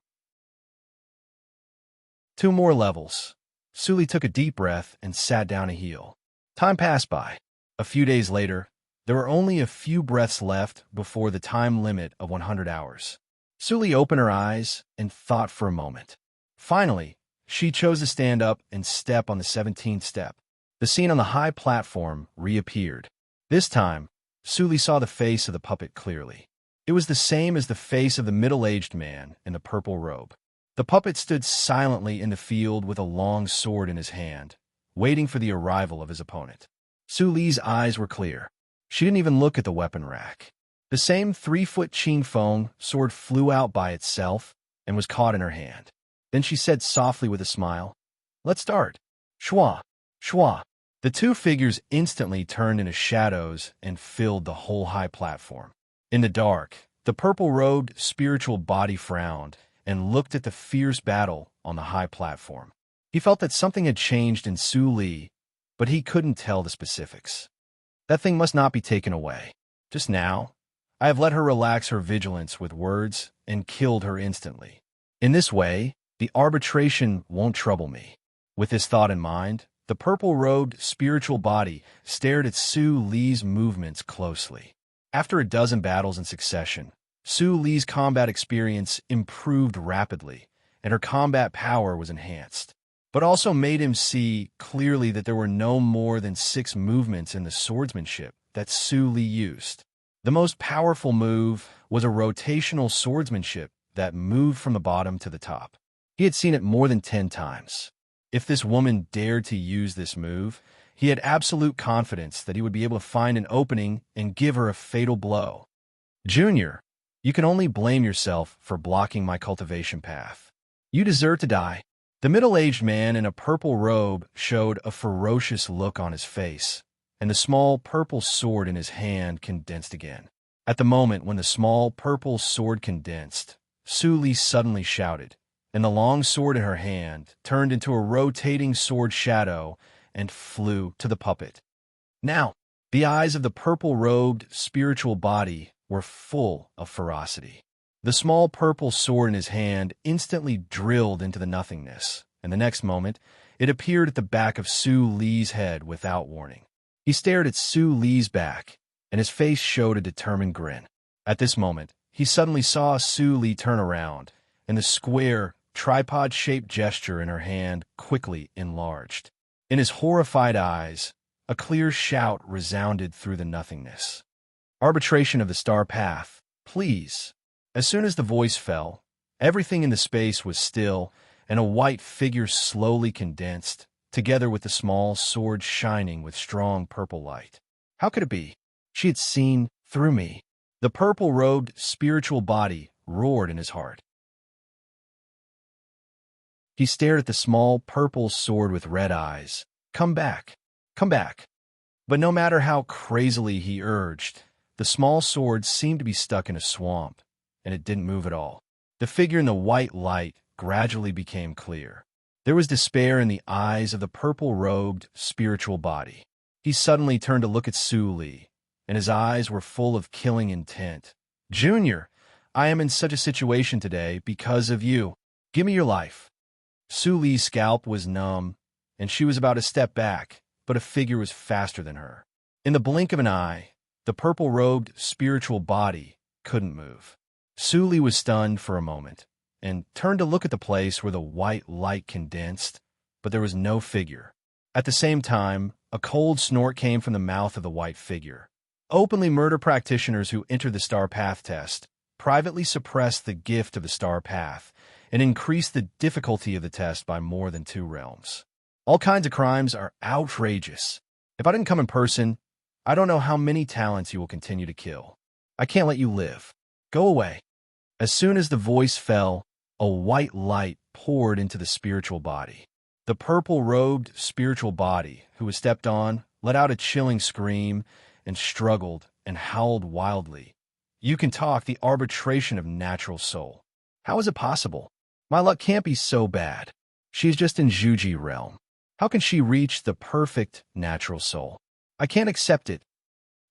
2 more levels. Suli took a deep breath and sat down a heel. Time passed by. A few days later, there were only a few breaths left before the time limit of 100 hours. Suli opened her eyes and thought for a moment. Finally, she chose to stand up and step on the 17th step. The scene on the high platform reappeared. This time, Suli saw the face of the puppet clearly. It was the same as the face of the middle-aged man in the purple robe. The puppet stood silently in the field with a long sword in his hand, waiting for the arrival of his opponent. Suli's eyes were clear. She didn't even look at the weapon rack. The same 3-foot Qingfeng sword flew out by itself and was caught in her hand. Then she said softly with a smile, "Let's start." Shwa, shwa. The two figures instantly turned into shadows and filled the whole high platform. In the dark, the purple-robed spiritual body frowned and looked at the fierce battle on the high platform. He felt that something had changed in Su Li, but he couldn't tell the specifics. That thing must not be taken away. Just now, I have let her relax her vigilance with words and killed her instantly. In this way, the arbitration won't trouble me. With this thought in mind, the purple-robed spiritual body stared at Su Li's movements closely. After a dozen battles in succession, Su Li's combat experience improved rapidly, and her combat power was enhanced, but also made him see clearly that there were no more than 6 movements in the swordsmanship that Su Li used. The most powerful move was a rotational swordsmanship that moved from the bottom to the top. He had seen it more than 10 times. If this woman dared to use this move, he had absolute confidence that he would be able to find an opening and give her a fatal blow. "Junior, you can only blame yourself for blocking my cultivation path. You deserve to die." The middle-aged man in a purple robe showed a ferocious look on his face, and the small purple sword in his hand condensed again. At the moment when the small purple sword condensed, Su Li suddenly shouted, and the long sword in her hand turned into a rotating sword shadow and flew to the puppet. Now, the eyes of the purple-robed spiritual body were full of ferocity. The small purple sword in his hand instantly drilled into the nothingness, and the next moment, it appeared at the back of Su Li's head without warning. He stared at Su Li's back, and his face showed a determined grin. At this moment, he suddenly saw Su Li turn around, and the square, tripod-shaped gesture in her hand quickly enlarged. In his horrified eyes, a clear shout resounded through the nothingness. "Arbitration of the star path, please." As soon as the voice fell, everything in the space was still, and a white figure slowly condensed, together with the small sword shining with strong purple light. How could it be? She had seen through me. The purple-robed spiritual body roared in his heart. He stared at the small purple sword with red eyes. "Come back, come back." But no matter how crazily he urged, the small sword seemed to be stuck in a swamp, and it didn't move at all. The figure in the white light gradually became clear. There was despair in the eyes of the purple-robed spiritual body. He suddenly turned to look at Su Li, and his eyes were full of killing intent. "Junior, I am in such a situation today because of you. Give me your life." Su Li's scalp was numb, and she was about to step back, but a figure was faster than her. In the blink of an eye, the purple-robed spiritual body couldn't move. Su Li was stunned for a moment, and turned to look at the place where the white light condensed, but there was no figure. At the same time, a cold snort came from the mouth of the white figure. Openly murder practitioners who enter the Star Path test privately suppress the gift of the Star Path and increase the difficulty of the test by more than 2 realms. All kinds of crimes are outrageous. If I didn't come in person, I don't know how many talents you will continue to kill. I can't let you live. Go away. As soon as the voice fell, a white light poured into the spiritual body. The purple-robed spiritual body, who was stepped on, let out a chilling scream and struggled and howled wildly. "You can talk, the arbitration of natural soul. How is it possible? My luck can't be so bad. She's just in Juji realm. How can she reach the perfect natural soul? I can't accept it.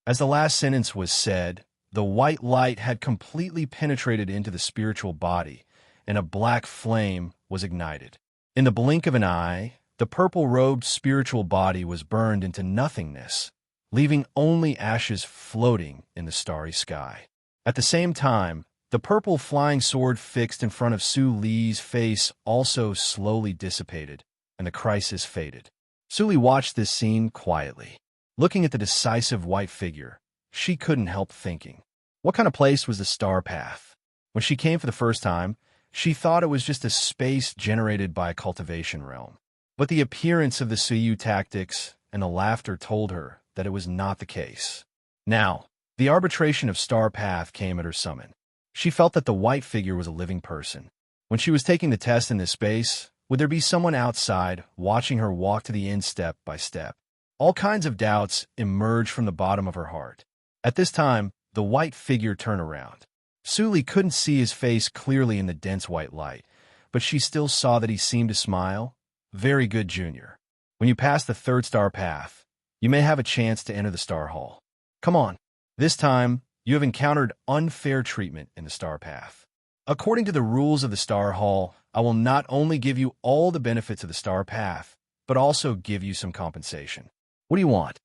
As the last sentence was said, the white light had completely penetrated into the spiritual body, and a black flame was ignited. In the blink of an eye, the purple-robed spiritual body was burned into nothingness, leaving only ashes floating in the starry sky. At the same time, the purple flying sword fixed in front of Su Li's face also slowly dissipated, and the crisis faded. Su Li watched this scene quietly. Looking at the decisive white figure, she couldn't help thinking, what kind of place was the star path? When she came for the first time, she thought it was just a space generated by a cultivation realm. But the appearance of the Suyu tactics and the laughter told her that it was not the case. Now, the arbitration of Star Path came at her summon. She felt that the white figure was a living person. When she was taking the test in this space, would there be someone outside watching her walk to the end step by step? All kinds of doubts emerged from the bottom of her heart. At this time, the white figure turned around. Su Li couldn't see his face clearly in the dense white light, but she still saw that he seemed to smile. Very good, Junior. When you pass the third star path, you may have a chance to enter the Star Hall. Come on. This time, you have encountered unfair treatment in the Star Path. According to the rules of the Star Hall, I will not only give you all the benefits of the Star Path, but also give you some compensation. What do you want?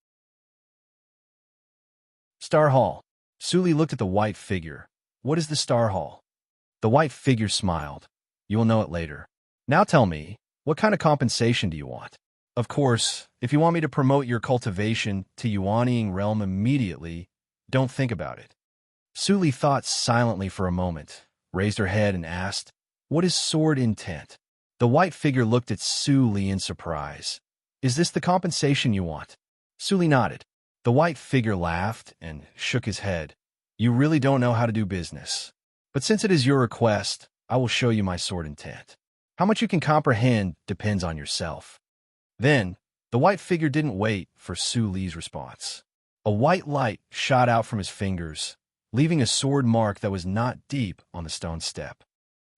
Star Hall. Su Li looked at the white figure. What is the Star Hall? The white figure smiled. You will know it later. Now tell me, what kind of compensation do you want? Of course, if you want me to promote your cultivation to Yuanying realm immediately, don't think about it. Su Li thought silently for a moment, raised her head and asked, what is sword intent? The white figure looked at Su Li in surprise. Is this the compensation you want? Su Li nodded. The white figure laughed and shook his head. You really don't know how to do business. But since it is your request, I will show you my sword intent. How much you can comprehend depends on yourself. Then, the white figure didn't wait for Su Li's response. A white light shot out from his fingers, leaving a sword mark that was not deep on the stone step.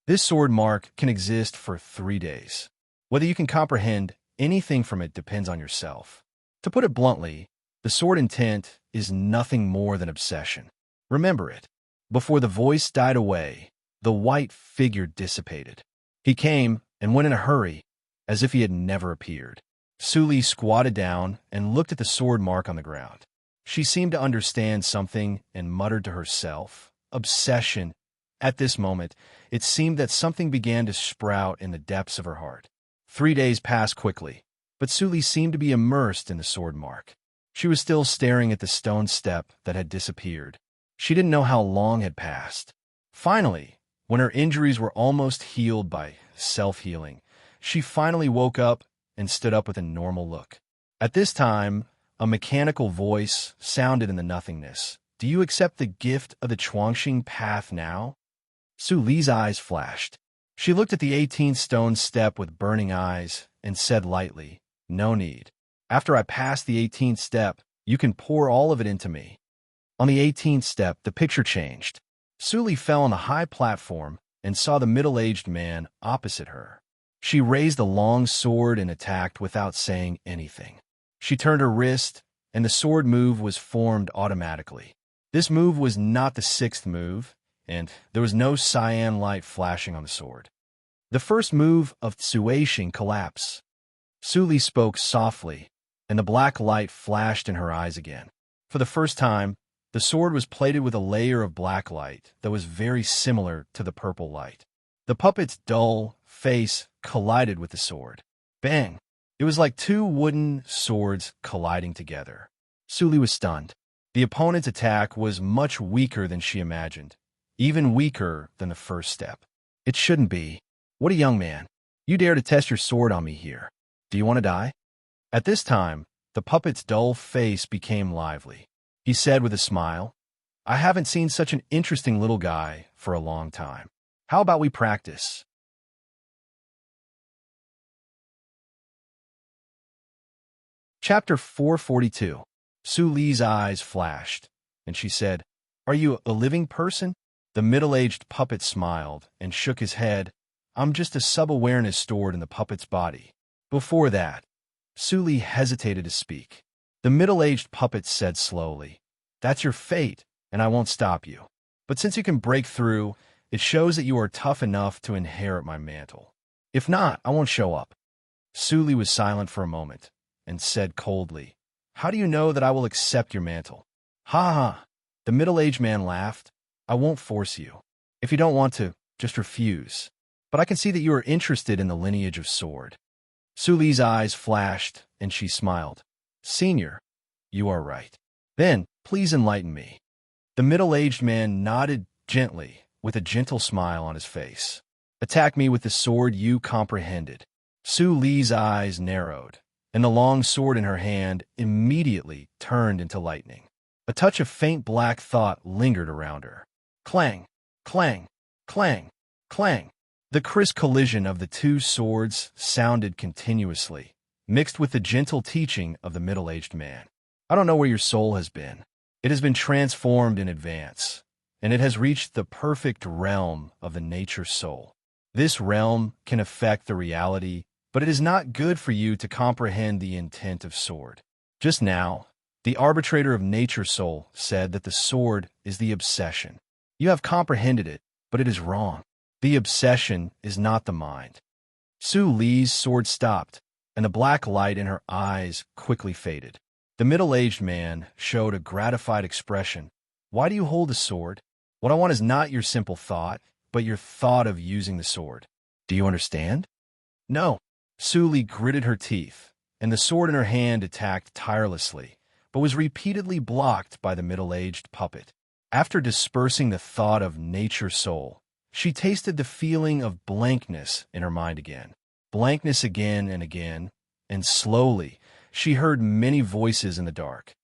This sword mark can exist for 3 days. Whether you can comprehend anything from it depends on yourself. To put it bluntly, the sword intent is nothing more than obsession. Remember it. Before the voice died away, the white figure dissipated. He came and went in a hurry, as if he had never appeared. Su Li squatted down and looked at the sword mark on the ground. She seemed to understand something and muttered to herself, obsession. At this moment, it seemed that something began to sprout in the depths of her heart. 3 days passed quickly, but Su Li seemed to be immersed in the sword mark. She was still staring at the stone step that had disappeared. She didn't know how long had passed. Finally, when her injuries were almost healed by self-healing, she finally woke up and stood up with a normal look. At this time, a mechanical voice sounded in the nothingness. Do you accept the gift of the Chuangxing path now? Su Li's eyes flashed. She looked at the 18th stone step with burning eyes and said lightly, no need. After I pass the 18th step, you can pour all of it into me. On the 18th step, the picture changed. Su Li fell on the high platform and saw the middle-aged man opposite her. She raised a long sword and attacked without saying anything. She turned her wrist, and the sword move was formed automatically. This move was not the 6th move, and there was no cyan light flashing on the sword. The first move of Tsueixing collapse. Su Li spoke softly, and the black light flashed in her eyes again. For the first time, the sword was plated with a layer of black light that was very similar to the purple light. The puppet's dull face collided with the sword. Bang! It was like 2 wooden swords colliding together. Su Li was stunned. The opponent's attack was much weaker than she imagined, even weaker than the first step. It shouldn't be. What a young man. You dare to test your sword on me here. Do you want to die? At this time, the puppet's dull face became lively. He said with a smile, I haven't seen such an interesting little guy for a long time. How about we practice? Chapter 442. Su Li's eyes flashed, and she said, Are you a living person? The middle-aged puppet smiled and shook his head. I'm just a sub-awareness stored in the puppet's body. Before that, Su Li hesitated to speak. The middle-aged puppet said slowly, "That's your fate, and I won't stop you. But since you can break through, it shows that you are tough enough to inherit my mantle. If not, I won't show up." Su Li was silent for a moment, and said coldly, "How do you know that I will accept your mantle?" "Ha ha!" The middle-aged man laughed. "I won't force you. If you don't want to, just refuse. But I can see that you are interested in the lineage of sword." Su Li's eyes flashed, and she smiled. "Senior, you are right. Then, please enlighten me." The middle-aged man nodded gently, with a gentle smile on his face. "Attack me with the sword you comprehended." Su Li's eyes narrowed, and the long sword in her hand immediately turned into lightning. A touch of faint black thought lingered around her. Clang, clang, clang, clang. The crisp collision of the two swords sounded continuously, mixed with the gentle teaching of the middle-aged man. "I don't know where your soul has been. It has been transformed in advance, and it has reached the perfect realm of the nature soul. This realm can affect the reality, but it is not good for you to comprehend the intent of sword. Just now, the arbitrator of nature soul said that the sword is the obsession. You have comprehended it, but it is wrong. The obsession is not the mind." Su Li's sword stopped, and the black light in her eyes quickly faded. The middle-aged man showed a gratified expression. "Why do you hold the sword? What I want is not your simple thought, but your thought of using the sword. Do you understand?" "No." Su Li gritted her teeth, and the sword in her hand attacked tirelessly, but was repeatedly blocked by the middle-aged puppet. After dispersing the thought of nature soul, she tasted the feeling of blankness in her mind again. Blankness again, and slowly, she heard many voices in the dark.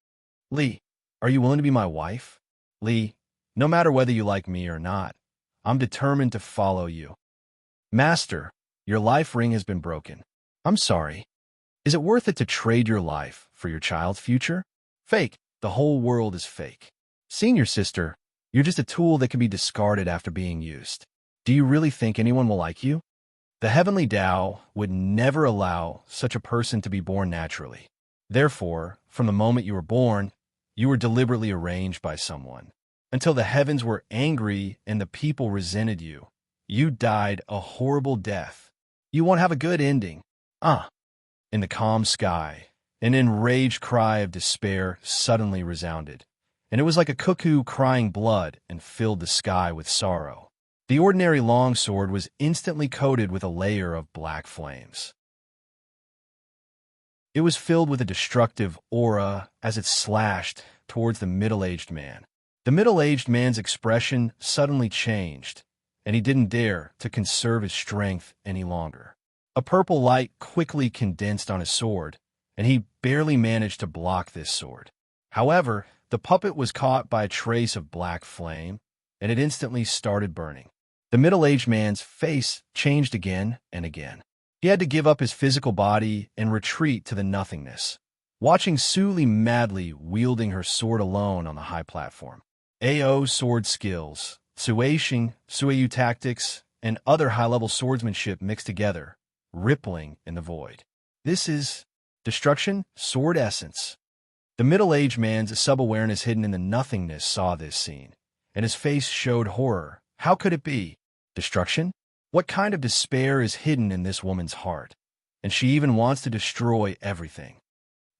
"Li, are you willing to be my wife? Li, no matter whether you like me or not, I'm determined to follow you." "Master, your life ring has been broken. I'm sorry. Is it worth it to trade your life for your child's future? Fake. The whole world is fake. Senior sister, you're just a tool that can be discarded after being used. Do you really think anyone will like you? The heavenly Tao would never allow such a person to be born naturally. Therefore, from the moment you were born, you were deliberately arranged by someone. Until the heavens were angry and the people resented you, you died a horrible death. You won't have a good ending. In the calm sky, an enraged cry of despair suddenly resounded, and it was like a cuckoo crying blood and filled the sky with sorrow. The ordinary longsword was instantly coated with a layer of black flames. It was filled with a destructive aura as it slashed towards the middle-aged man. The middle-aged man's expression suddenly changed, and he didn't dare to conserve his strength any longer. A purple light quickly condensed on his sword, and he barely managed to block this sword. However, the puppet was caught by a trace of black flame, and it instantly started burning. The middle-aged man's face changed again and again. He had to give up his physical body and retreat to the nothingness, watching Su Li madly wielding her sword alone on the high platform. AO sword skills, Suishing, Suiyu tactics, and other high-level swordsmanship mixed together, rippling in the void. This is destruction, sword essence. The middle-aged man's sub-awareness hidden in the nothingness saw this scene, and his face showed horror. How could it be? Destruction? What kind of despair is hidden in this woman's heart? And she even wants to destroy everything.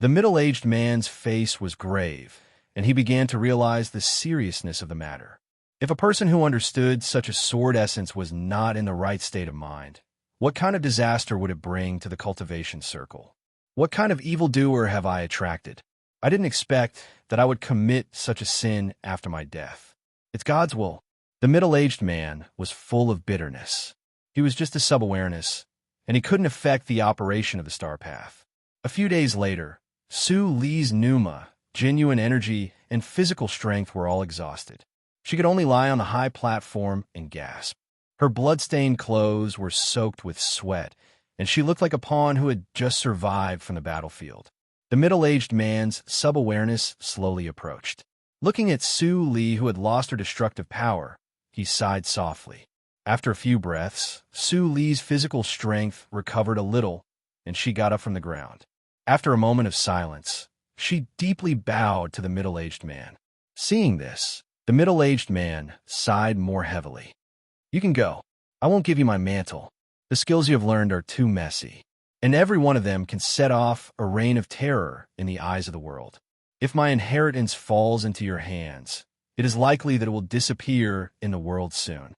The middle-aged man's face was grave, and he began to realize the seriousness of the matter. If a person who understood such a sword essence was not in the right state of mind, what kind of disaster would it bring to the cultivation circle? What kind of evildoer have I attracted? I didn't expect that I would commit such a sin after my death. It's God's will. The middle-aged man was full of bitterness. He was just a sub-awareness, and he couldn't affect the operation of the star path. A few days later, Su Li's pneuma, genuine energy, and physical strength were all exhausted. She could only lie on the high platform and gasp. Her blood-stained clothes were soaked with sweat, and she looked like a pawn who had just survived from the battlefield. The middle-aged man's sub-awareness slowly approached. Looking at Su Li, who had lost her destructive power, he sighed softly. After a few breaths, Su Li's physical strength recovered a little, and she got up from the ground. After a moment of silence, she deeply bowed to the middle-aged man. Seeing this, the middle-aged man sighed more heavily. You can go. I won't give you my mantle. The skills you have learned are too messy, and every one of them can set off a reign of terror in the eyes of the world. If my inheritance falls into your hands, it is likely that it will disappear in the world soon.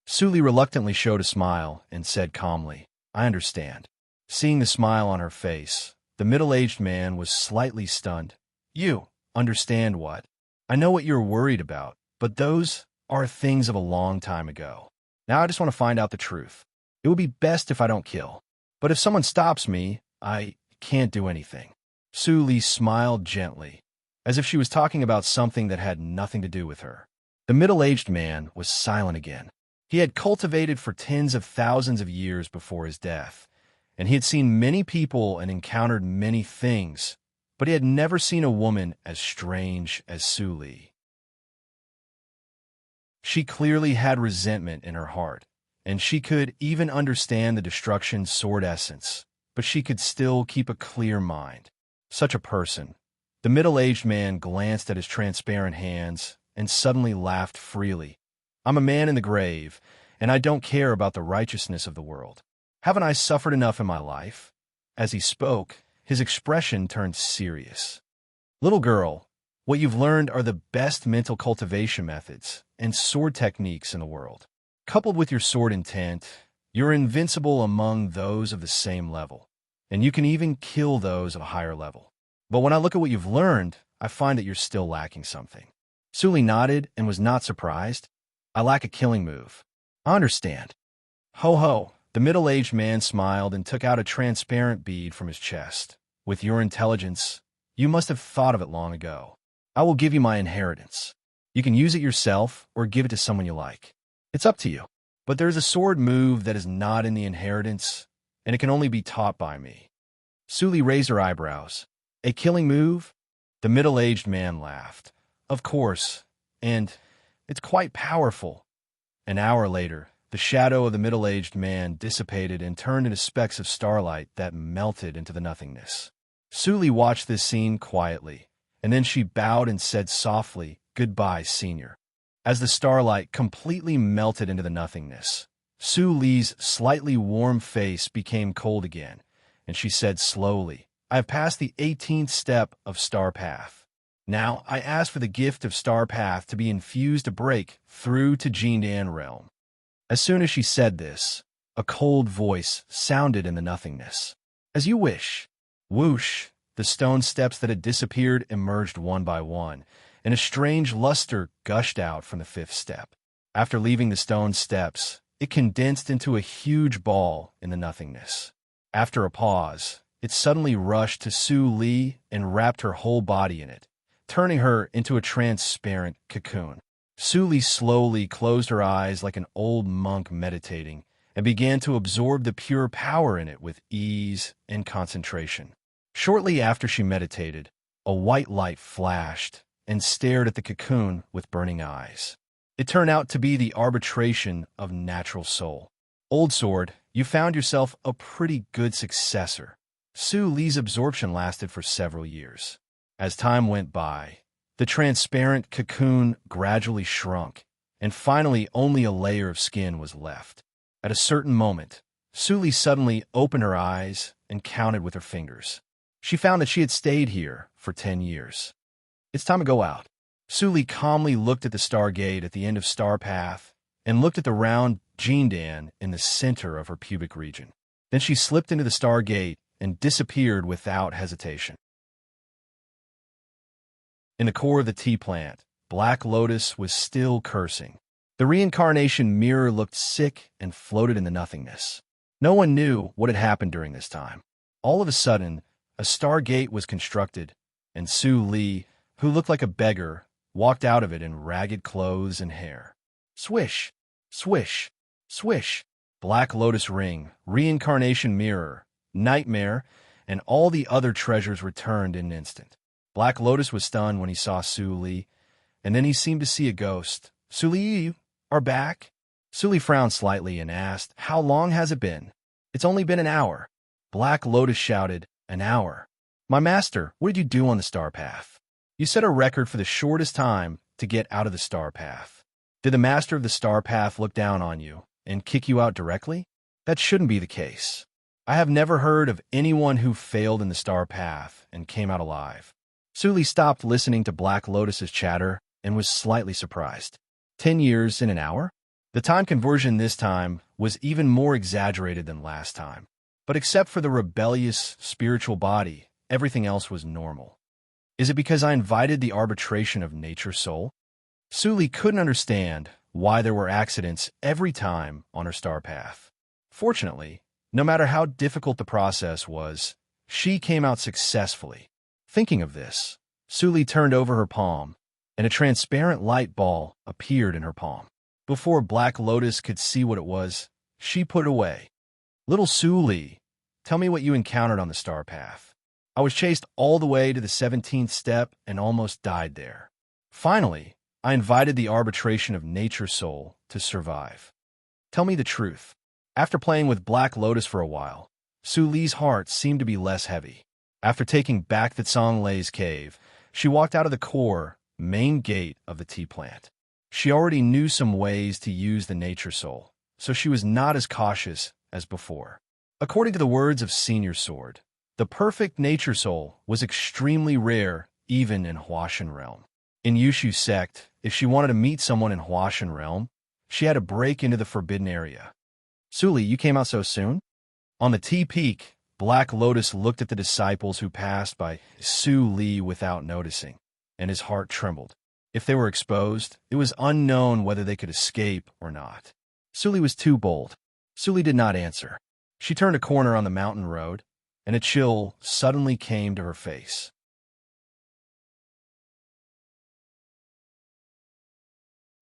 Su Li reluctantly showed a smile and said calmly, I understand. Seeing the smile on her face, the middle-aged man was slightly stunned. You understand what? I know what you're worried about, but those are things of a long time ago. Now I just want to find out the truth. It would be best if I don't kill. But if someone stops me, I can't do anything. Su Li smiled gently, as if she was talking about something that had nothing to do with her. The middle-aged man was silent again. He had cultivated for tens of thousands of years before his death, and he had seen many people and encountered many things, but he had never seen a woman as strange as Su Li. She clearly had resentment in her heart, and she could even understand the destruction's sword essence, but she could still keep a clear mind. Such a person. The middle-aged man glanced at his transparent hands and suddenly laughed freely. I'm a man in the grave, and I don't care about the righteousness of the world. Haven't I suffered enough in my life? As he spoke, his expression turned serious. Little girl, what you've learned are the best mental cultivation methods and sword techniques in the world. Coupled with your sword intent, you're invincible among those of the same level, and you can even kill those of a higher level. But when I look at what you've learned, I find that you're still lacking something. Su Li nodded and was not surprised. I lack a killing move. I understand. Ho ho, the middle-aged man smiled and took out a transparent bead from his chest. With your intelligence, you must have thought of it long ago. I will give you my inheritance. You can use it yourself or give it to someone you like. It's up to you. But there's a sword move that is not in the inheritance, and it can only be taught by me. Su Li raised her eyebrows. A killing move? The middle-aged man laughed. Of course, and it's quite powerful. An hour later, the shadow of the middle-aged man dissipated and turned into specks of starlight that melted into the nothingness. Su Li watched this scene quietly, and then she bowed and said softly, Goodbye, Senior. As the starlight completely melted into the nothingness, Su Li's slightly warm face became cold again, and she said slowly, I have passed the 18th step of Star Path. Now I ask for the gift of Star Path to be infused to break through to Jindan realm. As soon as she said this, a cold voice sounded in the nothingness. As you wish. Whoosh, the stone steps that had disappeared emerged one by one, and a strange luster gushed out from the 5th step. After leaving the stone steps, it condensed into a huge ball in the nothingness. After a pause, it suddenly rushed to Su Li and wrapped her whole body in it, turning her into a transparent cocoon. Su Li slowly closed her eyes like an old monk meditating and began to absorb the pure power in it with ease and concentration. Shortly after she meditated, a white light flashed and stared at the cocoon with burning eyes. It turned out to be the arbitration of natural soul. Old sword, you found yourself a pretty good successor. Su Li's absorption lasted for several years. As time went by, the transparent cocoon gradually shrunk, and finally only a layer of skin was left. At a certain moment, Su Li suddenly opened her eyes and counted with her fingers. She found that she had stayed here for 10 years. It's time to go out. Su Li calmly looked at the stargate at the end of Star Path and looked at the round Jindan in the center of her pubic region. Then she slipped into the stargate and disappeared without hesitation. In the core of the tea plant, Black Lotus was still cursing. The reincarnation mirror looked sick and floated in the nothingness. No one knew what had happened during this time. All of a sudden, a stargate was constructed, and Su Li, who looked like a beggar, walked out of it in ragged clothes and hair. Swish, swish, swish. Black Lotus ring, reincarnation mirror, nightmare, and all the other treasures returned in an instant. Black Lotus was stunned when he saw Su Li, and then he seemed to see a ghost. Su Li, you are back? Suli frowned slightly and asked, "How long has it been?" "It's only been an hour." Black Lotus shouted, "An hour? My master, what did you do on the star path?" "You set a record for the shortest time to get out of the star path." "Did the master of the star path look down on you and kick you out directly?" "That shouldn't be the case. I have never heard of anyone who failed in the star path and came out alive." Suli stopped listening to Black Lotus's chatter and was slightly surprised. 10 years in an hour? The time conversion this time was even more exaggerated than last time. But except for the rebellious spiritual body, everything else was normal. "Is it because I invited the arbitration of nature's soul?" Suli couldn't understand why there were accidents every time on her star path. Fortunately, no matter how difficult the process was, she came out successfully. Thinking of this, Suli turned over her palm, and a transparent light ball appeared in her palm. Before Black Lotus could see what it was, she put it away. "Little Suli, tell me what you encountered on the star path." "I was chased all the way to the 17th step and almost died there. Finally, I invited the arbitration of nature's soul to survive." "Tell me the truth." After playing with Black Lotus for a while, Suli's heart seemed to be less heavy. After taking back the Tsonglei's cave, she walked out of the core, main gate of the tea plant. She already knew some ways to use the nature soul, so she was not as cautious as before. According to the words of Senior Sword, the perfect nature soul was extremely rare even in Huashan Realm. In Yushu's sect, if she wanted to meet someone in Huashan Realm, she had to break into the forbidden area. "Suli, you came out so soon?" On the tea peak, Black Lotus looked at the disciples who passed by Suli without noticing, and his heart trembled. If they were exposed, it was unknown whether they could escape or not. Suli was too bold. Suli did not answer. She turned a corner on the mountain road, and a chill suddenly came to her face.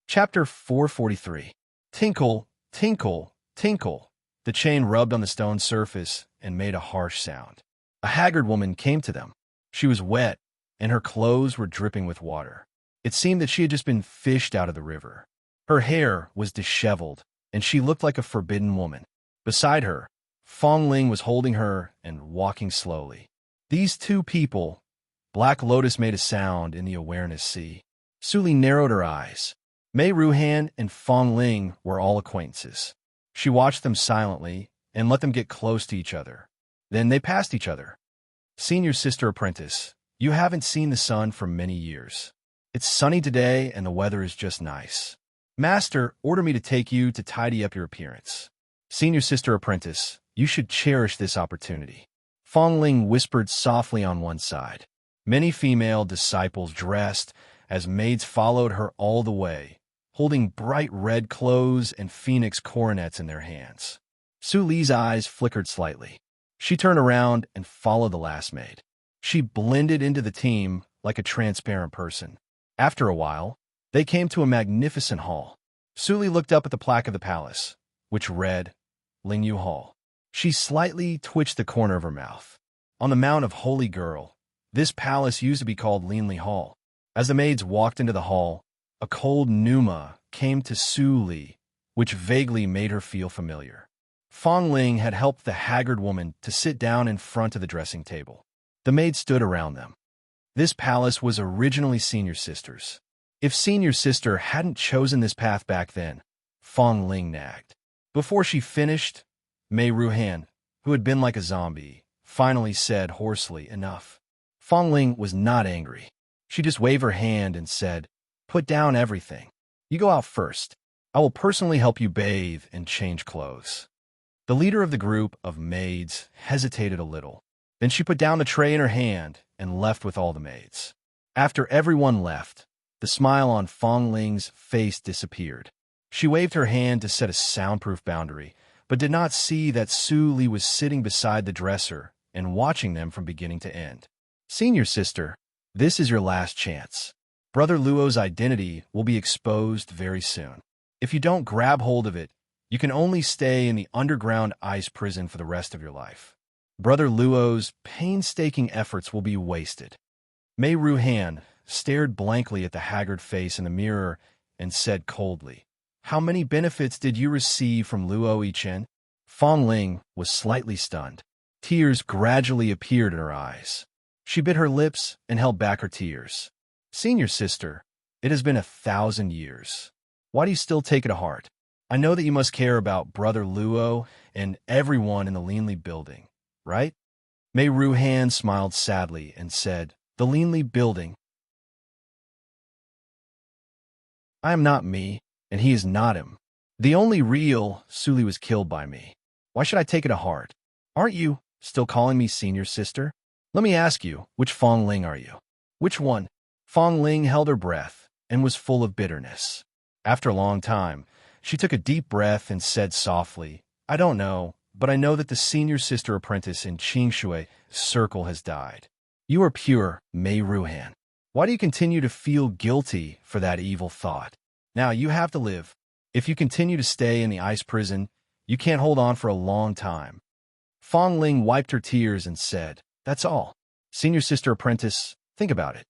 Chapter 443. Tinkle, tinkle, tinkle. The chain rubbed on the stone surface and made a harsh sound. A haggard woman came to them. She was wet, and her clothes were dripping with water. It seemed that she had just been fished out of the river. Her hair was disheveled, and she looked like a forbidden woman. Beside her, Fong Ling was holding her and walking slowly. These two people. Black Lotus made a sound in the awareness sea. Suli narrowed her eyes. Mei Ruhan and Fong Ling were all acquaintances. She watched them silently and let them get close to each other. Then they passed each other. "Senior Sister Apprentice, you haven't seen the sun for many years. It's sunny today and the weather is just nice. Master ordered me to take you to tidy up your appearance. Senior Sister Apprentice, you should cherish this opportunity." Fong Ling whispered softly on one side. Many female disciples dressed as maids followed her all the way, holding bright red clothes and phoenix coronets in their hands. Suli's eyes flickered slightly. She turned around and followed the last maid. She blended into the team like a transparent person. After a while, they came to a magnificent hall. Suli looked up at the plaque of the palace, which read, Lingyu Hall. She slightly twitched the corner of her mouth. On the Mount of Holy Girl, this palace used to be called Linli Hall. As the maids walked into the hall, a cold pneuma came to Suli, which vaguely made her feel familiar. Fong Ling had helped the haggard woman to sit down in front of the dressing table. The maids stood around them. This palace was originally Senior Sister's. If Senior Sister hadn't chosen this path back then, Fong Ling nagged. Before she finished, Mei Ruhan, who had been like a zombie, finally said hoarsely, "Enough." Fong Ling was not angry. She just waved her hand and said, "Put down everything. You go out first. I will personally help you bathe and change clothes." The leader of the group of maids hesitated a little. Then she put down the tray in her hand and left with all the maids. After everyone left, the smile on Fong Ling's face disappeared. She waved her hand to set a soundproof boundary, but did not see that Su Li was sitting beside the dresser and watching them from beginning to end. "Senior Sister, this is your last chance. Brother Luo's identity will be exposed very soon. If you don't grab hold of it, you can only stay in the underground ice prison for the rest of your life. Brother Luo's painstaking efforts will be wasted." Mei Ruhan stared blankly at the haggard face in the mirror and said coldly, How many benefits did you receive from Luo Yichen? Fong Ling was slightly stunned. Tears gradually appeared in her eyes. She bit her lips and held back her tears. Senior sister, it has been 1,000 years. Why do you still take it to heart? I know that you must care about Brother Luo and everyone in the Leanly building, right? Mei Ruhan smiled sadly and said, The Leanly building? I am not me, and he is not him. The only real Suli was killed by me. Why should I take it to heart? Aren't you still calling me senior sister? Let me ask you, which Fong Ling are you? Which one? Fong Ling held her breath and was full of bitterness. After a long time, she took a deep breath and said softly, I don't know, but I know that the senior sister apprentice in Qingshui circle has died. You are pure, Mei Ruhan. Why do you continue to feel guilty for that evil thought? Now you have to live. If you continue to stay in the ice prison, you can't hold on for a long time. Fong Ling wiped her tears and said, That's all. Senior sister apprentice, think about it.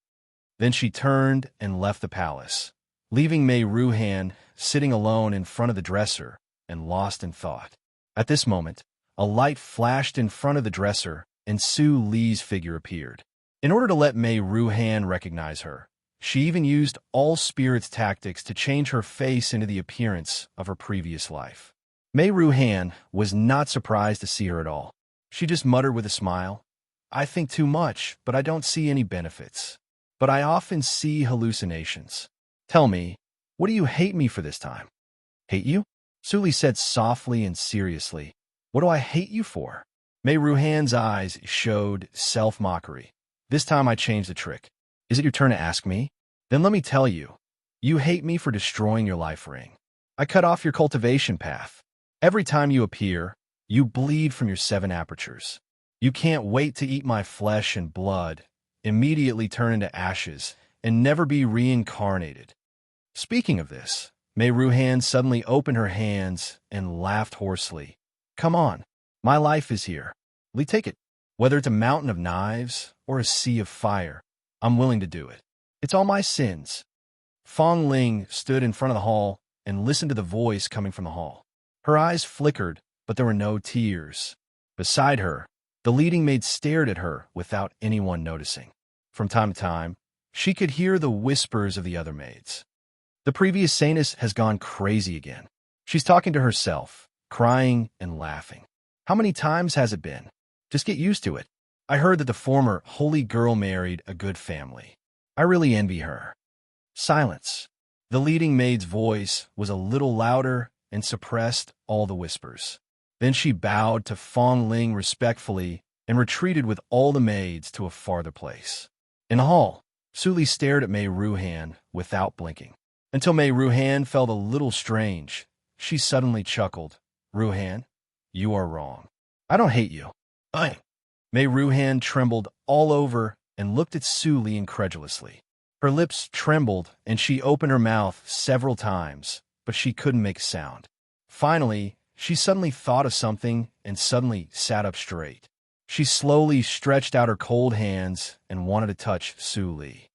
Then she turned and left the palace, leaving Mei Ruhan sitting alone in front of the dresser and lost in thought. At this moment, a light flashed in front of the dresser and Su Li's figure appeared. In order to let Mei Ruhan recognize her, she even used all spirits tactics to change her face into the appearance of her previous life. Mei Ruhan was not surprised to see her at all. She just muttered with a smile, I think too much, but I don't see any benefits. But I often see hallucinations. Tell me, what do you hate me for this time? Hate you? Suli said softly and seriously. What do I hate you for? Mei Ruhan's eyes showed self-mockery. This time I changed the trick. Is it your turn to ask me? Then let me tell you. You hate me for destroying your life ring. I cut off your cultivation path. Every time you appear, you bleed from your 7 apertures. You can't wait to eat my flesh and blood, immediately turn into ashes, and never be reincarnated. Speaking of this, Mei Ruhan suddenly opened her hands and laughed hoarsely. Come on, my life is here. Take it. Whether it's a mountain of knives or a sea of fire, I'm willing to do it. It's all my sins. Fong Ling stood in front of the hall and listened to the voice coming from the hall. Her eyes flickered, but there were no tears. Beside her, the leading maid stared at her without anyone noticing. From time to time, she could hear the whispers of the other maids. The previous saintess has gone crazy again. She's talking to herself, crying and laughing. How many times has it been? Just get used to it. I heard that the former holy girl married a good family. I really envy her. Silence. The leading maid's voice was a little louder and suppressed all the whispers. Then she bowed to Fong Ling respectfully and retreated with all the maids to a farther place. In the hall, Suli stared at Mei Ruhan without blinking, until Mei Ruhan felt a little strange. She suddenly chuckled. Ruhan, you are wrong. I don't hate you. Mei Ruhan trembled all over and looked at Suli incredulously. Her lips trembled and she opened her mouth several times, but she couldn't make a sound. Finally, she suddenly thought of something and suddenly sat up straight. She slowly stretched out her cold hands and wanted to touch Suli.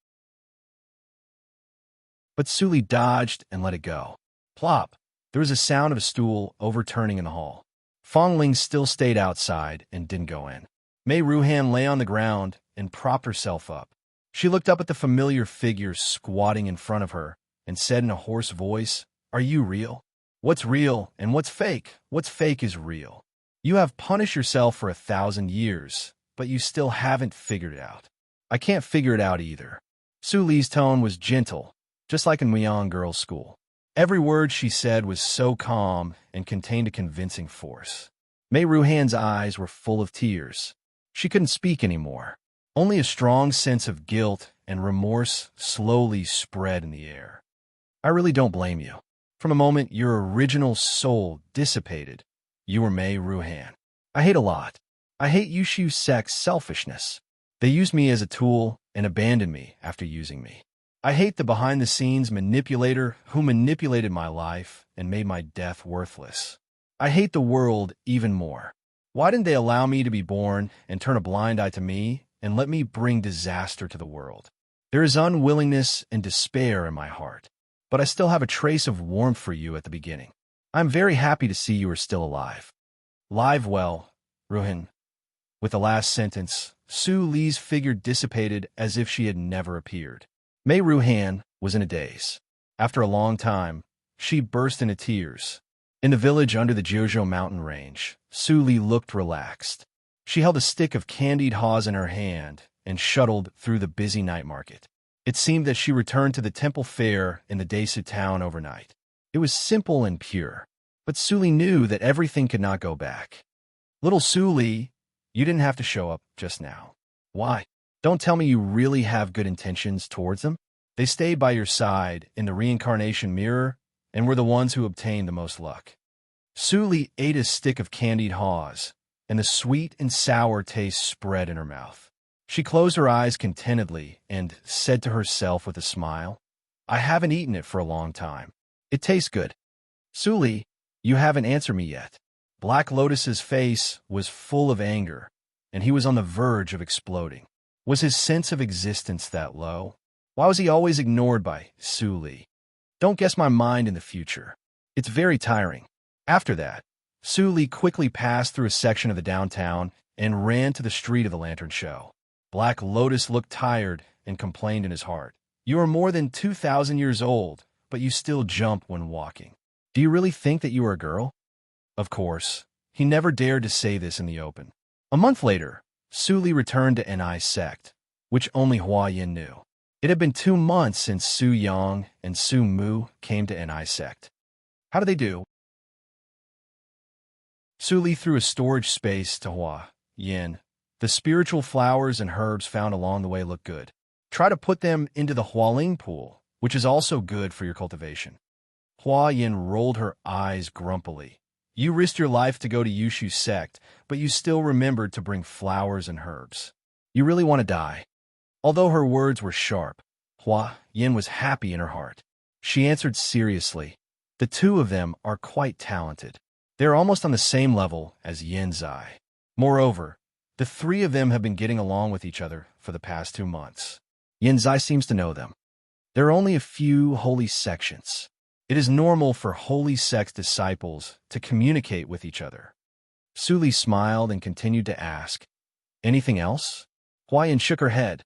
But Suli dodged and let it go. Plop! There was a sound of a stool overturning in the hall. Fong Ling still stayed outside and didn't go in. Mei Ruhan lay on the ground and propped herself up. She looked up at the familiar figure squatting in front of her and said in a hoarse voice, Are you real? What's real and what's fake? What's fake is real. You have punished yourself for 1,000 years, but you still haven't figured it out. I can't figure it out either. Su Li's tone was gentle, just like in Muyang girls' school. Every word she said was so calm and contained a convincing force. Mei Ruhan's eyes were full of tears. She couldn't speak anymore. Only a strong sense of guilt and remorse slowly spread in the air. I really don't blame you. From the moment your original soul dissipated, you were Mei Ruhan. I hate a lot. I hate Yushu Sek's selfishness. They used me as a tool and abandoned me after using me. I hate the behind-the-scenes manipulator who manipulated my life and made my death worthless. I hate the world even more. Why didn't they allow me to be born and turn a blind eye to me and let me bring disaster to the world? There is unwillingness and despair in my heart. but I still have a trace of warmth for you at the beginning. I'm very happy to see you are still alive. Live well, Ruhin. With the last sentence, Su Li's figure dissipated as if she had never appeared. Mei Ruhan was in a daze. After a long time, she burst into tears. In the village under the Jiuzhou mountain range, Su Li looked relaxed. She held a stick of candied haws in her hand and shuttled through the busy night market. It seemed that she returned to the temple fair in the Desu town overnight. It was simple and pure, but Su Li knew that everything could not go back. Little Su Li, you didn't have to show up just now. Why? Don't tell me you really have good intentions towards them? They stayed by your side in the reincarnation mirror and were the ones who obtained the most luck. Su Li ate a stick of candied haws, and the sweet and sour taste spread in her mouth. She closed her eyes contentedly and said to herself with a smile, I haven't eaten it for a long time. It tastes good. Su Li, you haven't answered me yet. Black Lotus's face was full of anger, and he was on the verge of exploding. Was his sense of existence that low? Why was he always ignored by Su Li? Don't guess my mind in the future. It's very tiring. After that, Su Li quickly passed through a section of the downtown and ran to the street of the lantern show. Black Lotus looked tired and complained in his heart. You are more than 2,000 years old, but you still jump when walking. Do you really think that you are a girl? Of course, he never dared to say this in the open. A month later, Su Li returned to Ni's sect, which only Hua Yin knew. It had been 2 months since Su Yang and Su Mu came to Ni's sect. How do they do? Su Li threw a storage space to Hua Yin. The spiritual flowers and herbs found along the way look good. Try to put them into the Hualing pool, which is also good for your cultivation. Hua Yin rolled her eyes grumpily. You risked your life to go to Yushu's sect, but you still remembered to bring flowers and herbs. You really want to die. Although her words were sharp, Hua Yin was happy in her heart. She answered seriously. The two of them are quite talented. They are almost on the same level as Yin Zai. Moreover, the three of them have been getting along with each other for the past 2 months. Yin Zai seems to know them. There are only a few holy sections. It is normal for holy sect disciples to communicate with each other. Su Li smiled and continued to ask, anything else? Hua Yin shook her head.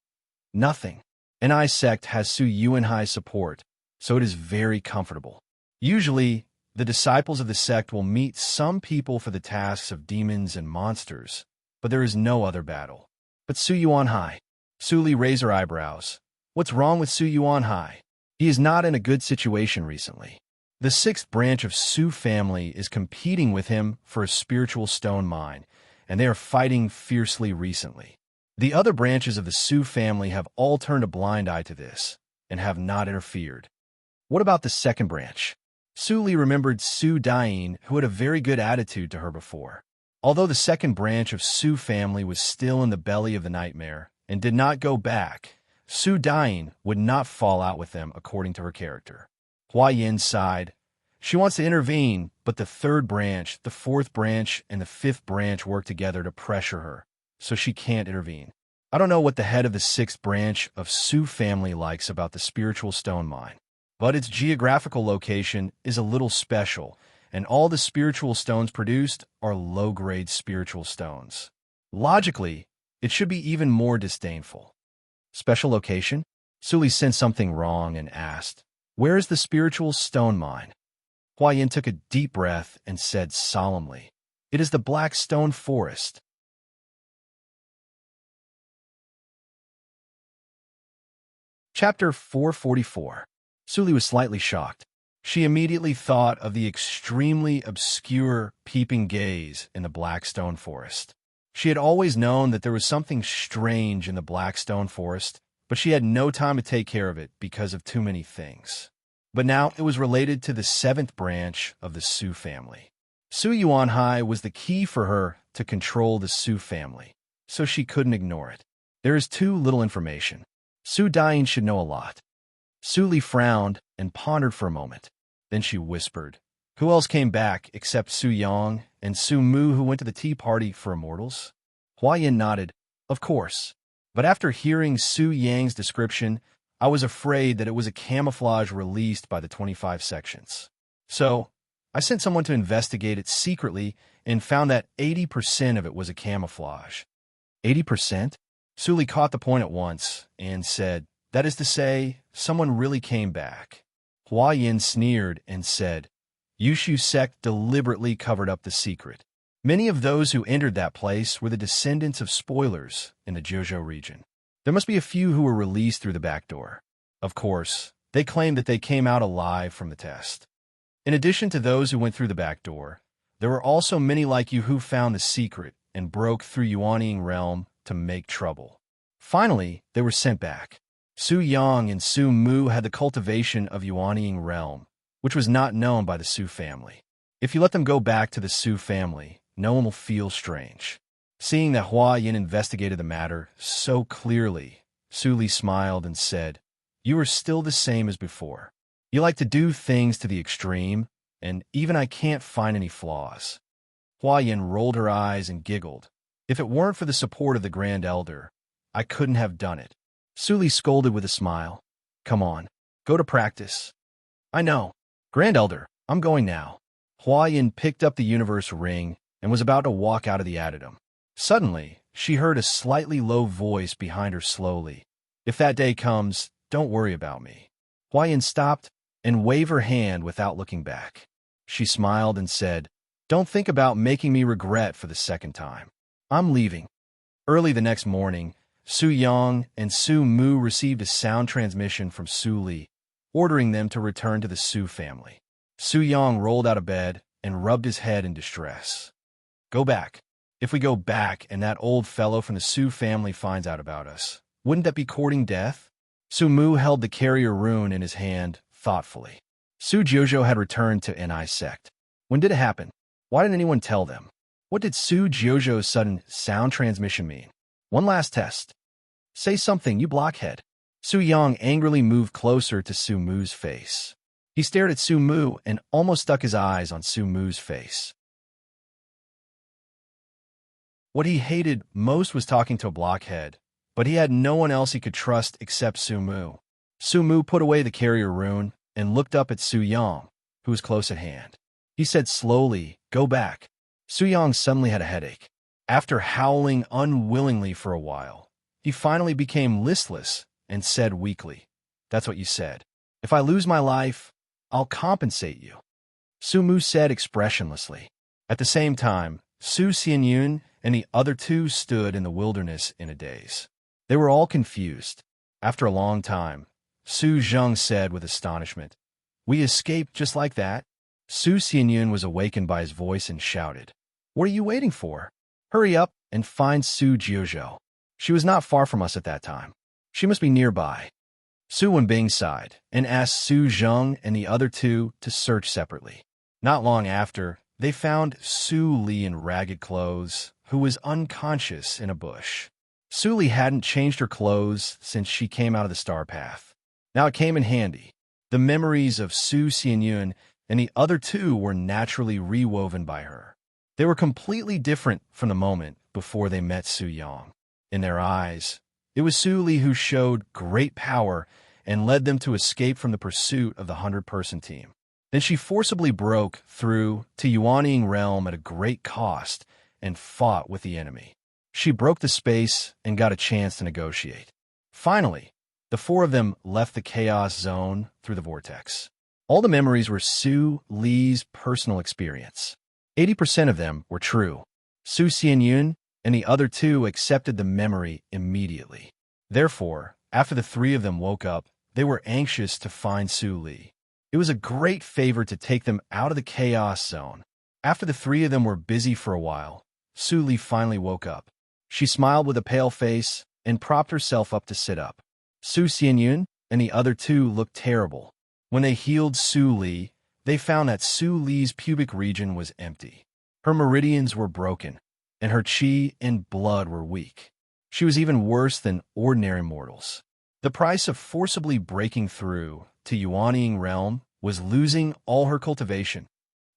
Nothing. Ni's sect has Su Yuanhai's support, so it is very comfortable. Usually, the disciples of the sect will meet some people for the tasks of demons and monsters, but there is no other battle. But Su Yuanhai. Su Li raised her eyebrows. What's wrong with Su Yuanhai? He is not in a good situation recently. The 6th branch of Su family is competing with him for a spiritual stone mine, and they are fighting fiercely recently. The other branches of the Su family have all turned a blind eye to this, and have not interfered. What about the 2nd branch? Su Li remembered Su Dain, who had a very good attitude to her before. Although the 2nd branch of Su family was still in the belly of the nightmare and did not go back, Su Dain would not fall out with them according to her character. Hua Yin sighed. She wants to intervene, but the 3rd branch, the 4th branch, and the 5th branch work together to pressure her, so she can't intervene. I don't know what the head of the 6th branch of Su family likes about the spiritual stone mine, but its geographical location is a little special, and all the spiritual stones produced are low-grade spiritual stones. Logically, it should be even more disdainful. Special location? Su Li sensed something wrong and asked, where is the spiritual stone mine? Hua Yin took a deep breath and said solemnly, it is the Black Stone Forest. Chapter 444. Su Li was slightly shocked. She immediately thought of the extremely obscure peeping gaze in the Black Stone Forest. She had always known that there was something strange in the Black Stone Forest, but she had no time to take care of it because of too many things. But now it was related to the 7th branch of the Su family. Su Yuanhai was the key for her to control the Su family, so she couldn't ignore it. There is too little information. Su Dain should know a lot. Su Li frowned and pondered for a moment. Then she whispered, who else came back except Su Yang and Su Mu, who went to the tea party for immortals? Hua Yin nodded, of course. But after hearing Su Yang's description, I was afraid that it was a camouflage released by the 25 sections. So, I sent someone to investigate it secretly and found that 80% of it was a camouflage. 80%? Suli caught the point at once and said, "That is to say, someone really came back." Hua Yin sneered and said, "Yushu sect deliberately covered up the secret. Many of those who entered that place were the descendants of spoilers in the Jojo region. There must be a few who were released through the back door. Of course, they claimed that they came out alive from the test. In addition to those who went through the back door, there were also many like you who found the secret and broke through Yuanying realm to make trouble. Finally, they were sent back. Su Yang and Su Mu had the cultivation of Yuanying realm, which was not known by the Su family. If you let them go back to the Su family, no one will feel strange." Seeing that Hua Yin investigated the matter so clearly, Su Li smiled and said, "You are still the same as before. You like to do things to the extreme, and even I can't find any flaws." Hua Yin rolled her eyes and giggled. "If it weren't for the support of the Grand Elder, I couldn't have done it." Su Li scolded with a smile. "Come on, go to practice." "I know. Grand Elder, I'm going now." Hua Yin picked up the universe ring and was about to walk out of the addendum. Suddenly, she heard a slightly low voice behind her slowly. "If that day comes, don't worry about me." Hua Yin stopped and waved her hand without looking back. She smiled and said, "Don't think about making me regret for the second time. I'm leaving." Early the next morning, Su Yang and Su Mu received a sound transmission from Su Li, ordering them to return to the Su family. Su Yang rolled out of bed and rubbed his head in distress. "Go back. If we go back and that old fellow from the Su family finds out about us, wouldn't that be courting death?" Su Mu held the carrier rune in his hand thoughtfully. Su Jojo had returned to Ni sect. When did it happen? Why didn't anyone tell them? What did Su Jojo's sudden sound transmission mean? One last test. "Say something, you blockhead." Su Yang angrily moved closer to Su Mu's face. He stared at Su Mu and almost stuck his eyes on Su Mu's face. What he hated most was talking to a blockhead, but he had no one else he could trust except Su Mu. Su Mu put away the carrier rune and looked up at Su Yang, who was close at hand. He said slowly, "Go back." Su Yang suddenly had a headache. After howling unwillingly for a while, he finally became listless and said weakly, "That's what you said. If I lose my life, I'll compensate you." Su Mu said expressionlessly. At the same time, Su Xianyun and the other two stood in the wilderness in a daze. They were all confused. After a long time, Su Zheng said with astonishment, "We escaped just like that?" Su Xianyun was awakened by his voice and shouted, "What are you waiting for? Hurry up and find Su Jiuzhou. She was not far from us at that time. She must be nearby." Su Wenbing sighed and asked Su Zheng and the other two to search separately. Not long after, they found Su Li in ragged clothes, who was unconscious in a bush. Su Li hadn't changed her clothes since she came out of the star path. Now it came in handy. The memories of Su Xianyun and the other two were naturally rewoven by her. They were completely different from the moment before they met Su Yang. In their eyes, it was Su Li who showed great power and led them to escape from the pursuit of the 100-person team. Then she forcibly broke through to Yuanying realm at a great cost and fought with the enemy. She broke the space and got a chance to negotiate. Finally, the four of them left the chaos zone through the vortex. All the memories were Su Li's personal experience. 80% of them were true. Su Xianyun and the other two accepted the memory immediately. Therefore, after the three of them woke up, they were anxious to find Su Li. It was a great favor to take them out of the chaos zone. After the three of them were busy for a while, Su Li finally woke up. She smiled with a pale face and propped herself up to sit up. Su Xianyun and the other two looked terrible. When they healed Su Li, they found that Su Li's pubic region was empty. Her meridians were broken, and her qi and blood were weak. She was even worse than ordinary mortals. The price of forcibly breaking through to Yuanying realm was losing all her cultivation.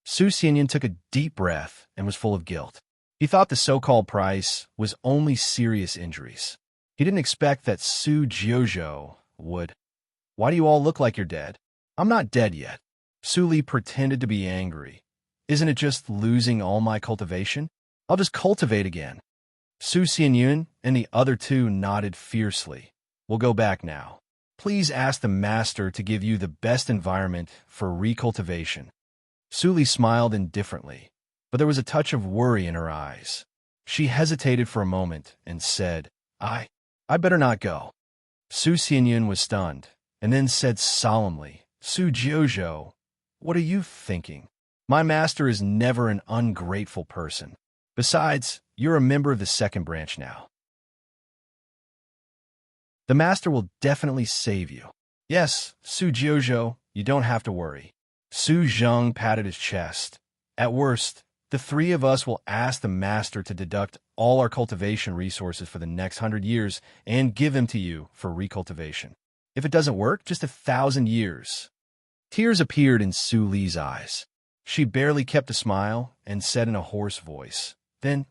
Su Xianyun took a deep breath and was full of guilt. He thought the so-called price was only serious injuries. He didn't expect that Su Jiuzhou would. Why do you all look like you're dead? I'm not dead yet. Su Li pretended to be angry. Isn't it just losing all my cultivation? I'll just cultivate again. Su Xianyun and the other two nodded fiercely. We'll go back now. Please ask the master to give you the best environment for recultivation. Su Li smiled indifferently, but there was a touch of worry in her eyes. She hesitated for a moment and said, I better not go. Su Xianyun was stunned, and then said solemnly, Su Jiuzhou, what are you thinking? My master is never an ungrateful person. Besides, you're a member of the second branch now. The master will definitely save you. Yes, Su Jiuzhou, you don't have to worry. Su Zheng patted his chest. At worst, the three of us will ask the master to deduct all our cultivation resources for the next 100 years and give them to you for recultivation. If it doesn't work, just 1,000 years. Tears appeared in Su Li's eyes. She barely kept a smile and said in a hoarse voice, Then,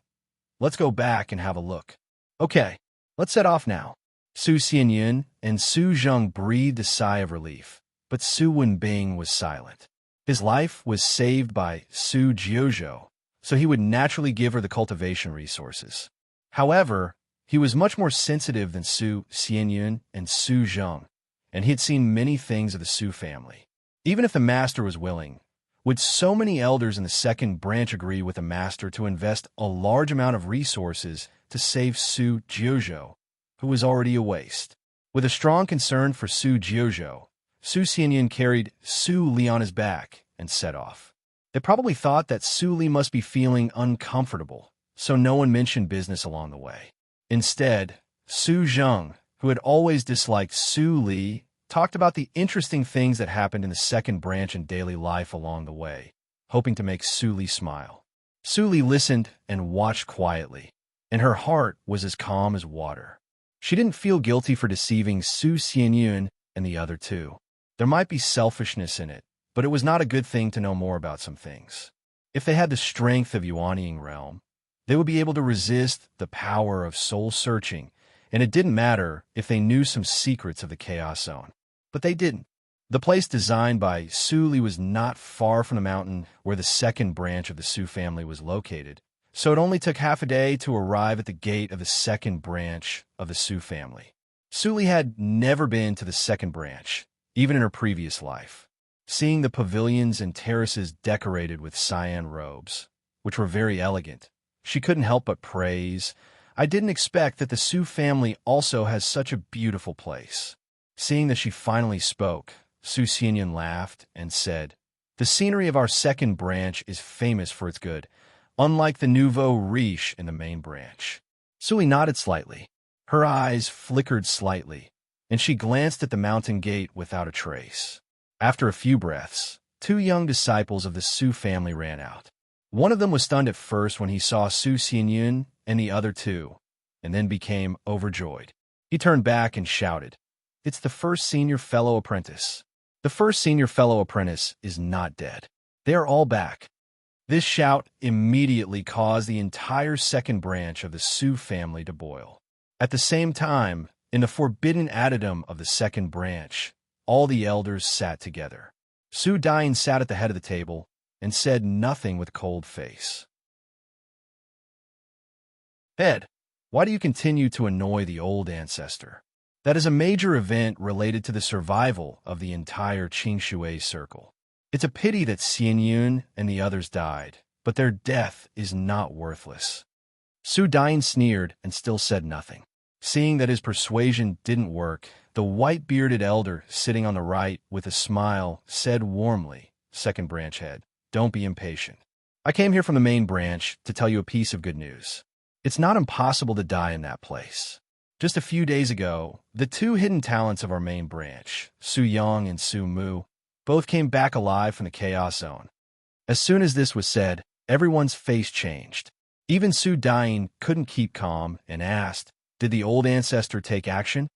let's go back and have a look. Okay, let's set off now. Su Xianyun and Su Zheng breathed a sigh of relief, but Su Wenbing was silent. His life was saved by Su Jiuzhou, so he would naturally give her the cultivation resources. However, he was much more sensitive than Su Xianyun and Su Zheng, and he had seen many things of the Su family. Even if the master was willing, would so many elders in the second branch agree with the master to invest a large amount of resources to save Su Jiuzhou, who was already a waste? With a strong concern for Su Jiuzhou, Su Xianyun carried Su Li on his back and set off. They probably thought that Su Li must be feeling uncomfortable, so no one mentioned business along the way. Instead, Su Zheng, who had always disliked Su Li, talked about the interesting things that happened in the second branch and daily life along the way, hoping to make Su Li smile. Su Li listened and watched quietly, and her heart was as calm as water. She didn't feel guilty for deceiving Su Xianyun and the other two. There might be selfishness in it, but it was not a good thing to know more about some things. If they had the strength of Yuanying realm, they would be able to resist the power of soul-searching, and it didn't matter if they knew some secrets of the Chaos Zone. But they didn't. The place designed by Su Li was not far from the mountain where the second branch of the Su family was located, so it only took half a day to arrive at the gate of the second branch of the Su family. Su Li had never been to the second branch, even in her previous life. Seeing the pavilions and terraces decorated with cyan robes, which were very elegant, she couldn't help but praise, I didn't expect that the Su family also has such a beautiful place. Seeing that she finally spoke, Su Xianyun laughed and said, The scenery of our second branch is famous for its good, unlike the nouveau riche in the main branch. Su Li nodded slightly. Her eyes flickered slightly, and she glanced at the mountain gate without a trace. After a few breaths, two young disciples of the Su family ran out. One of them was stunned at first when he saw Su Xianyun and the other two, and then became overjoyed. He turned back and shouted, It's the first senior fellow apprentice. The first senior fellow apprentice is not dead. They are all back. This shout immediately caused the entire second branch of the Su family to boil. At the same time, in the forbidden addendum of the second branch, all the elders sat together. Su Dain sat at the head of the table and said nothing with a cold face. Ed, why do you continue to annoy the old ancestor? That is a major event related to the survival of the entire Qingshui circle. It's a pity that Xianyun and the others died, but their death is not worthless. Su Dain sneered and still said nothing. Seeing that his persuasion didn't work, the white-bearded elder sitting on the right with a smile said warmly, Second branch head, don't be impatient. I came here from the main branch to tell you a piece of good news. It's not impossible to die in that place. Just a few days ago, the two hidden talents of our main branch, Su Yang and Su Mu, both came back alive from the Chaos Zone. As soon as this was said, everyone's face changed. Even Su Dain couldn't keep calm and asked, Did the old ancestor take action?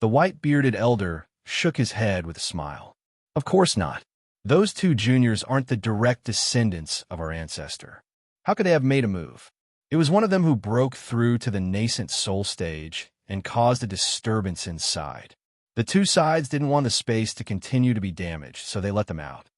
The white-bearded elder shook his head with a smile. Of course not. Those two juniors aren't the direct descendants of our ancestor. How could they have made a move? It was one of them who broke through to the nascent soul stage and caused a disturbance inside. The two sides didn't want the space to continue to be damaged, so they let them out.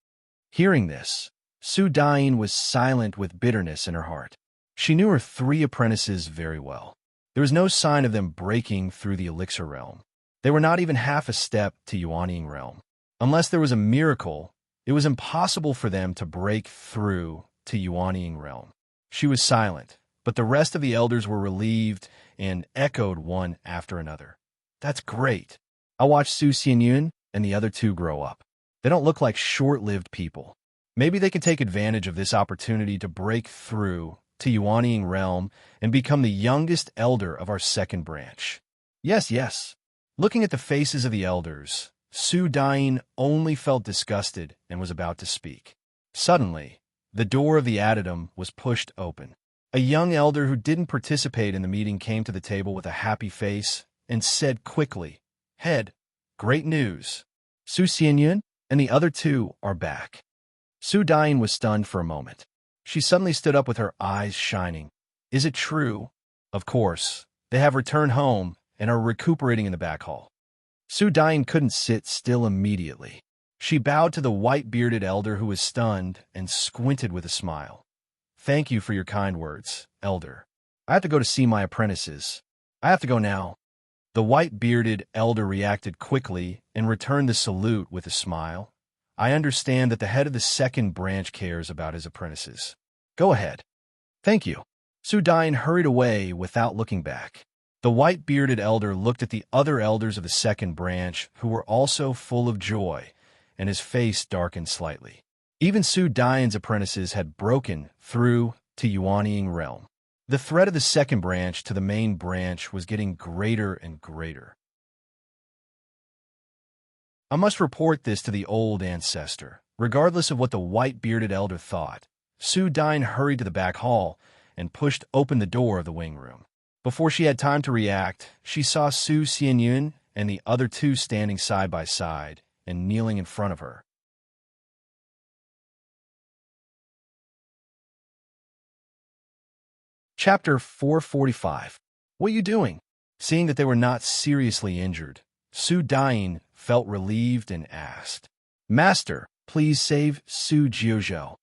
Hearing this, Su Dain was silent with bitterness in her heart. She knew her 3 apprentices very well. There was no sign of them breaking through the elixir realm. They were not even half a step to Yuanying realm. Unless there was a miracle, it was impossible for them to break through to Yuanying realm. She was silent, but the rest of the elders were relieved and echoed one after another. That's great. I'll watch Su Xianyun and the other 2 grow up. They don't look like short-lived people. Maybe they can take advantage of this opportunity to break through to Yuanying realm and become the youngest elder of our second branch. Yes, yes. Looking at the faces of the elders, Su Dain only felt disgusted and was about to speak. Suddenly, the door of the addendum was pushed open. A young elder who didn't participate in the meeting came to the table with a happy face and said quickly, "Head, great news. Su Xianyun and the other 2 are back." Su Dain was stunned for a moment. She suddenly stood up with her eyes shining. "Is it true?" "Of course. They have returned home and are recuperating in the back hall." Su Dain couldn't sit still immediately. She bowed to the white-bearded elder who was stunned and squinted with a smile. "Thank you for your kind words, elder. I have to go to see my apprentices. I have to go now." The white-bearded elder reacted quickly and returned the salute with a smile. "I understand that the head of the second branch cares about his apprentices. Go ahead." "Thank you." Su Dain hurried away without looking back. The white-bearded elder looked at the other elders of the second branch, who were also full of joy, and his face darkened slightly. Even Su Dain's apprentices had broken through to Yuanying realm. The threat of the second branch to the main branch was getting greater and greater. I must report this to the old ancestor. Regardless of what the white-bearded elder thought, Su Dain hurried to the back hall and pushed open the door of the wing room. Before she had time to react, she saw Su Xianyun and the other 2 standing side by side and kneeling in front of her. Chapter 445. What are you doing? Seeing that they were not seriously injured, Su Dain felt relieved and asked, "Master, please save Su Jiuzhou."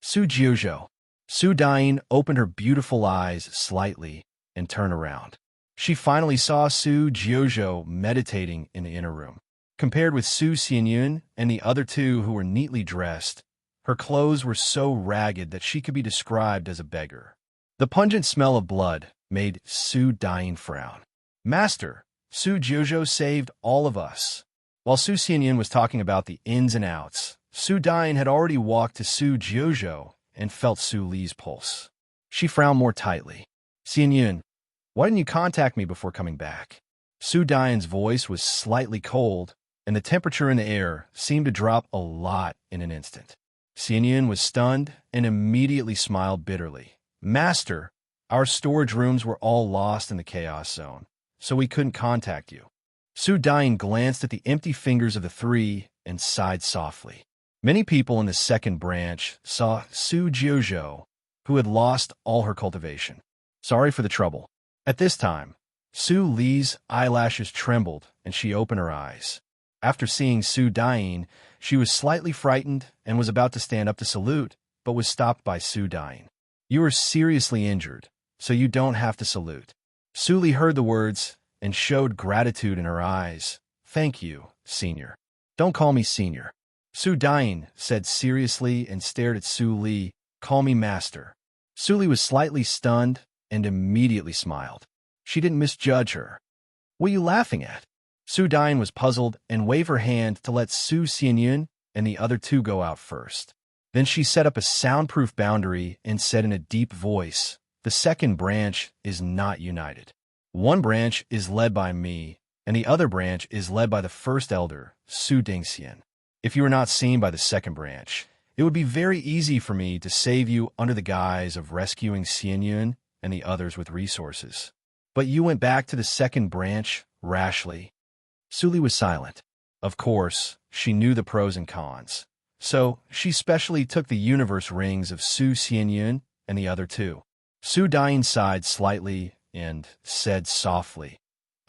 Su Jiuzhou. Su Dain opened her beautiful eyes slightly and turned around. She finally saw Su Jiuzhou meditating in the inner room. Compared with Su Xianyun and the other 2 who were neatly dressed, her clothes were so ragged that she could be described as a beggar. The pungent smell of blood made Su Dain frown. "Master, Su Jiuzhou saved all of us." While Su Xianyun was talking about the ins and outs, Su Dain had already walked to Su Jiuzhou and felt Su Li's pulse. She frowned more tightly. "Xianyun, why didn't you contact me before coming back?" Su Dain's voice was slightly cold, and the temperature in the air seemed to drop a lot in an instant. Xianyun was stunned and immediately smiled bitterly. "Master, our storage rooms were all lost in the chaos zone, so we couldn't contact you." Su Dain glanced at the empty fingers of the 3 and sighed softly. Many people in the second branch saw Su Jiuzhou, who had lost all her cultivation. "Sorry for the trouble." At this time, Su Li's eyelashes trembled and she opened her eyes. After seeing Su Dain, she was slightly frightened and was about to stand up to salute, but was stopped by Su Dain. "You are seriously injured, so you don't have to salute." Su Li heard the words and showed gratitude in her eyes. "Thank you, senior." "Don't call me senior." Su Dain said seriously and stared at Su Li. "Call me master." Su Li was slightly stunned and immediately smiled. She didn't misjudge her. "What are you laughing at?" Su Dain was puzzled and waved her hand to let Su Xianyun and the other 2 go out first. Then she set up a soundproof boundary and said in a deep voice, "The second branch is not united. One branch is led by me, and the other branch is led by the first elder, Su Dingxian. If you were not seen by the second branch, it would be very easy for me to save you under the guise of rescuing Xianyun and the others with resources. But you went back to the second branch rashly." Su Li was silent. Of course, she knew the pros and cons. So she specially took the universe rings of Su Xianyun and the other 2. Su Dain sighed slightly and said softly,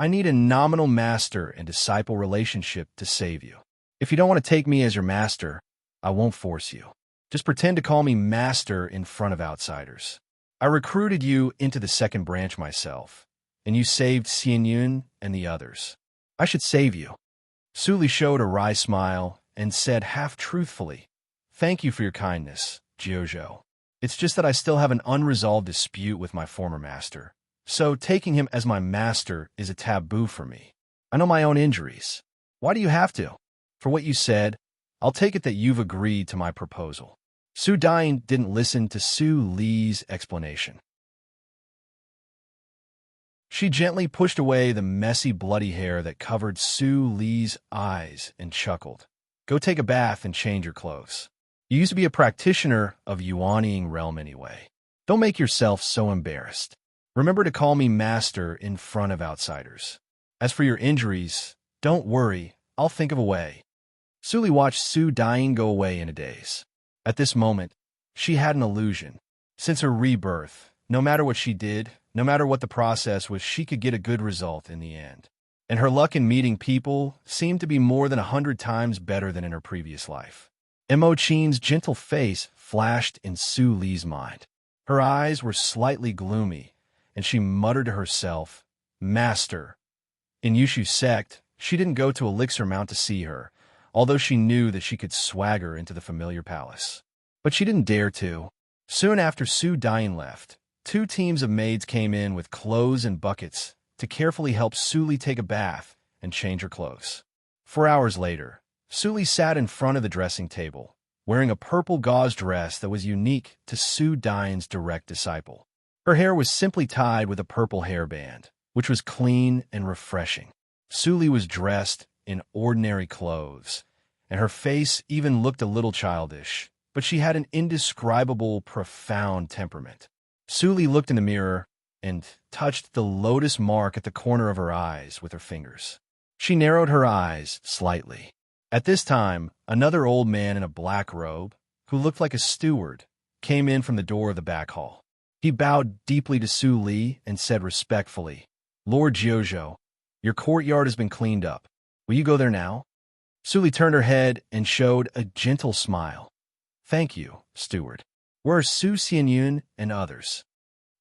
I need a nominal master and disciple relationship to save you. If you don't want to take me as your master, I won't force you. Just pretend to call me master in front of outsiders. I recruited you into the second branch myself, and you saved Xianyun and the others. I should save you. Su Li showed a wry smile and said half-truthfully, "Thank you for your kindness, Jiuzhou. It's just that I still have an unresolved dispute with my former master, so taking him as my master is a taboo for me. I know my own injuries. Why do you have to? For what you said, I'll take it that you've agreed to my proposal." Su Dain didn't listen to Su Li's explanation. She gently pushed away the messy, bloody hair that covered Su Li's eyes and chuckled. "Go take a bath and change your clothes. You used to be a practitioner of Yuanying realm anyway. Don't make yourself so embarrassed. Remember to call me master in front of outsiders. As for your injuries, don't worry, I'll think of a way." Su Li watched Su Dain go away in a daze. At this moment, she had an illusion. Since her rebirth, no matter what she did, no matter what the process was, she could get a good result in the end. And her luck in meeting people seemed to be more than 100 times better than in her previous life. Mo Qin's gentle face flashed in Su Li's mind. Her eyes were slightly gloomy, and she muttered to herself, "Master." In Yushu's sect, she didn't go to Elixir Mount to see her, although she knew that she could swagger into the familiar palace. But she didn't dare to. Soon after Su Dain left, 2 teams of maids came in with clothes and buckets to carefully help Su Li take a bath and change her clothes. 4 hours later, Su Li sat in front of the dressing table, wearing a purple gauze dress that was unique to Su Dain's direct disciple. Her hair was simply tied with a purple hairband, which was clean and refreshing. Su Li was dressed in ordinary clothes, and her face even looked a little childish, but she had an indescribable, profound temperament. Su Li looked in the mirror and touched the lotus mark at the corner of her eyes with her fingers. She narrowed her eyes slightly. At this time, another old man in a black robe, who looked like a steward, came in from the door of the back hall. He bowed deeply to Su Li and said respectfully, "Lord Jiuzhou, your courtyard has been cleaned up. Will you go there now?" Su Li turned her head and showed a gentle smile. "Thank you, steward. Where are Su Xianyun and others?"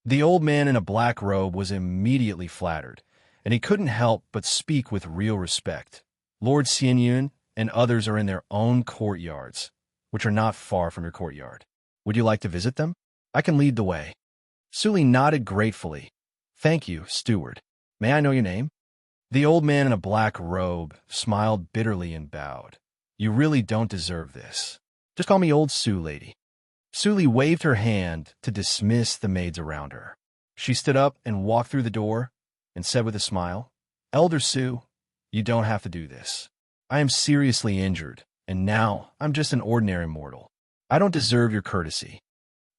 The old man in a black robe was immediately flattered, and he couldn't help but speak with real respect. "Lord Xianyun and others are in their own courtyards, which are not far from your courtyard. Would you like to visit them? I can lead the way." Su Li nodded gratefully. "Thank you, steward. May I know your name?" The old man in a black robe smiled bitterly and bowed. "You really don't deserve this. Just call me Old Su Lady." Su Li waved her hand to dismiss the maids around her. She stood up and walked through the door and said with a smile, "Elder Su, you don't have to do this. I am seriously injured, and now I'm just an ordinary mortal. I don't deserve your courtesy."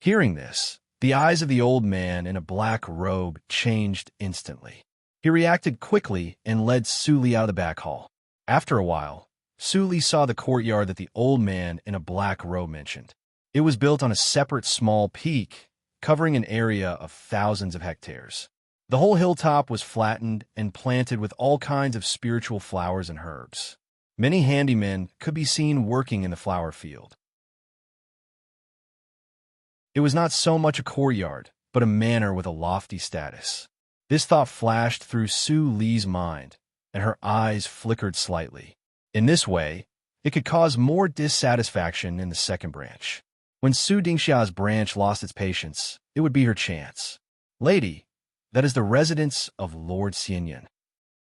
Hearing this, the eyes of the old man in a black robe changed instantly. He reacted quickly and led Su Li out of the back hall. After a while, Su Li saw the courtyard that the old man in a black robe mentioned. It was built on a separate small peak, covering an area of thousands of hectares. The whole hilltop was flattened and planted with all kinds of spiritual flowers and herbs. Many handymen could be seen working in the flower field. It was not so much a courtyard, but a manor with a lofty status. This thought flashed through Su Li's mind, and her eyes flickered slightly. In this way, it could cause more dissatisfaction in the second branch. When Su Dingxia's branch lost its patience, it would be her chance. "Lady, that is the residence of Lord Xianyun."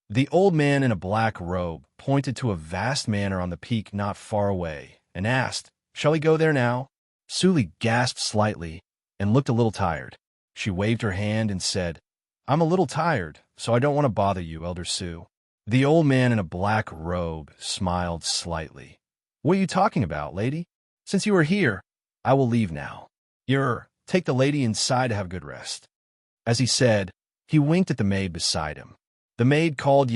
The old man in a black robe pointed to a vast manor on the peak not far away and asked, "Shall we go there now?" Su Li gasped slightly and looked a little tired. She waved her hand and said, "I'm a little tired, so I don't want to bother you, Elder Su." The old man in a black robe smiled slightly. "What are you talking about, lady? Since you are here, I will leave now. Take the lady inside to have good rest." As he said, he winked at the maid beside him. The maid called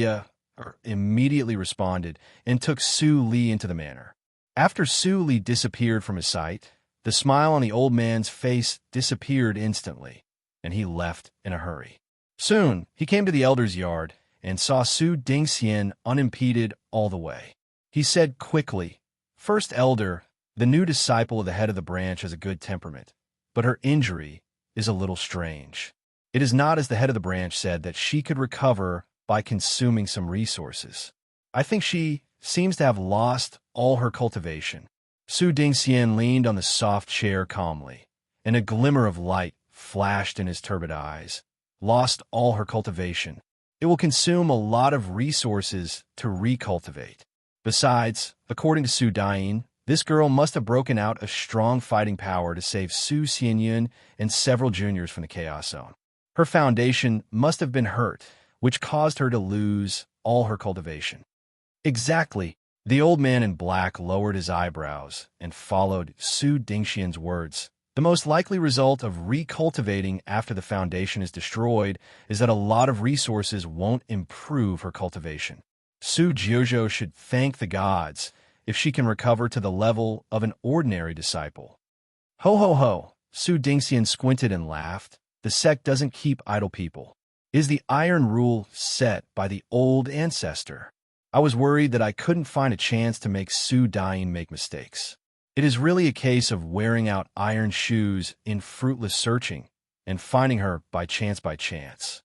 immediately responded and took Su Li into the manor. After Su Li disappeared from his sight, the smile on the old man's face disappeared instantly, and he left in a hurry. Soon, he came to the elder's yard and saw Su Dingxian unimpeded all the way. He said quickly, "First Elder, the new disciple of the head of the branch has a good temperament, but her injury is a little strange. It is not as the head of the branch said that she could recover by consuming some resources. I think she seems to have lost all her cultivation." Su Dingxian leaned on the soft chair calmly, and a glimmer of light flashed in his turbid eyes. "Lost all her cultivation. It will consume a lot of resources to recultivate. Besides, according to Su Dain, this girl must have broken out a strong fighting power to save Su Xianyun and several juniors from the Chaos Zone. Her foundation must have been hurt, which caused her to lose all her cultivation." "Exactly." The old man in black lowered his eyebrows and followed Su Dingxian's words. "The most likely result of recultivating after the foundation is destroyed is that a lot of resources won't improve her cultivation. Su Jiuzhou should thank the gods if she can recover to the level of an ordinary disciple." "Ho ho ho!" Su Dingxian squinted and laughed. "The sect doesn't keep idle people. It is the iron rule set by the old ancestor. I was worried that I couldn't find a chance to make Su Dain make mistakes. It is really a case of wearing out iron shoes in fruitless searching and finding her by chance.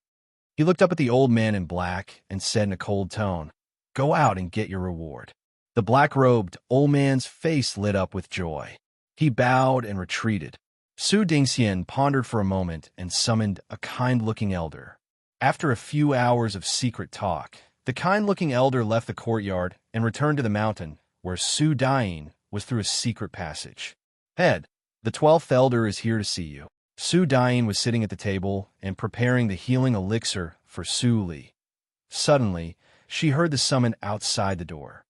He looked up at the old man in black and said in a cold tone, "Go out and get your reward." The black-robed old man's face lit up with joy. He bowed and retreated. Su Dingxian pondered for a moment and summoned a kind-looking elder. After a few hours of secret talk, the kind-looking elder left the courtyard and returned to the mountain, where Su Dain was through a secret passage. "Head, the 12th elder is here to see you." Su Dain was sitting at the table and preparing the healing elixir for Su Li. Suddenly, she heard the summon outside the door.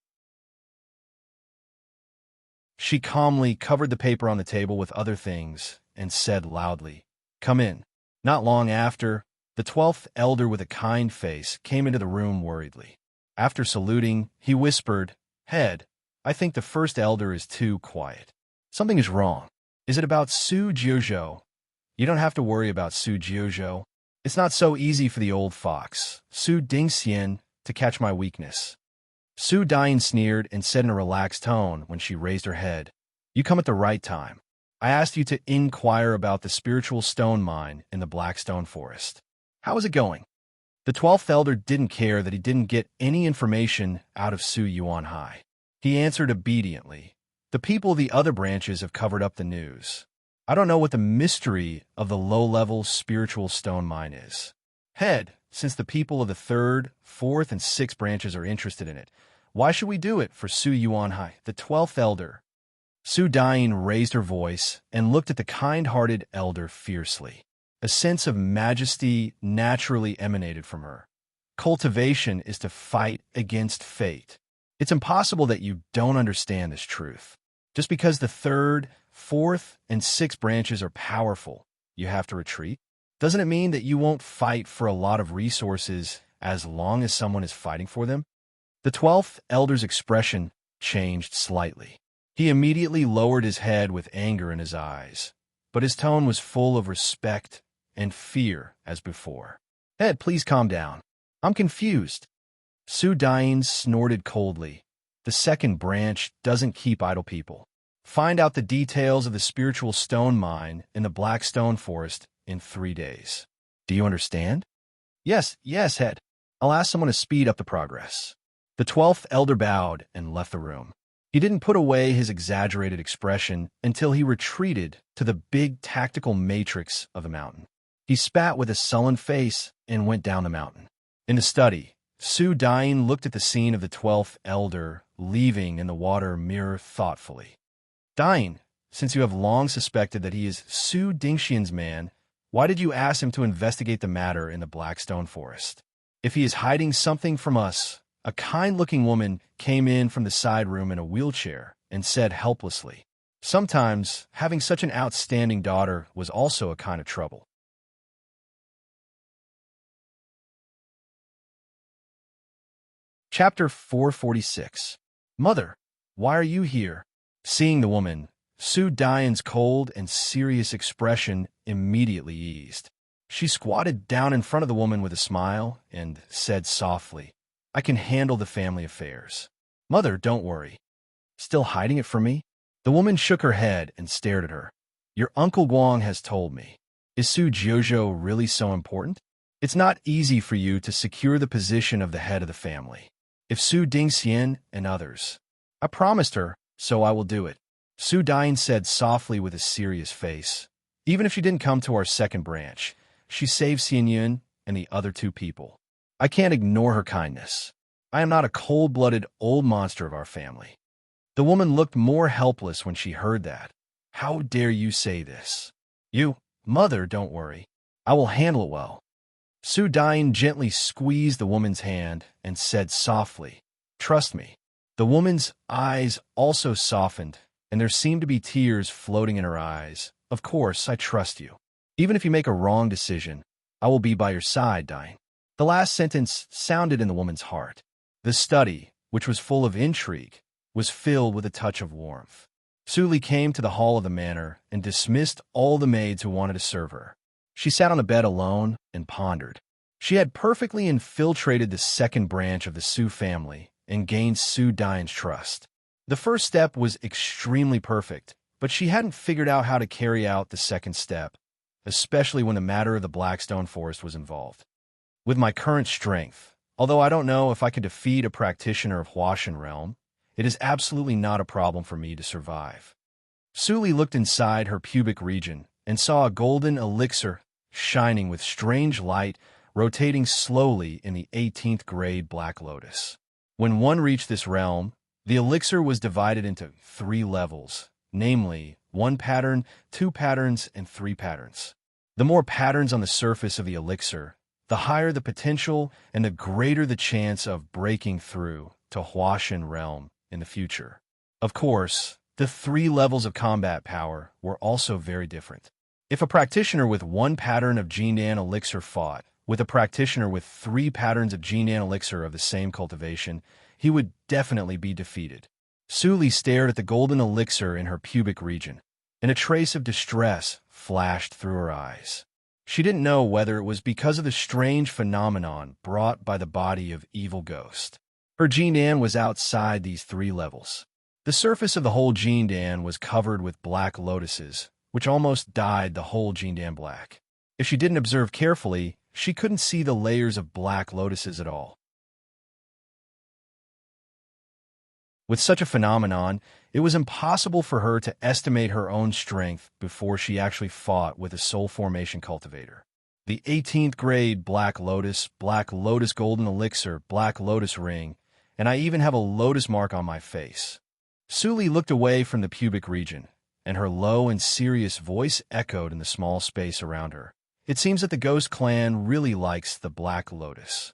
She calmly covered the paper on the table with other things and said loudly, "Come in." Not long after, the 12th elder with a kind face came into the room worriedly. After saluting, he whispered, "Head, I think the first elder is too quiet. Something is wrong. Is it about Su Jiuzhou?" "You don't have to worry about Su Jiuzhou. It's not so easy for the old fox, Su Dingxian, to catch my weakness." Su Dain sneered and said in a relaxed tone when she raised her head, "You come at the right time. I asked you to inquire about the spiritual stone mine in the Blackstone Forest. How is it going?" The 12th elder didn't care that he didn't get any information out of Su Yuanhai. He answered obediently, "The people of the other branches have covered up the news. I don't know what the mystery of the low-level spiritual stone mine is. Head, since the people of the 3rd, 4th, and 6th branches are interested in it, why should we do it for Su Yuanhai, the 12th elder?" Su Dain raised her voice and looked at the kind-hearted elder fiercely. A sense of majesty naturally emanated from her. Cultivation is to fight against fate. It's impossible that you don't understand this truth. Just because the 3rd, 4th, and 6th branches are powerful, you have to retreat? Doesn't it mean that you won't fight for a lot of resources as long as someone is fighting for them? The 12th elder's expression changed slightly. He immediately lowered his head with anger in his eyes, but his tone was full of respect and fear as before. "Head, please calm down. I'm confused." Su Dain snorted coldly. "The 2nd branch doesn't keep idle people. Find out the details of the spiritual stone mine in the Blackstone Forest in 3 days. Do you understand?" Yes, head. I'll ask someone to speed up the progress." The 12th elder bowed and left the room. He didn't put away his exaggerated expression until he retreated to the big tactical matrix of the mountain. He spat with a sullen face and went down the mountain. In the study, Su Dain looked at the scene of the 12th elder leaving in the water mirror thoughtfully. "Dain, since you have long suspected that he is Su Dingxian's man, why did you ask him to investigate the matter in the Blackstone Forest? If he is hiding something from us..." A kind-looking woman came in from the side room in a wheelchair and said helplessly, "Sometimes having such an outstanding daughter was also a kind of trouble." Chapter 446. "Mother, why are you here?" Seeing the woman, Su Dain's cold and serious expression immediately eased. She squatted down in front of the woman with a smile and said softly, "I can handle the family affairs. Mother, don't worry. Still hiding it from me?" The woman shook her head and stared at her. "Your Uncle Guang has told me. Is Su Jiuzhou really so important? It's not easy for you to secure the position of the head of the family. If Su Dingxian and others. I promised her, so I will do it." Su Dine said softly with a serious face. "Even if she didn't come to our second branch, she saved Xianyun and the other two people. I can't ignore her kindness. I am not a cold-blooded old monster of our family." The woman looked more helpless when she heard that. "How dare you say this? You, mother, don't worry. I will handle it well." Su Dine gently squeezed the woman's hand and said softly, "Trust me." The woman's eyes also softened, and there seemed to be tears floating in her eyes. "Of course, I trust you. Even if you make a wrong decision, I will be by your side, Dine." The last sentence sounded in the woman's heart. The study, which was full of intrigue, was filled with a touch of warmth. Su Li came to the hall of the manor and dismissed all the maids who wanted to serve her. She sat on the bed alone and pondered. She had perfectly infiltrated the second branch of the Su family and gained Su Dine's trust. The first step was extremely perfect, but she hadn't figured out how to carry out the second step, especially when the matter of the Blackstone Forest was involved. With my current strength, although I don't know if I could defeat a practitioner of Huashan realm, it is absolutely not a problem for me to survive. Su Li looked inside her pubic region and saw a golden elixir shining with strange light, rotating slowly in the 18th grade Black Lotus. When one reached this realm, the elixir was divided into 3 levels, namely 1 pattern, 2 patterns, and 3 patterns. The more patterns on the surface of the elixir, the higher the potential and the greater the chance of breaking through to Huashan realm in the future. Of course, the 3 levels of combat power were also very different. If a practitioner with 1 pattern of Jinan elixir fought with a practitioner with 3 patterns of Jinan elixir of the same cultivation, he would definitely be defeated. Su Li stared at the golden elixir in her pubic region, and a trace of distress flashed through her eyes. She didn't know whether it was because of the strange phenomenon brought by the body of evil ghost. Her Jinan was outside these 3 levels. The surface of the whole Jindan was covered with black lotuses, which almost dyed the whole Jindan black. If she didn't observe carefully, she couldn't see the layers of black lotuses at all. With such a phenomenon, it was impossible for her to estimate her own strength before she actually fought with a soul formation cultivator. The 18th grade Black Lotus Golden Elixir, Black Lotus Ring, and I even have a lotus mark on my face. Su Li looked away from the pubic region, and her low and serious voice echoed in the small space around her. It seems that the Ghost Clan really likes the Black Lotus.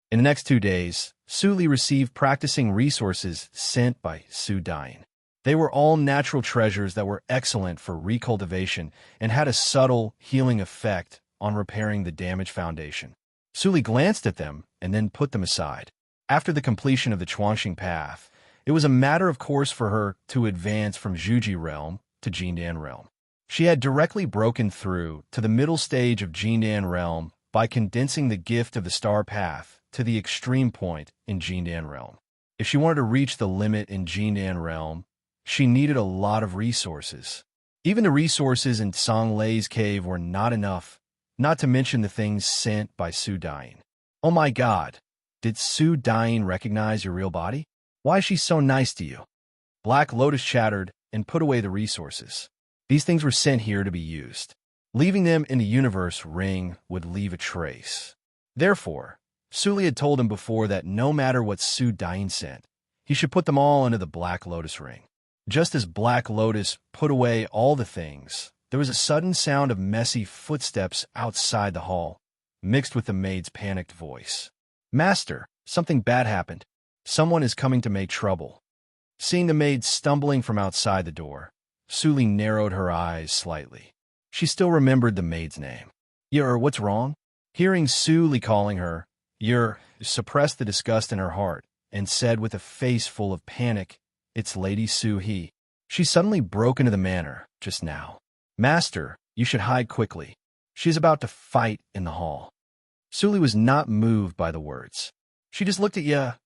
In the next 2 days, Su Li received practicing resources sent by Su Dine. They were all natural treasures that were excellent for recultivation and had a subtle healing effect on repairing the damaged foundation. Su Li glanced at them and then put them aside. After the completion of the Chuanxing path, it was a matter of course for her to advance from Zhuji realm to Jindan realm. She had directly broken through to the middle stage of Jindan realm by condensing the gift of the star path to the extreme point in Jindan realm. If she wanted to reach the limit in Jindan realm, she needed a lot of resources. Even the resources in Song Lei's cave were not enough, not to mention the things sent by Su Dine. Oh my God, did Su Dine recognize your real body? Why is she so nice to you? Black Lotus chattered and put away the resources. These things were sent here to be used. Leaving them in the universe ring would leave a trace. Therefore, Su Li had told him before that no matter what Su Dine sent, he should put them all into the Black Lotus ring. Just as Black Lotus put away all the things, there was a sudden sound of messy footsteps outside the hall, mixed with the maid's panicked voice. "Master, something bad happened. Someone is coming to make trouble." Seeing the maid stumbling from outside the door, Su Li narrowed her eyes slightly. She still remembered the maid's name. What's wrong?" Hearing Su Li calling her, suppressed the disgust in her heart and said with a face full of panic, "It's Lady Su He. She suddenly broke into the manor just now. Master, you should hide quickly." She is about to fight in the hall. Su Li was not moved by the words. She just looked at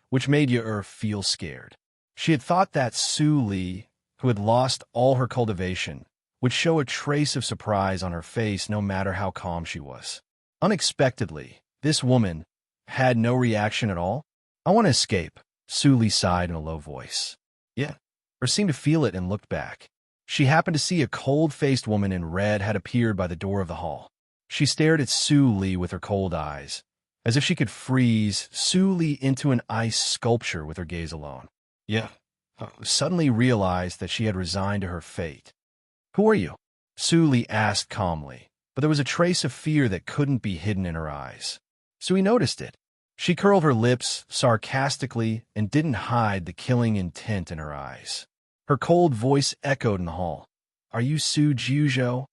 which made feel scared. She had thought that Su Li, who had lost all her cultivation, would show a trace of surprise on her face no matter how calm she was. Unexpectedly, this woman had no reaction at all. I want to escape, Su Li sighed in a low voice. Yeah, or seemed to feel it and looked back. She happened to see a cold-faced woman in red had appeared by the door of the hall. She stared at Su Li with her cold eyes, as if she could freeze Su Li into an ice sculpture with her gaze alone. Suddenly realized that she had resigned to her fate. Who are you? Su Li asked calmly, but there was a trace of fear that couldn't be hidden in her eyes. Sui noticed it. She curled her lips sarcastically and didn't hide the killing intent in her eyes. Her cold voice echoed in the hall. Are you Su Jiuzhou?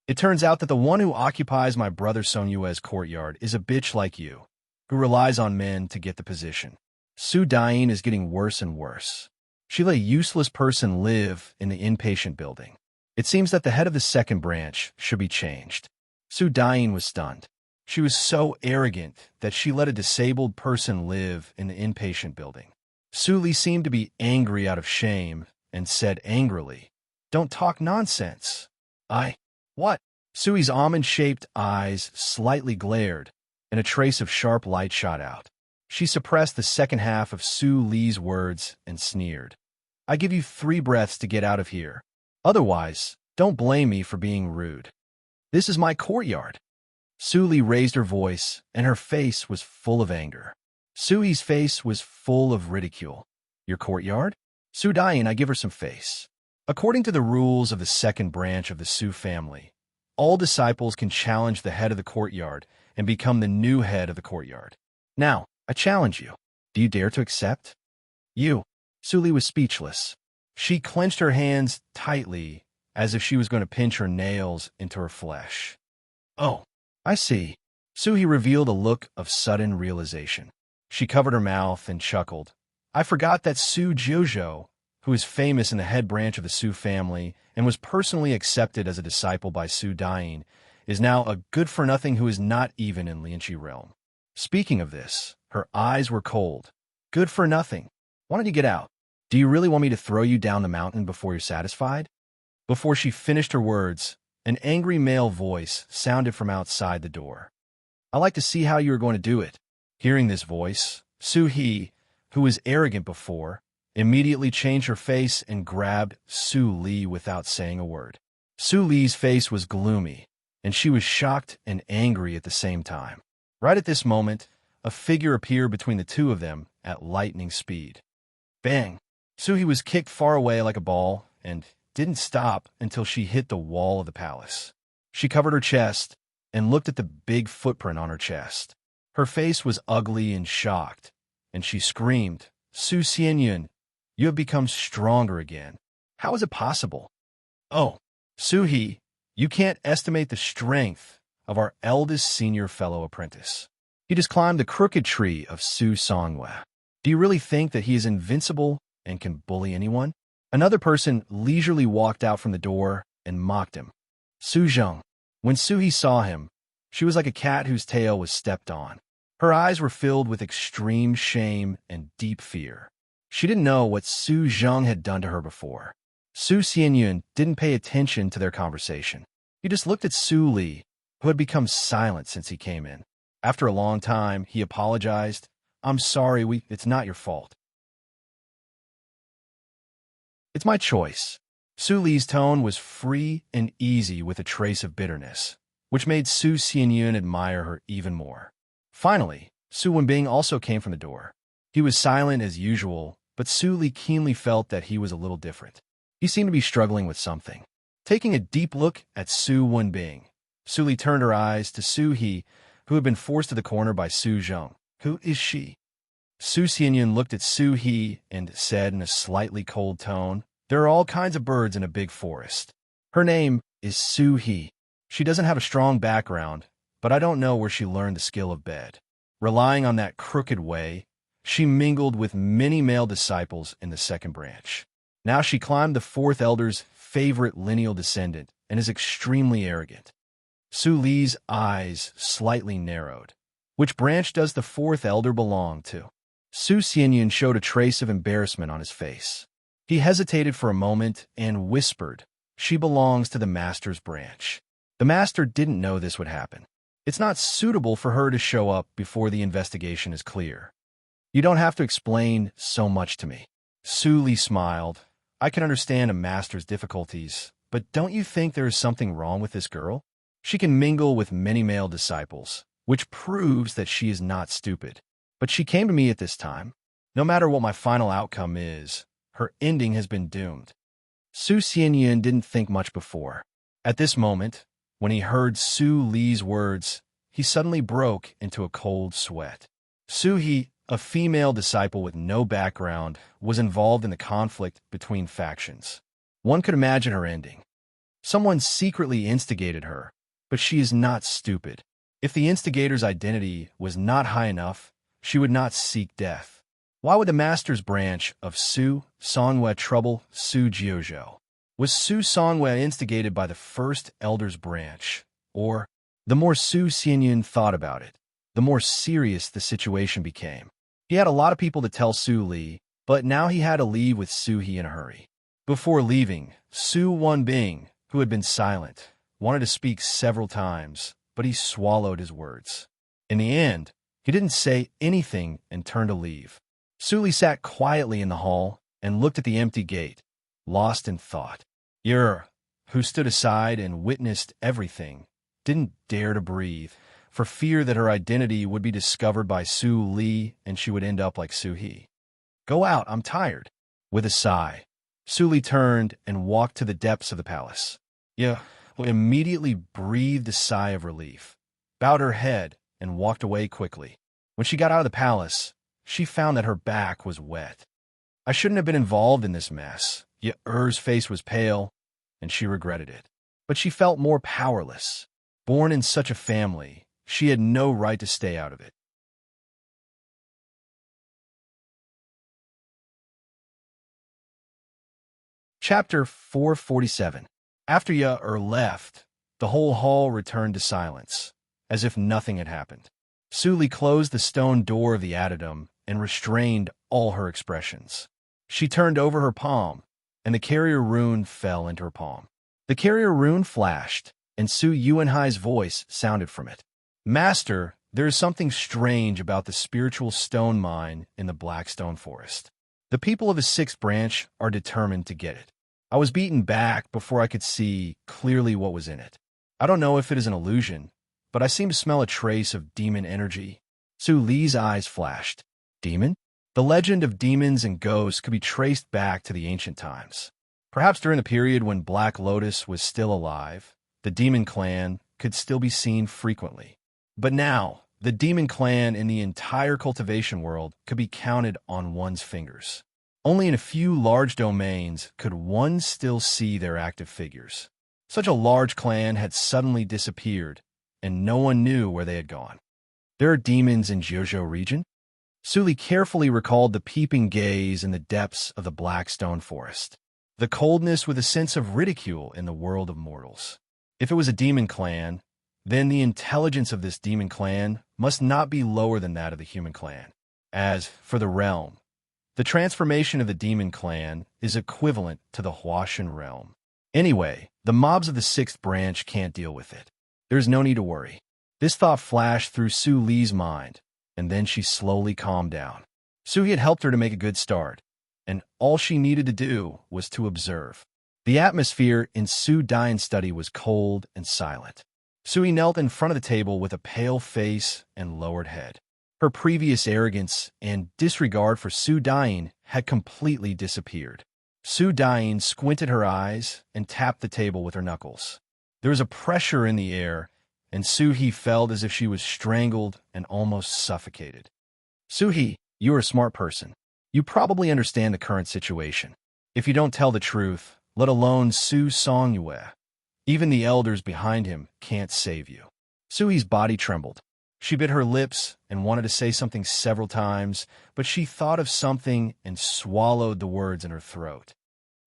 It turns out that the one who occupies my brother Song Yue's courtyard is a bitch like you, who relies on men to get the position. Su Dayin is getting worse and worse. She let a useless person live in the inpatient building. It seems that the head of the second branch should be changed. Su Dayin was stunned. She was so arrogant that she let a disabled person live in the inpatient building. Su Li seemed to be angry out of shame and said angrily, Don't talk nonsense. What? Sui's almond-shaped eyes slightly glared, and a trace of sharp light shot out. She suppressed the second half of Su Li's words and sneered. I give you 3 breaths to get out of here. Otherwise, don't blame me for being rude. This is my courtyard. Su Li raised her voice, and her face was full of anger. Sui's face was full of ridicule. Your courtyard? Su Dayin, I give her some face. According to the rules of the second branch of the Su family, all disciples can challenge the head of the courtyard and become the new head of the courtyard. Now, I challenge you. Do you dare to accept? Su Li was speechless. She clenched her hands tightly, as if she was going to pinch her nails into her flesh. Oh, I see. Suhi revealed a look of sudden realization. She covered her mouth and chuckled. I forgot that Su Jiuzhou, who is famous in the head branch of the Su family and was personally accepted as a disciple by Su Dayin, is now a good-for-nothing who is not even in Lianqi realm. Speaking of this, her eyes were cold. Good-for-nothing. Why don't you get out? Do you really want me to throw you down the mountain before you're satisfied? Before she finished her words, an angry male voice sounded from outside the door. I like to see how you are going to do it. Hearing this voice, Su He, who was arrogant before, immediately changed her face and grabbed Su Li without saying a word. Su Li's face was gloomy, and she was shocked and angry at the same time. Right at this moment, a figure appeared between the two of them at lightning speed. Bang! Su He was kicked far away like a ball and didn't stop until she hit the wall of the palace. She covered her chest and looked at the big footprint on her chest. Her face was ugly and shocked, and she screamed, Su Xianyun, you have become stronger again. How is it possible? Oh, Su He, you can't estimate the strength of our eldest senior fellow apprentice. He just climbed the crooked tree of Su Songwei. Do you really think that he is invincible and can bully anyone? Another person leisurely walked out from the door and mocked him. Su Zheng. When Su He saw him, she was like a cat whose tail was stepped on. Her eyes were filled with extreme shame and deep fear. She didn't know what Su Zheng had done to her before. Su Xianyun didn't pay attention to their conversation. He just looked at Su Li, who had become silent since he came in. After a long time, he apologized. I'm sorry, it's not your fault. It's my choice. Su Li's tone was free and easy with a trace of bitterness, which made Su Xianyun admire her even more. Finally, Su Wenbing also came from the door. He was silent as usual, but Su Li keenly felt that he was a little different. He seemed to be struggling with something. Taking a deep look at Su Wenbing, Su Li turned her eyes to Su He, who had been forced to the corner by Su Zheng. Who is she? Su Xianyun looked at Su He and said in a slightly cold tone, There are all kinds of birds in a big forest. Her name is Su He. She doesn't have a strong background, but I don't know where she learned the skill of bed. Relying on that crooked way, she mingled with many male disciples in the second branch. Now she climbed the fourth elder's favorite lineal descendant and is extremely arrogant. Su Li's eyes slightly narrowed. Which branch does the fourth elder belong to? Su Xianyan showed a trace of embarrassment on his face. He hesitated for a moment and whispered, "She belongs to the master's branch." The master didn't know this would happen. It's not suitable for her to show up before the investigation is clear. You don't have to explain so much to me. Su Li smiled. I can understand a master's difficulties, but don't you think there is something wrong with this girl? She can mingle with many male disciples, which proves that she is not stupid. But she came to me at this time. No matter what my final outcome is, her ending has been doomed. Su Xianyan didn't think much before. At this moment, when he heard Su Li's words, he suddenly broke into a cold sweat. Su He, a female disciple with no background, was involved in the conflict between factions. One could imagine her ending. Someone secretly instigated her, but she is not stupid. If the instigator's identity was not high enough, she would not seek death. Why would the master's branch of Su Songwe trouble Su Jiuzhou? Was Su Songwe instigated by the first elder's branch? Or, the more Su Xianyan thought about it, the more serious the situation became. He had a lot of people to tell Su Li, but now he had to leave with Su He in a hurry. Before leaving, Su Wanbing, who had been silent, wanted to speak several times, but he swallowed his words. In the end, he didn't say anything and turned to leave. Su Li sat quietly in the hall and looked at the empty gate, lost in thought. Yer, who stood aside and witnessed everything, didn't dare to breathe, for fear that her identity would be discovered by Su Li and she would end up like Su He. Go out, I'm tired. With a sigh, Su Li turned and walked to the depths of the palace. Ye immediately breathed a sigh of relief, bowed her head, and walked away quickly. When she got out of the palace, she found that her back was wet. I shouldn't have been involved in this mess. Ye's face was pale, and she regretted it. But she felt more powerless. Born in such a family, she had no right to stay out of it. Chapter 447. After Ye left, the whole hall returned to silence, as if nothing had happened. Su Li closed the stone door of the addendum and restrained all her expressions. She turned over her palm, and the carrier rune fell into her palm. The carrier rune flashed, and Su Yuanhai's voice sounded from it. Master, there is something strange about the spiritual stone mine in the Blackstone Forest. The people of the sixth branch are determined to get it. I was beaten back before I could see clearly what was in it. I don't know if it is an illusion, but I seem to smell a trace of demon energy. Su Li's eyes flashed. Demon? The legend of demons and ghosts could be traced back to the ancient times. Perhaps during the period when Black Lotus was still alive, the demon clan could still be seen frequently. But now, the demon clan in the entire cultivation world could be counted on one's fingers. Only in a few large domains could one still see their active figures. Such a large clan had suddenly disappeared, and no one knew where they had gone. There are demons in Jiuzhou region? Su Li carefully recalled the peeping gaze in the depths of the Blackstone Forest. The coldness with a sense of ridicule in the world of mortals. If it was a demon clan, then the intelligence of this demon clan must not be lower than that of the human clan. As for the realm, the transformation of the demon clan is equivalent to the Huashan realm. Anyway, the mobs of the sixth branch can't deal with it. There's no need to worry. This thought flashed through Su Li's mind, and then she slowly calmed down. Su He had helped her to make a good start, and all she needed to do was to observe. The atmosphere in Su Dian's study was cold and silent. Su He knelt in front of the table with a pale face and lowered head. Her previous arrogance and disregard for Su Dian had completely disappeared. Su Dian squinted her eyes and tapped the table with her knuckles. There was a pressure in the air, and Su He felt as if she was strangled and almost suffocated. Su He, you are a smart person. You probably understand the current situation. If you don't tell the truth, let alone Su Songyue, even the elders behind him can't save you. Su He's body trembled. She bit her lips and wanted to say something several times, but she thought of something and swallowed the words in her throat.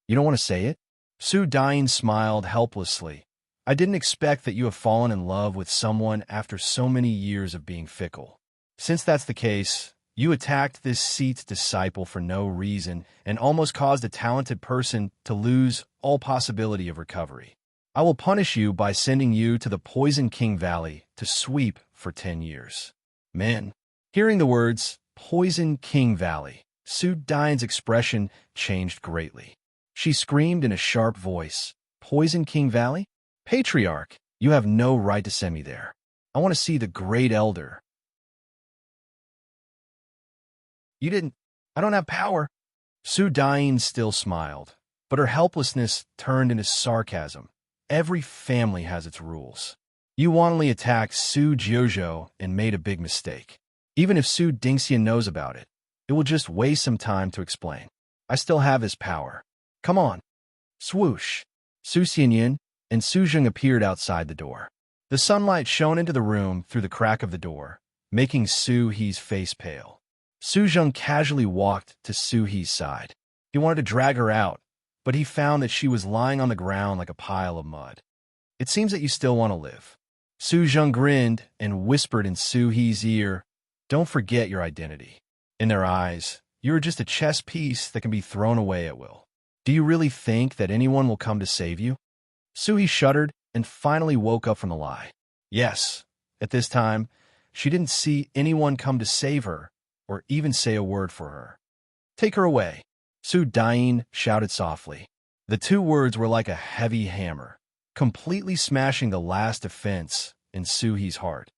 You don't want to say it? Su Dain smiled helplessly. I didn't expect that you have fallen in love with someone after so many years of being fickle. Since that's the case, you attacked this seat's disciple for no reason and almost caused a talented person to lose all possibility of recovery. I will punish you by sending you to the Poison King Valley to sweep for 10 years. Men. Hearing the words, Poison King Valley, Su Dain's expression changed greatly. She screamed in a sharp voice, Poison King Valley? Patriarch, you have no right to send me there. I want to see the Great Elder. You didn't. I don't have power. Su Dain still smiled, but her helplessness turned into sarcasm. Every family has its rules. You wantonly attacked Su Jiuzhou and made a big mistake. Even if Su Dingxian knows about it, it will just waste some time to explain. I still have his power. Come on. Swoosh. Su Xianyin and Su Zheng appeared outside the door. The sunlight shone into the room through the crack of the door, making Su He's face pale. Su Zheng casually walked to Su He's side. He wanted to drag her out, but he found that she was lying on the ground like a pile of mud. It seems that you still want to live. Su Zheng grinned and whispered in Su He's ear, Don't forget your identity. In their eyes, you are just a chess piece that can be thrown away at will. Do you really think that anyone will come to save you? Su He shuddered and finally woke up from the lie. Yes, at this time, she didn't see anyone come to save her or even say a word for her. Take her away, Su Dain shouted softly. The two words were like a heavy hammer, completely smashing the last defense in Su He's heart.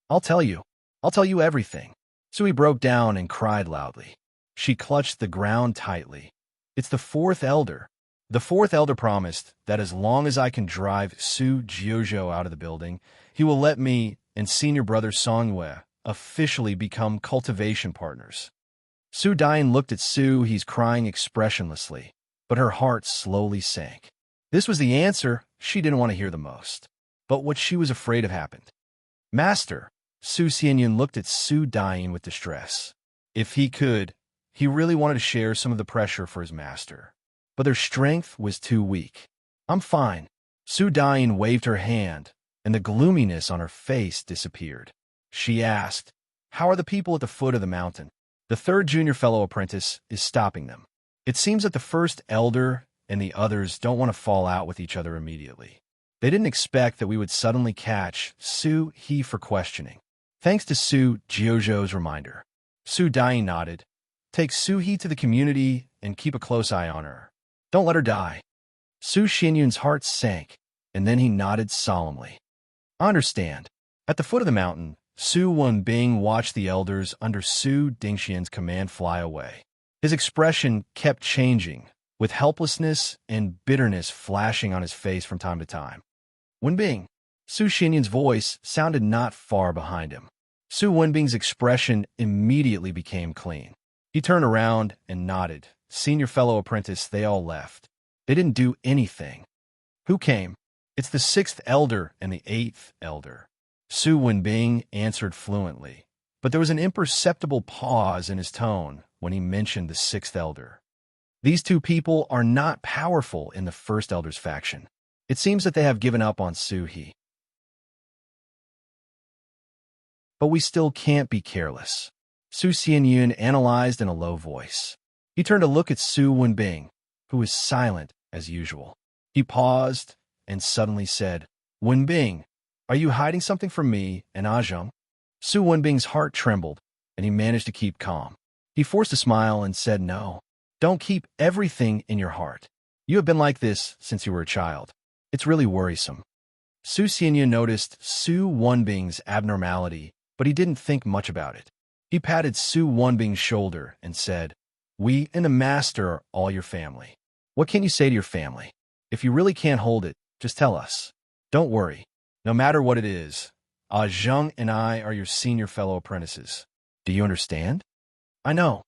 I'll tell you everything. Su He broke down and cried loudly. She clutched the ground tightly. It's the fourth elder. The fourth elder promised that as long as I can drive Su Jiuzhou out of the building, he will let me and senior brother Songyue officially become cultivation partners. Su Dain looked at Su He's crying expressionlessly, but her heart slowly sank. This was the answer she didn't want to hear the most, but what she was afraid of happened. Master, Su Xianyin looked at Su Dain with distress. If he could, he really wanted to share some of the pressure for his master, but their strength was too weak. I'm fine. Su Dain waved her hand, and the gloominess on her face disappeared. She asked, How are the people at the foot of the mountain? The third junior fellow apprentice is stopping them. It seems that the first elder and the others don't want to fall out with each other immediately. They didn't expect that we would suddenly catch Su He for questioning. Thanks to Su Jiuzhou's reminder. Su Dain nodded. Take Su He to the community and keep a close eye on her. Don't let her die. Su Xianyun's heart sank, and then he nodded solemnly. I understand. At the foot of the mountain, Su Wenbing watched the elders under Su Dingxian's command fly away. His expression kept changing, with helplessness and bitterness flashing on his face from time to time. Wenbing. Su Xianyun's voice sounded not far behind him. Su Wenbing's expression immediately became clean. He turned around and nodded. Senior fellow apprentice, they all left. They didn't do anything. Who came? It's the sixth elder and the eighth elder. Su Wenbing answered fluently, but there was an imperceptible pause in his tone when he mentioned the sixth elder. These two people are not powerful in the first elder's faction. It seems that they have given up on Su He. But we still can't be careless. Su Xianyun analyzed in a low voice. He turned to look at Su Wenbing, who was silent as usual. He paused and suddenly said, Wenbing, are you hiding something from me and Zheng? Su Wenbing's heart trembled, and he managed to keep calm. He forced a smile and said, No. Don't keep everything in your heart. You have been like this since you were a child. It's really worrisome. Su Xianyun noticed Su Wenbing's abnormality, but he didn't think much about it. He patted Su Wenbing's shoulder and said, We and the master are all your family. What can you say to your family? If you really can't hold it, just tell us. Don't worry. No matter what it is, Zheng and I are your senior fellow apprentices. Do you understand? I know.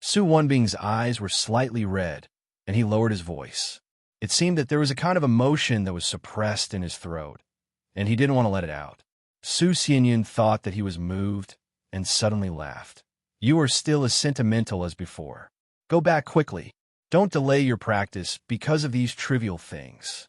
Su Wenbing's eyes were slightly red, and he lowered his voice. It seemed that there was a kind of emotion that was suppressed in his throat, and he didn't want to let it out. Su Xianyun thought that he was moved and suddenly laughed. You are still as sentimental as before. Go back quickly. Don't delay your practice because of these trivial things.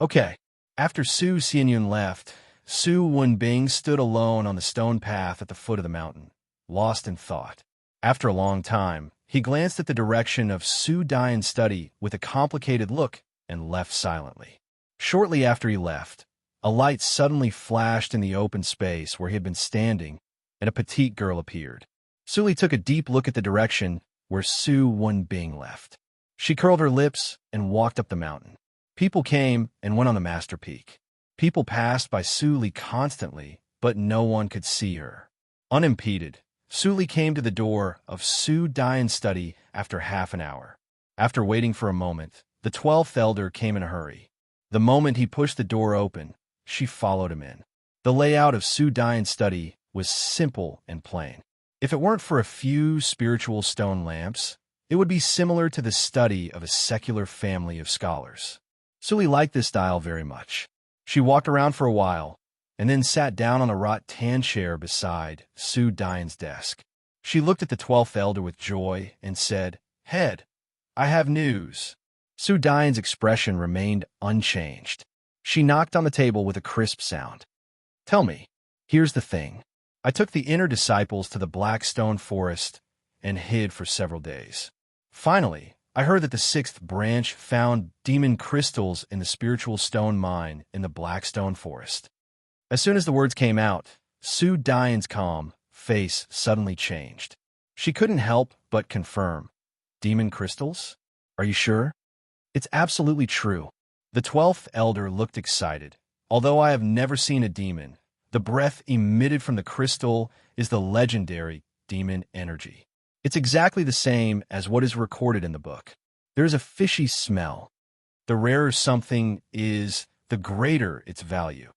Okay. After Su Xianyun left, Su Wenbing stood alone on the stone path at the foot of the mountain, lost in thought. After a long time, he glanced at the direction of Su Daiyan's study with a complicated look and left silently. Shortly after he left, a light suddenly flashed in the open space where he had been standing, and a petite girl appeared. Su Li took a deep look at the direction where Su Wenbing left. She curled her lips and walked up the mountain. People came and went on the master peak. People passed by Su Li constantly, but no one could see her. Unimpeded, Su Li came to the door of Su Daiyan's study after half an hour. After waiting for a moment, the 12th elder came in a hurry. The moment he pushed the door open, she followed him in. The layout of Su Daiyan's study was simple and plain. If it weren't for a few spiritual stone lamps, it would be similar to the study of a secular family of scholars. Su Li liked this style very much. She walked around for a while, and then sat down on a rattan chair beside Su Daiyan's desk. She looked at the 12th elder with joy and said, "Head, I have news." Su Daiyan's expression remained unchanged. She knocked on the table with a crisp sound. "Tell me, here's the thing. I took the inner disciples to the Black Stone Forest and hid for several days. Finally, I heard that the 6th branch found demon crystals in the spiritual stone mine in the Black Stone Forest." As soon as the words came out, Su Daiyan's calm face suddenly changed. She couldn't help but confirm. "Demon crystals? Are you sure?" "It's absolutely true." The 12th elder looked excited. "Although I have never seen a demon, the breath emitted from the crystal is the legendary demon energy. It's exactly the same as what is recorded in the book. There's a fishy smell. The rarer something is, the greater its value."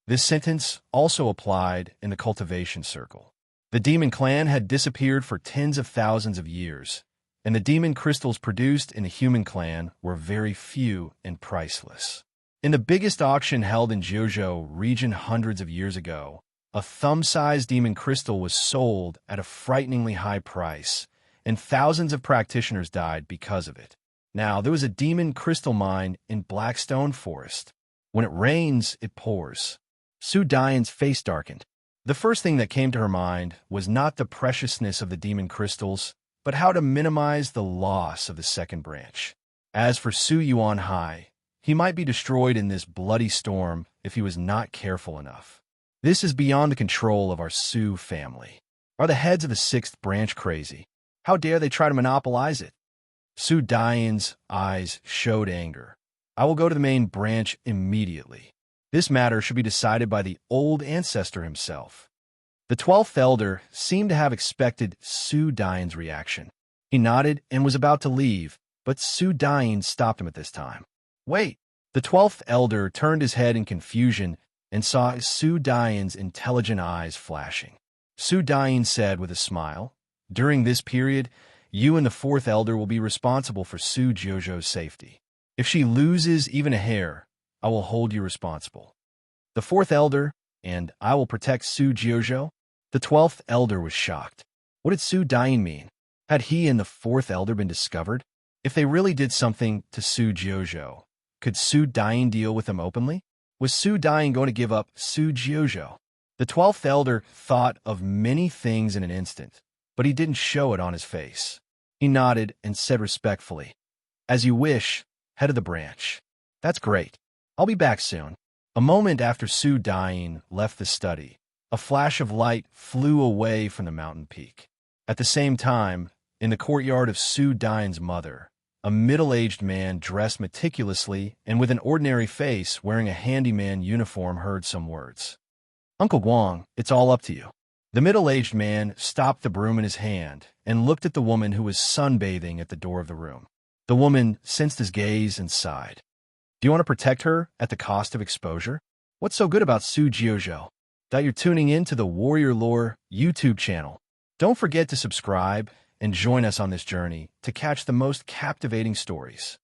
This sentence also applied in the cultivation circle. The demon clan had disappeared for tens of thousands of years, and the demon crystals produced in the human clan were very few and priceless. In the biggest auction held in Jiuzhou region hundreds of years ago, a thumb-sized demon crystal was sold at a frighteningly high price, and thousands of practitioners died because of it. Now, there was a demon crystal mine in Blackstone Forest. When it rains, it pours. Su Daiyan's face darkened. The first thing that came to her mind was not the preciousness of the demon crystals, but how to minimize the loss of the 2nd branch. As for Su Yuanhai, he might be destroyed in this bloody storm if he was not careful enough. This is beyond the control of our Su family. Are the heads of the 6th branch crazy? How dare they try to monopolize it? Su Daiyan's eyes showed anger. "I will go to the main branch immediately. This matter should be decided by the old ancestor himself." The 12th elder seemed to have expected Su Daiyan's reaction. He nodded and was about to leave, but Su Daiyan stopped him at this time. "Wait!" The 12th elder turned his head in confusion and saw Su Daiyan's intelligent eyes flashing. Su Daiyan said with a smile, "During this period, you and the 4th elder will be responsible for Su Jiuzhou's safety. If she loses even a hair, I will hold you responsible. The 4th elder, and I will protect Su Jiuzhou." The 12th elder was shocked. What did Su Daiyan mean? Had he and the 4th elder been discovered? If they really did something to Su Jiuzhou, could Su Daiyan deal with them openly? Was Su Daiyan going to give up Su Jiuzhou? The 12th elder thought of many things in an instant, but he didn't show it on his face. He nodded and said respectfully, "As you wish, head of the branch." "That's great. I'll be back soon." A moment after Su Daiyan left the study, a flash of light flew away from the mountain peak. At the same time, in the courtyard of Su Daiyan's mother, a middle-aged man dressed meticulously and with an ordinary face wearing a handyman uniform heard some words. "Uncle Guang, it's all up to you." The middle-aged man stopped the broom in his hand and looked at the woman who was sunbathing at the door of the room. The woman sensed his gaze and sighed. "Do you want to protect her at the cost of exposure? What's so good about Su Jiuzhou that you're tuning in to the Warrior Lore YouTube channel? Don't forget to subscribe and join us on this journey to catch the most captivating stories.